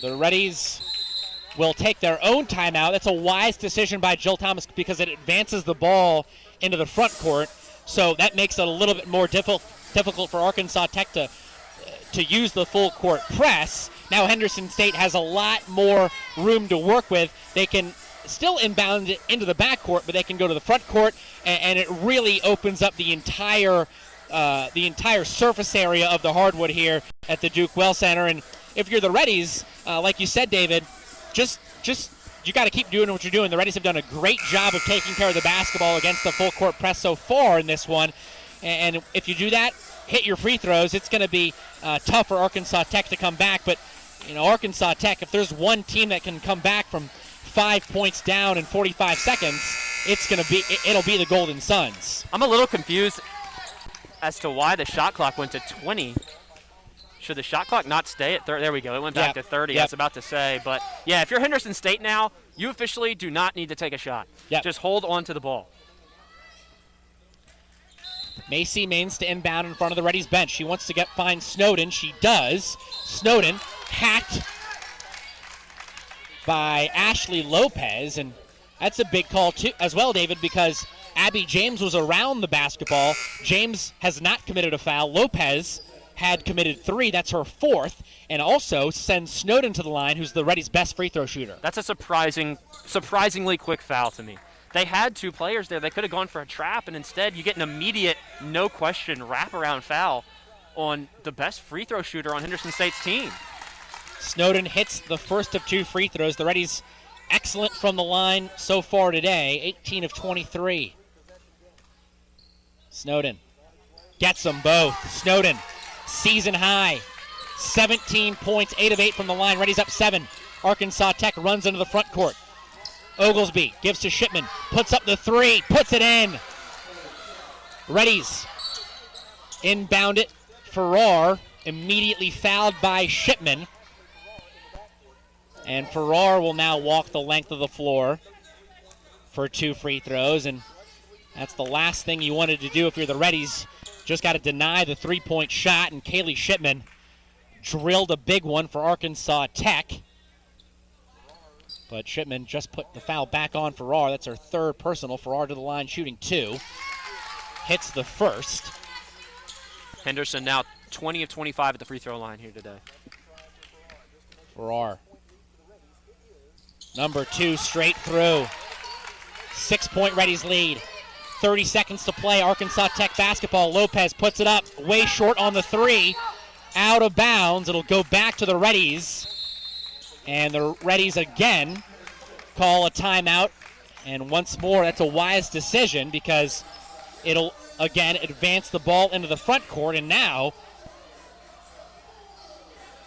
The Reddies will take their own timeout. That's a wise decision by Jill Thomas because it advances the ball into the front court. So that makes it a little bit more difficult for Arkansas Tech to use the full court press. Now Henderson State has a lot more room to work with. They can still inbound it into the backcourt, but they can go to the front court, and it really opens up the entire surface area of the hardwood here at the Duke Well Center. And if you're the Reddies, like you said, David, just you got to keep doing what you're doing. The Reddies have done a great job of taking care of the basketball against the full court press so far in this one. And if you do that, hit your free throws, it's going to be tough for Arkansas Tech to come back. But Arkansas Tech, if there's one team that can come back from 5 points down in 45 seconds, it'll be the Golden Suns. I'm a little confused as to why the shot clock went to 20. Should the shot clock not stay at 30? There we go. It went back to 30. I was about to say. But, yeah, if you're Henderson State now, you officially do not need to take a shot. Just hold on to the ball. Macy Maines to inbound in front of the Reddies bench. She wants to find Snowden. She does. Snowden hacked by Ashley Lopez, and that's a big call too, as well, David, because Abby James was around the basketball. James has not committed a foul. Lopez had committed 3. That's her 4th, and also sends Snowden to the line, who's the Reddies' best free throw shooter. That's a surprisingly quick foul to me. They had 2 players there. They could have gone for a trap, and instead you get an immediate, no-question wraparound foul on the best free throw shooter on Henderson State's team. Snowden hits the first of 2 free throws. The Reddies excellent from the line so far today, 18 of 23. Snowden gets them both. Snowden, season high, 17 points, 8 of 8 from the line. Reddies up 7. Arkansas Tech runs into the front court. Oglesby gives to Shipman, puts up the 3, puts it in. Reddies inbound it. Farrar immediately fouled by Shipman. And Farrar will now walk the length of the floor for 2 free throws. And that's the last thing you wanted to do if you're the Reddies. Just got to deny the 3-point shot. And Kaylee Shipman drilled a big one for Arkansas Tech. But Shipman just put the foul back on Farrar. That's her 3rd personal. Farrar to the line shooting 2. Hits the first. Henderson now 20 of 25 at the free throw line here today. Farrar. Number 2 straight through. 6-point Reddies lead. 30 seconds to play. Arkansas Tech basketball. Lopez puts it up. Way short on the 3. Out of bounds. It'll go back to the Reddies. And the Reddies again call a timeout. And once more, that's a wise decision because it'll again advance the ball into the front court. And now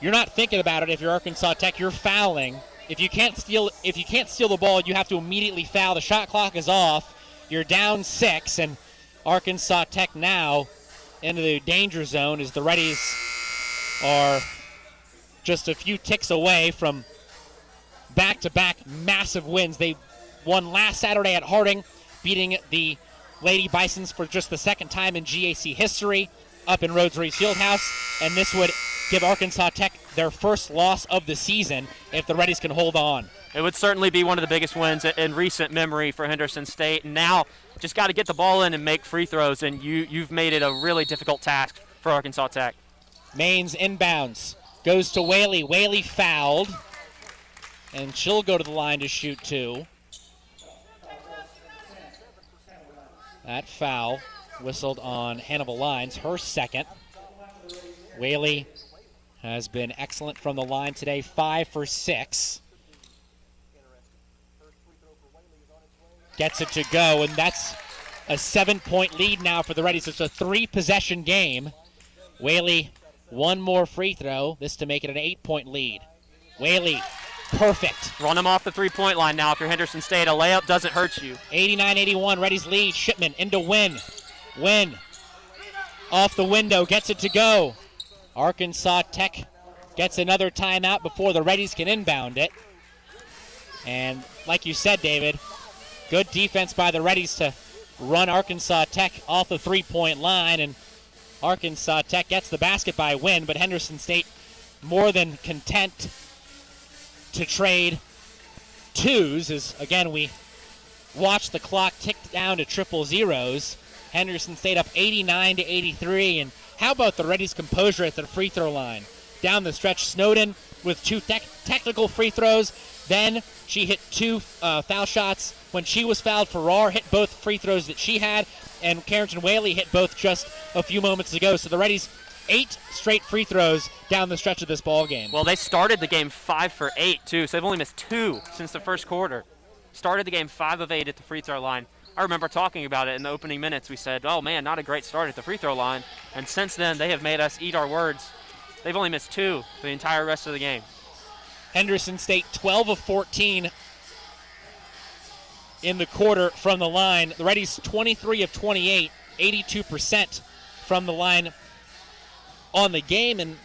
you're not thinking about it if you're Arkansas Tech. You're fouling. If you can't steal the ball, you have to immediately foul. The shot clock is off. You're down 6, and Arkansas Tech now into the danger zone as the Reddies are just a few ticks away from back-to-back massive wins. They won last Saturday at Harding, beating the Lady Bisons for just the 2nd time in GAC history up in Rhodes-Reed Fieldhouse, and this would give Arkansas Tech their first loss of the season if the Reddies can hold on. It would certainly be one of the biggest wins in recent memory for Henderson State. And now just got to get the ball in and make free throws, and you've made it a really difficult task for Arkansas Tech. Maines inbounds. Goes to Whaley. Whaley fouled. And she'll go to the line to shoot 2. That foul whistled on Hannibal Lines, her 2nd. Whaley has been excellent from the line today, 5 for 6. Gets it to go, and that's a 7-point lead now for the Reddies. It's a 3-possession game. Whaley, 1 more free throw, this to make it an 8-point lead. Whaley, perfect. Run them off the 3-point line now if you're Henderson State. A layup doesn't hurt you. 89-81, Reddies lead. Shipman into Wynn. Wynn off the window, gets it to go. Arkansas Tech gets another timeout before the Reddies can inbound it. And like you said, David, good defense by the Reddies to run Arkansas Tech off the 3-point line, and Arkansas Tech gets the basket by Wynn, but Henderson State more than content to trade 2s as, again, we watch the clock tick down to triple zeros. Henderson State up 89-83, and how about the Reddies' composure at the free throw line? Down the stretch, Snowden with 2 technical free throws. Then she hit 2 foul shots when she was fouled. Farrar hit both free throws that she had, and Carrington Whaley hit both just a few moments ago. So the Reddies 8 straight free throws down the stretch of this ball game. Well, they started the game 5 for 8 too, so they've only missed 2 since the first quarter. Started the game 5 of 8 at the free throw line. I remember talking about it in the opening minutes. We said, oh man, not a great start at the free throw line. And since then, they have made us eat our words. They've only missed 2 for the entire rest of the game. Henderson State 12 of 14 in the quarter from the line. The Reddies 23 of 28, 82% from the line on the game, and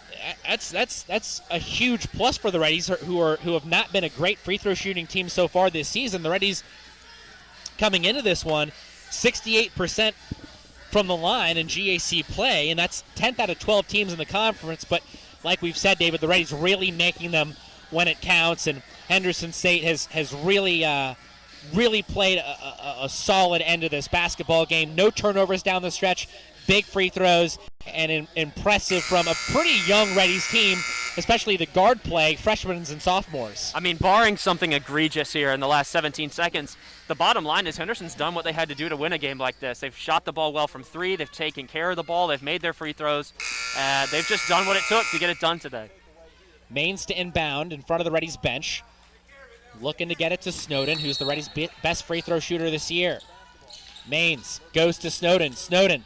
that's a huge plus for the Reddies, who have not been a great free throw shooting team so far this season. The Reddies coming into this one, 68% from the line in GAC play, and that's 10th out of 12 teams in the conference. But like we've said, David, the Reddies really making them when it counts, and Henderson State has really played a solid end of this basketball game. No turnovers down the stretch, big free throws. and impressive from a pretty young Reddies team, especially the guard play, freshmen and sophomores. I mean, barring something egregious here in the last 17 seconds, the bottom line is Henderson's done what they had to do to win a game like this. They've shot the ball well from three. They've taken care of the ball. They've made their free throws. They've just done what it took to get it done today. Mains to inbound in front of the Reddies bench. Looking to get it to Snowden, who's the Reddies' best free throw shooter this year. Mains goes to Snowden. Snowden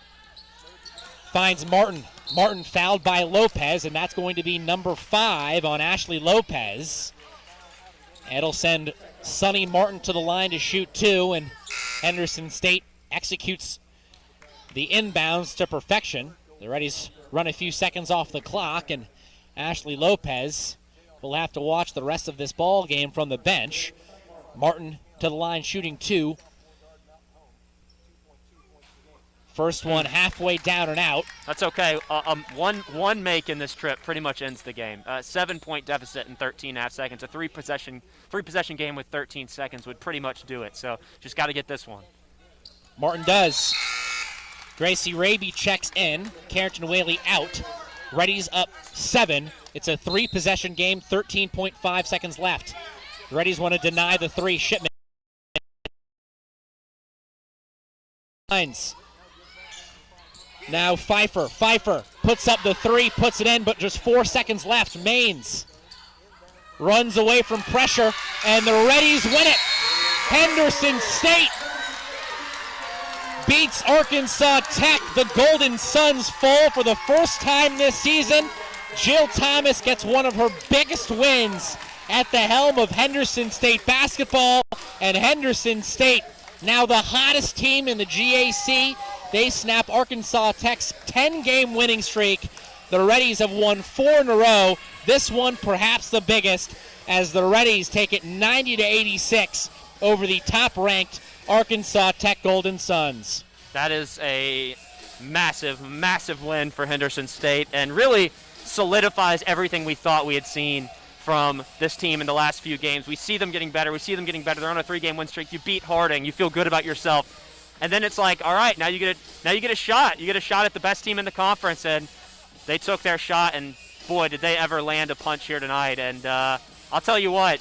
finds Martin. Martin fouled by Lopez, and that's going to be number 5 on Ashley Lopez. It'll send Sonny Martin to the line to shoot 2, and Henderson State executes the inbounds to perfection. The Reddies run a few seconds off the clock, and Ashley Lopez will have to watch the rest of this ball game from the bench. Martin to the line shooting 2. First one halfway down and out. That's okay. One make in this trip pretty much ends the game. 7-point deficit in 13.5 seconds. A three possession game with 13 seconds would pretty much do it. So just got to get this one. Martin does. Gracie Raby checks in. Carrington Whaley out. Reddies up 7. It's a 3-possession game, 13.5 seconds left. The Reddies want to deny the 3. Shipman. Now Pfeiffer. Pfeiffer puts up the 3, puts it in, but just 4 seconds left. Mains runs away from pressure, and the Reddies win it. Henderson State beats Arkansas Tech. The Golden Suns fall for the first time this season. Jill Thomas gets one of her biggest wins at the helm of Henderson State basketball, and Henderson State, now the hottest team in the GAC. They snap Arkansas Tech's 10-game winning streak. The Reddies have won 4 in a row. This one perhaps the biggest, as the Reddies take it 90-86 over the top-ranked Arkansas Tech Golden Suns. That is a massive, massive win for Henderson State, and really solidifies everything we thought we had seen from this team in the last few games. We see them getting better. They're on a 3-game win streak. You beat Harding. You feel good about yourself. And then it's like, all right, now you get a shot. You get a shot at the best team in the conference, and they took their shot, and boy, did they ever land a punch here tonight. And I'll tell you what,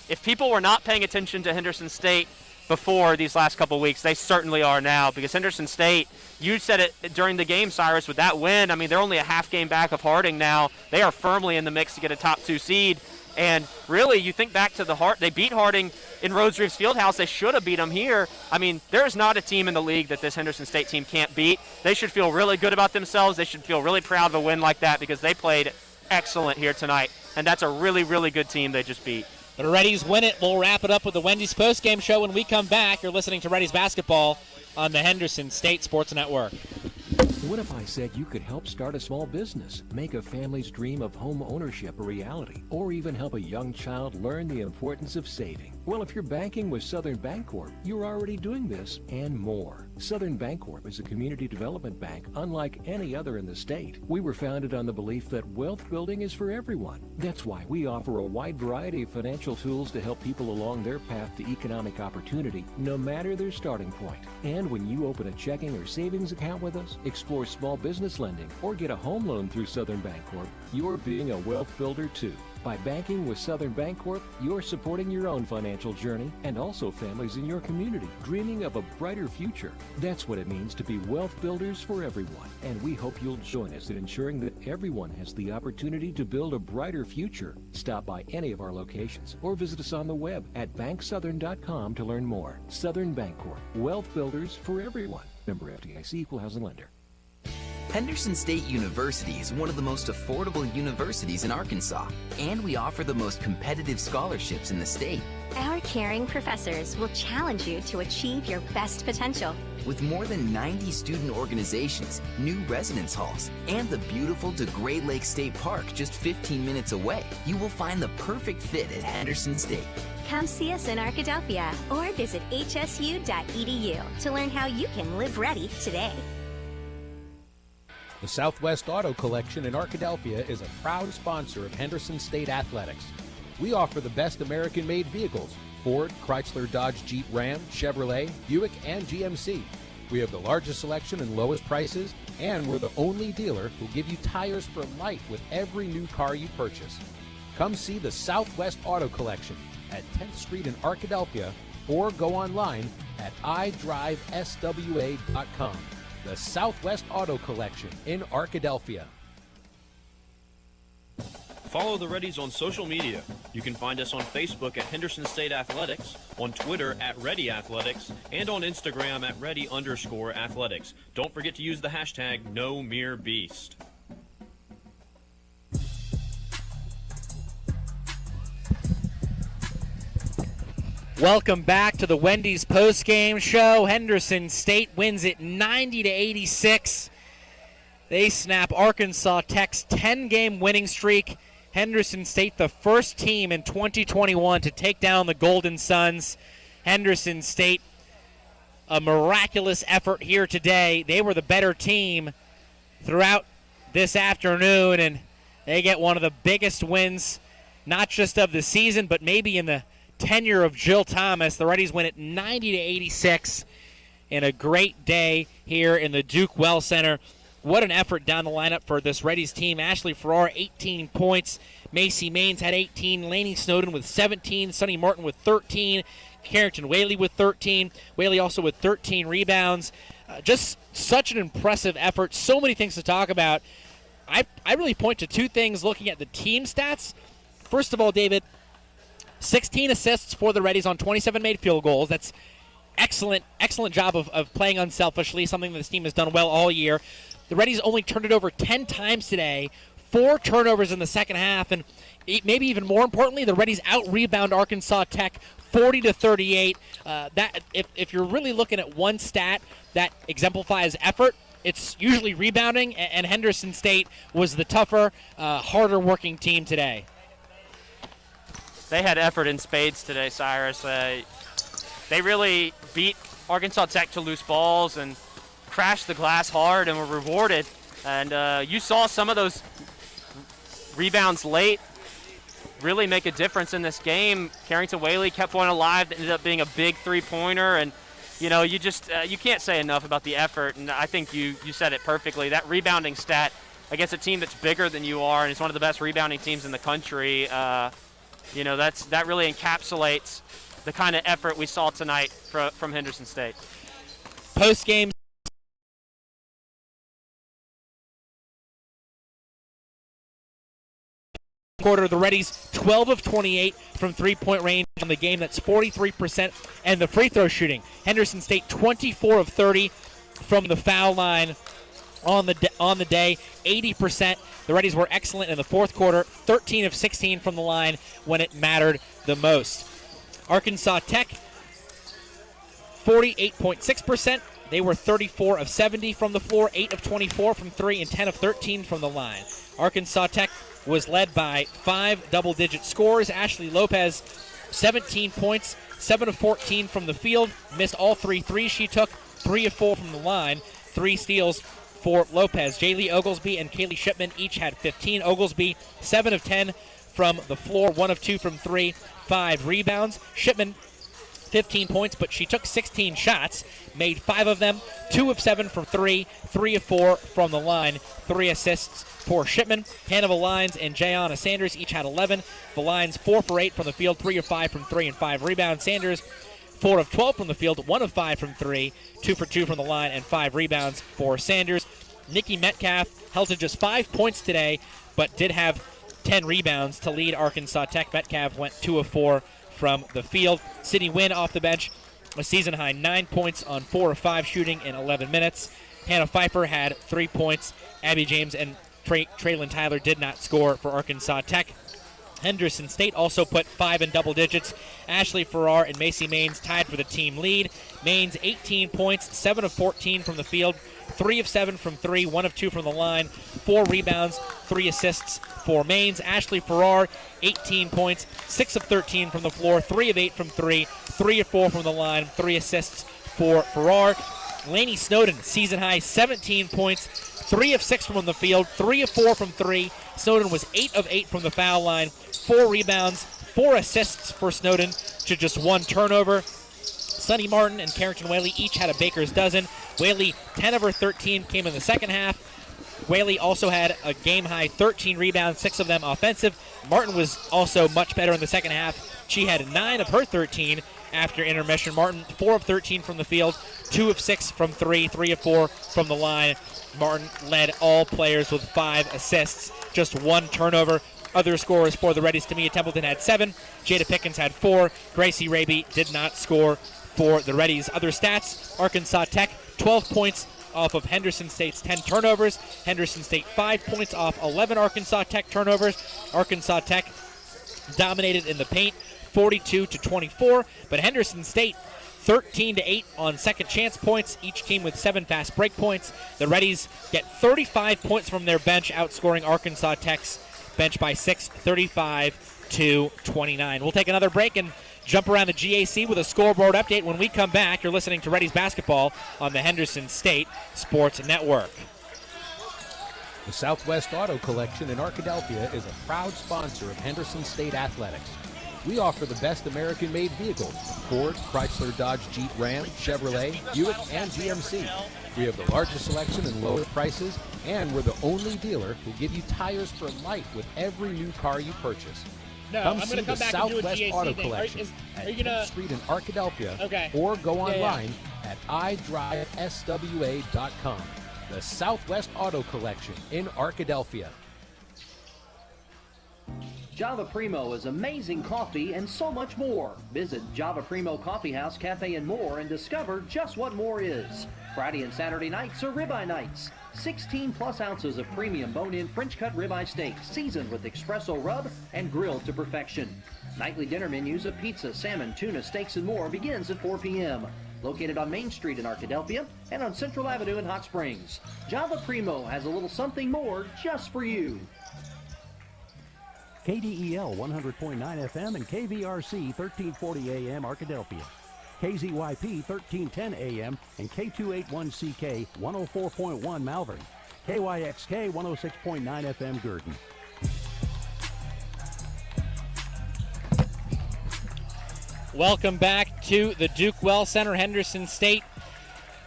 if people were not paying attention to Henderson State before these last couple weeks, they certainly are now, because Henderson State, you said it during the game, Cyrus, with that win, I mean, they're only a half game back of Harding now. They are firmly in the mix to get a top 2 seed. And really, you think back to they beat Harding in Rhodes-Reeves Fieldhouse. They should have beat them here. I mean, there is not a team in the league that this Henderson State team can't beat. They should feel really good about themselves. They should feel really proud of a win like that, because they played excellent here tonight. And that's a really, really good team they just beat. The Reddies win it. We'll wrap it up with the Wendy's postgame show when we come back. You're listening to Reddies basketball on the Henderson State Sports Network. What if I said you could help start a small business, make a family's dream of home ownership a reality, or even help a young child learn the importance of saving? Well, if you're banking with Southern Bancorp, you're already doing this and more. Southern Bancorp is a community development bank unlike any other in the state. We were founded on the belief that wealth building is for everyone. That's why we offer a wide variety of financial tools to help people along their path to economic opportunity, no matter their starting point. And when you open a checking or savings account with us, explore small business lending, or get a home loan through Southern Bancorp, you're being a wealth builder too. By banking with Southern Bancorp, you're supporting your own financial journey and also families in your community dreaming of a brighter future. That's what it means to be wealth builders for everyone. And we hope you'll join us in ensuring that everyone has the opportunity to build a brighter future. Stop by any of our locations or visit us on the web at banksouthern.com to learn more. Southern Bancorp, wealth builders for everyone. Member FDIC, equal housing lender. Henderson State University is one of the most affordable universities in Arkansas, and we offer the most competitive scholarships in the state. Our caring professors will challenge you to achieve your best potential. With more than 90 student organizations, new residence halls, and the beautiful DeGray Lake State Park just 15 minutes away, you will find the perfect fit at Henderson State. Come see us in Arkadelphia or visit hsu.edu to learn how you can live ready today. The Southwest Auto Collection in Arkadelphia is a proud sponsor of Henderson State Athletics. We offer the best American-made vehicles: Ford, Chrysler, Dodge, Jeep, Ram, Chevrolet, Buick, and GMC. We have the largest selection and lowest prices, and we're the only dealer who'll give you tires for life with every new car you purchase. Come see the Southwest Auto Collection at 10th Street in Arkadelphia, or go online at idriveswa.com. The Southwest Auto Collection in Arkadelphia. Follow the Reddies on social media. You can find us on Facebook at Henderson State Athletics, on Twitter at Reddy Athletics, and on Instagram at Reddy_Athletics. Don't forget to use the hashtag #NoMereBeast. Welcome back to the Wendy's postgame show. Henderson State wins it 90-86. They snap Arkansas Tech's 10-game winning streak. Henderson State, the first team in 2021 to take down the Golden Suns. Henderson State, a miraculous effort here today. They were the better team throughout this afternoon, and they get one of the biggest wins, not just of the season, but maybe in the tenure of Jill Thomas. The Reddies win it 90-86 in a great day here in the Duke Well Center. What an effort down the lineup for this Reddies team. Ashley Farrar, 18 points. Macy Maines had 18. Lainey Snowden with 17. Sunny Martin with 13. Carrington Whaley with 13. Whaley also with 13 rebounds. Just such an impressive effort. So many things to talk about. I really point to two things looking at the team stats. First of all, David, 16 assists for the Reddies on 27 made field goals. That's excellent job of playing unselfishly, something that this team has done well all year. The Reddies only turned it over 10 times today, 4 turnovers in the second half, and maybe even more importantly, the Reddies out-rebound Arkansas Tech 40-38. That if you're really looking at one stat that exemplifies effort, it's usually rebounding, and Henderson State was the tougher, harder-working team today. They had effort in spades today, Cyrus. They really beat Arkansas Tech to loose balls and crashed the glass hard and were rewarded. And you saw some of those rebounds late really make a difference in this game. Carrington Whaley kept one alive. That ended up being a big three-pointer. And, you know, you can't say enough about the effort. And I think you said it perfectly. That rebounding stat against a team that's bigger than you are and is one of the best rebounding teams in the country, you know, that really encapsulates the kind of effort we saw tonight from Henderson State. Post-game quarter, the Reddies 12 of 28 from three-point range in the game. That's 43%. And the free throw shooting, Henderson State 24 of 30 from the foul line on the day, 80%. The Reddies were excellent in the fourth quarter, 13 of 16 from the line when it mattered the most. Arkansas Tech, 48.6%. They were 34 of 70 from the floor, 8 of 24 from 3, and 10 of 13 from the line. Arkansas Tech was led by 5 double-digit scorers. Ashley Lopez, 17 points, 7 of 14 from the field, missed all 3 threes she took, 3 of 4 from the line, 3 steals for Lopez. Jaylee Oglesby and Kaylee Shipman each had 15. Oglesby, 7 of 10 from the floor, 1 of 2 from 3, 5 rebounds. Shipman, 15 points, but she took 16 shots, made 5 of them, 2 of 7 from 3, 3 of 4 from the line, 3 assists for Shipman. Hannah Lyons and Jayana Sanders each had 11. The Lions 4 for 8 from the field, 3 of 5 from 3, and 5 rebounds. Sanders 4 of 12 from the field, 1 of 5 from 3, 2 for 2 from the line, and 5 rebounds for Sanders. Nikki Metcalf held to just 5 points today, but did have 10 rebounds to lead Arkansas Tech. Metcalf went 2 of 4 from the field. Sydney Wynn off the bench, a season-high 9 points on 4 of 5 shooting in 11 minutes. Hannah Pfeiffer had 3 points. Abby James and Traylon Tyler did not score for Arkansas Tech. Henderson State also put 5 in double digits. Ashley Farrar and Macy Maines tied for the team lead. Maines 18 points, 7 of 14 from the field, 3 of 7 from 3, 1 of 2 from the line, 4 rebounds, 3 assists for Maines. Ashley Farrar, 18 points, 6 of 13 from the floor, 3 of 8 from 3, 3 of 4 from the line, 3 assists for Farrar. Lainey Snowden, season high, 17 points, 3 of 6 from the field, 3 of 4 from 3. Snowden was 8 of 8 from the foul line, 4 rebounds, 4 assists for Snowden to just 1 turnover. Sunny Martin and Carrington Whaley each had a baker's dozen. Whaley, 10 of her 13 came in the second half. Whaley also had a game-high 13 rebounds, 6 of them offensive. Martin was also much better in the second half. She had 9 of her 13 after intermission. Martin, 4 of 13 from the field, 2 of 6 from 3, 3 of 4 from the line. Martin led all players with 5 assists, just 1 turnover. Other scorers for the Reddies, Tamia Templeton had 7, Jada Pickens had 4, Gracie Raby did not score for the Reddies. Other stats, Arkansas Tech, 12 points off of Henderson State's 10 turnovers. Henderson State 5 points off 11 Arkansas Tech turnovers. Arkansas Tech dominated in the paint, 42-24, but Henderson State 13-8 on second chance points, each team with 7 fast break points. The Reddies get 35 points from their bench, outscoring Arkansas Tech's bench by 6, 35-29. We'll take another break and jump around the GAC with a scoreboard update. When we come back, you're listening to Reddies basketball on the Henderson State Sports Network. The Southwest Auto Collection in Arkadelphia is a proud sponsor of Henderson State Athletics. We offer the best American-made vehicles: Ford, Chrysler, Dodge, Jeep, Ram, Chevrolet, Buick, and GMC. We have the largest selection and lowest prices, and we're the only dealer who give you tires for life with every new car you purchase. No, Come I'm see going to the come back and do a Southwest GAC Auto thing. Collection Are at you going 10th to... Street in Arkadelphia, Okay. or go Yeah, online at idriveswa.com. The Southwest Auto Collection in Arkadelphia. Java Primo is amazing coffee and so much more. Visit Java Primo Coffee House, Cafe, and more and discover just what more is. Friday and Saturday nights are ribeye nights. 16 plus ounces of premium bone-in French-cut ribeye steak seasoned with espresso rub and grilled to perfection. Nightly dinner menus of pizza, salmon, tuna, steaks, and more begins at 4 p.m. Located on Main Street in Arkadelphia and on Central Avenue in Hot Springs. Java Primo has a little something more just for you. KDEL 100.9 FM and KVRC 1340 AM Arkadelphia. KZYP 1310 AM and K281CK 104.1 Malvern. KYXK 106.9 FM Gurdon. Welcome back to the Duke Well Center. Henderson State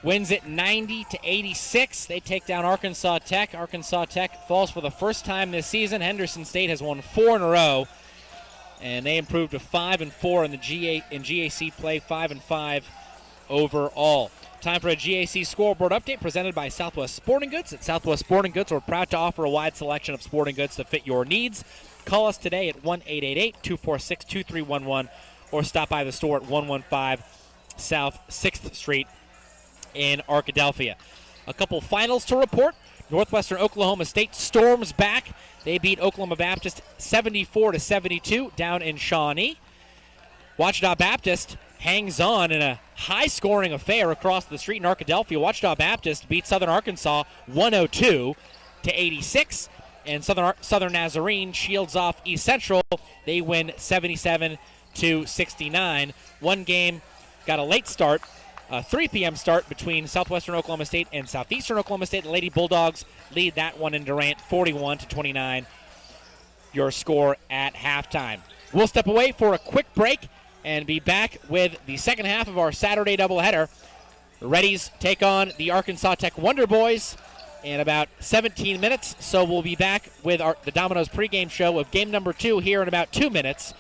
wins it 90-86. They take down Arkansas Tech. Arkansas Tech falls for the first time this season. Henderson State has won 4 in a row, and they improved to 5-4 in the GAC play, 5-5 overall. Time for a GAC scoreboard update presented by Southwest Sporting Goods. At Southwest Sporting Goods, we're proud to offer a wide selection of sporting goods to fit your needs. Call us today at 1-888-246-2311 or stop by the store at 115 South 6th Street in Arkadelphia. A couple finals to report. Northwestern Oklahoma State storms back. They beat Oklahoma Baptist 74-72 down in Shawnee. Ouachita Baptist hangs on in a high-scoring affair across the street in Arkadelphia. Ouachita Baptist beat Southern Arkansas 102-86, and Southern Nazarene shields off East Central. They win 77-69. One game got a late start. A 3 p.m. start between Southwestern Oklahoma State and Southeastern Oklahoma State. The Lady Bulldogs lead that one in Durant 41-29. Your score at halftime. We'll step away for a quick break and be back with the second half of our Saturday doubleheader. The Reddies take on the Arkansas Tech Wonder Boys in about 17 minutes. So we'll be back with the Domino's pregame show of game number 2 here in about 2 minutes.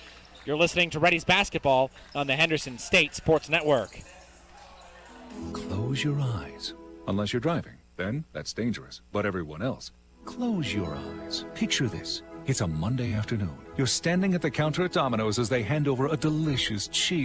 You're listening to Reddies basketball on the Henderson State Sports Network. Close your eyes. Unless you're driving, then that's dangerous. But everyone else, close your eyes. Picture this. It's a Monday afternoon. You're standing at the counter at Domino's as they hand over a delicious cheese